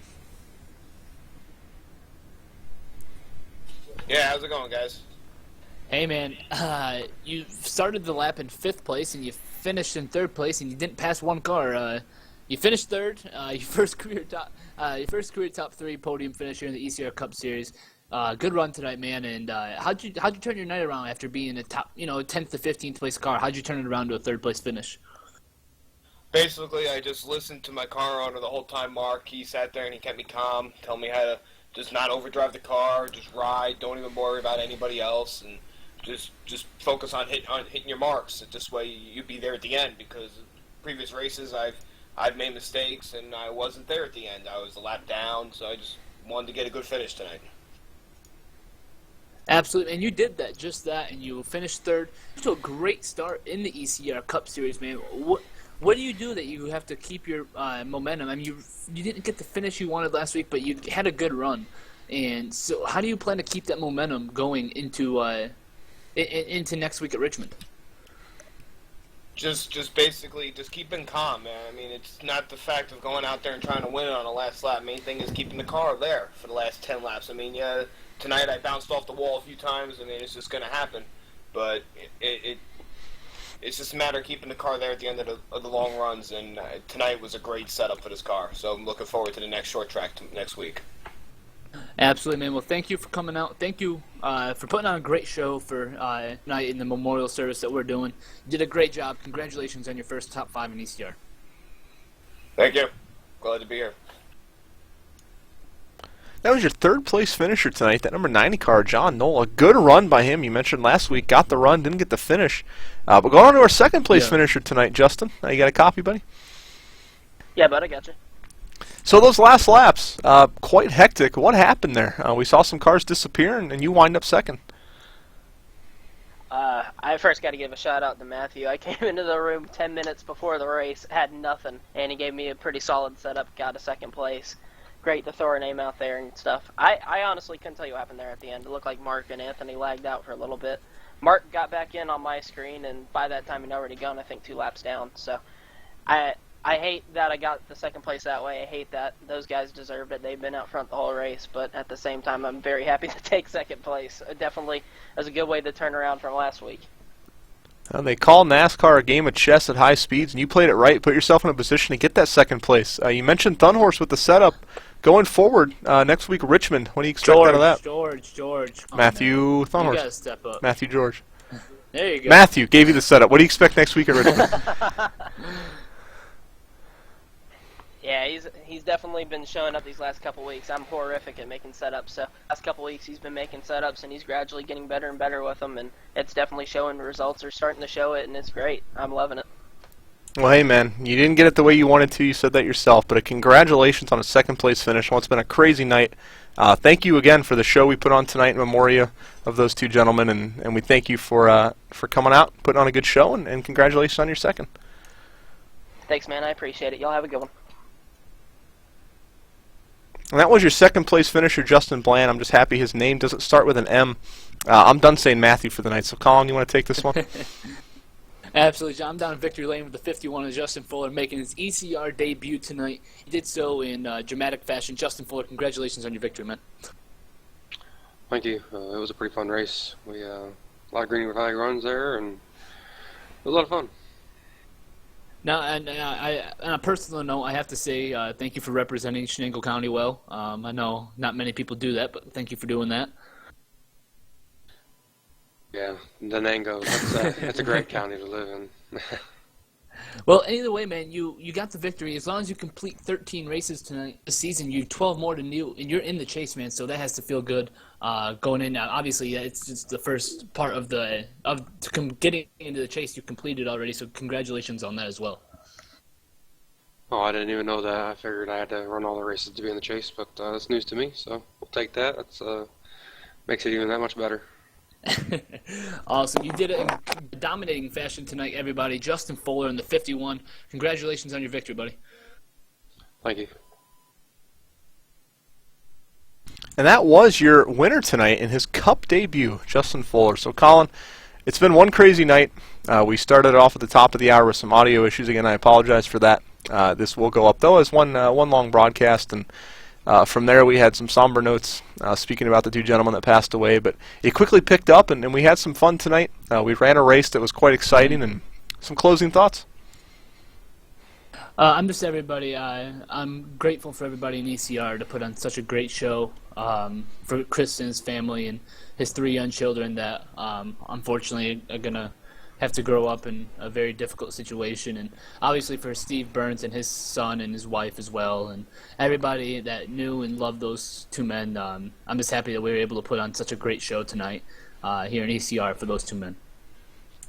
Yeah, how's it going, guys? Hey, man, you started the lap in 5th place, and you finished in 3rd place, and you didn't pass one car. You finished 3rd, your first career top 3 podium finish here in the ECR Cup Series. Good run tonight, man. And how'd you turn your night around after being a top, 10th to 15th place car? How'd you turn it around to a 3rd place finish? Basically, I just listened to my car owner the whole time, Mark. He sat there and he kept me calm, telling me how to just not overdrive the car, just ride, don't even worry about anybody else, and just focus on hitting your marks. This way you'd be there at the end, because previous races I've made mistakes and I wasn't there at the end. I was a lap down, so I just wanted to get a good finish tonight. Absolutely, and you did that, just that, and you finished 3rd. To a great start in the ECR Cup Series, man. What do you do that you have to keep your momentum? I mean, you didn't get the finish you wanted last week, but you had a good run, and so how do you plan to keep that momentum going into next week at Richmond? Just basically just keeping calm, man. I mean, it's not the fact of going out there and trying to win it on the last lap. Main thing is keeping the car there for the last 10 laps. I mean, yeah, tonight I bounced off the wall a few times. I mean, it's just going to happen. But it's just a matter of keeping the car there at the end of the long runs. And tonight was a great setup for this car. So I'm looking forward to the next short track next week. Absolutely, man. Well, thank you for coming out. Thank you for putting on a great show for tonight in the memorial service that we're doing. You did a great job. Congratulations on your first top 5 in ECR. Thank you. Glad to be here. That was your 3rd place finisher tonight, that number 90 car, John Knoll. A good run by him. You mentioned last week, got the run, didn't get the finish. But going on to our 2nd place finisher tonight, Justin. You got a copy, buddy? Yeah, bud, I got you. So those last laps, quite hectic. What happened there? We saw some cars disappear, and you wind up 2nd. I first got to give a shout out to Matthew. I came into the room 10 minutes before the race, had nothing, and he gave me a pretty solid setup, got a 2nd place. Great to throw our name out there and stuff. I honestly couldn't tell you what happened there at the end. It looked like Mark and Anthony lagged out for a little bit. Mark got back in on my screen, and by that time he'd already gone, I think, 2 laps down. So I hate that I got the 2nd place that way. I hate that. Those guys deserved it. They've been out front the whole race, but at the same time, I'm very happy to take 2nd place. It definitely was a good way to turn around from last week. They call NASCAR a game of chess at high speeds, and you played it right. Put yourself in a position to get that 2nd place. You mentioned Thunhorse with the setup. Going forward, next week, Richmond. What do you expect out of that? George. Matthew Thunhorse. You gotta step up. Matthew George. There you go. Matthew gave you the setup. What do you expect next week at Richmond? Yeah, he's definitely been showing up these last couple weeks. I'm horrific at making setups, so last couple weeks he's been making setups, and he's gradually getting better and better with them, and it's definitely showing. Results are starting to show it, and it's great. I'm loving it. Well, hey, man, you didn't get it the way you wanted to. You said that yourself, but congratulations on a second-place finish. Well, it's been a crazy night. Thank you again for the show we put on tonight in memoria of those two gentlemen, and we thank you for coming out, putting on a good show, and congratulations on your second. Thanks, man. I appreciate it. Y'all have a good one. And that was your second-place finisher, Justin Bland. I'm just happy his name doesn't start with an M. I'm done saying Matthew for the night, so Colin, you want to take this one? Absolutely, John. I'm down in victory lane with the 51 of Justin Fuller making his ECR debut tonight. He did so in dramatic fashion. Justin Fuller, congratulations on your victory, man. Thank you. It was a pretty fun race. We a lot of green flag runs there, and it was a lot of fun. Now, and on a personal note, I have to say thank you for representing Shenango County well. I know not many people do that, but thank you for doing that. Yeah, Denango. That's a great county to live in. Well, either way, man, you got the victory. As long as you complete 13 races tonight this season, you have 12 more to do, and you're in the chase, man. So that has to feel good going in. Now, obviously, it's just the first part of getting into the chase you completed already. So congratulations on that as well. Oh, I didn't even know that. I figured I had to run all the races to be in the chase, but that's news to me. So we'll take that. That's makes it even that much better. Awesome. You did it in dominating fashion tonight, everybody. Justin Fuller in the 51. Congratulations on your victory, buddy. Thank you. And that was your winner tonight in his Cup debut, Justin Fuller. So, Colin, it's been one crazy night. We started off at the top of the hour with some audio issues. Again, I apologize for that. This will go up, though, as one long broadcast, and from there we had some somber notes speaking about the two gentlemen that passed away, but it quickly picked up, and we had some fun tonight. We ran a race that was quite exciting, and some closing thoughts. I'm just everybody. I'm grateful for everybody in ECR to put on such a great show for Kris and his family and his 3 young children that unfortunately are going to have to grow up in a very difficult situation, and obviously for Steve Burns and his son and his wife as well, and everybody that knew and loved those two men. I'm just happy that we were able to put on such a great show tonight here in ECR for those two men.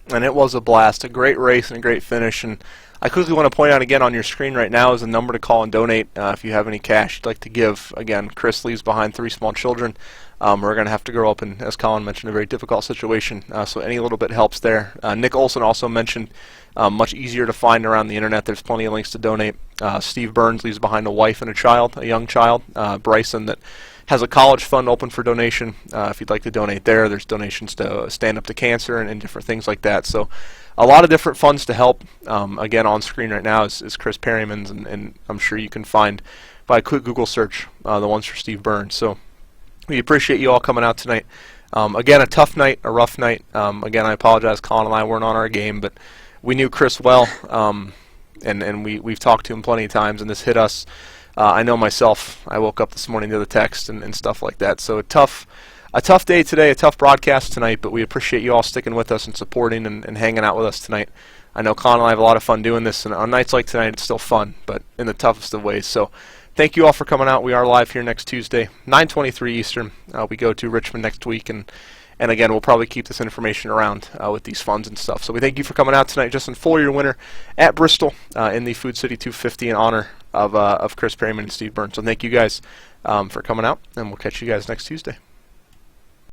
And it was a blast, a great race and a great finish. And I quickly want to point out again on your screen right now is a number to call and donate if you have any cash you'd like to give. Again, Kris leaves behind 3 small children. We're going to have to grow up in, as Colin mentioned, a very difficult situation. So any little bit helps there. Nick Olson also mentioned much easier to find around the internet. There's plenty of links to donate. Steve Burns leaves behind a wife and a child, a young child, Bryson, that has a college fund open for donation. If you'd like to donate there, there's donations to Stand Up to Cancer and different things like that. So a lot of different funds to help. Again, on screen right now is Kris Perryman's, and I'm sure you can find by a quick Google search the ones for Steve Burns. So we appreciate you all coming out tonight. Again, a tough night, a rough night. Again, I apologize. Colin and I weren't on our game, but we knew Kris well, and we've talked to him plenty of times, and this hit us. I know myself. I woke up this morning to the text and stuff like that. So a tough day today, a tough broadcast tonight, but we appreciate you all sticking with us and supporting and hanging out with us tonight. I know Colin and I have a lot of fun doing this, and on nights like tonight, it's still fun, but in the toughest of ways. So thank you all for coming out. We are live here next Tuesday, 9:23 Eastern. We go to Richmond next week, and again, we'll probably keep this information around with these funds and stuff. So we thank you for coming out tonight. Justin Fuller, your winner at Bristol in the Food City 250 in honor of Kris Perryman and Steve Burns. So thank you guys for coming out, and we'll catch you guys next Tuesday.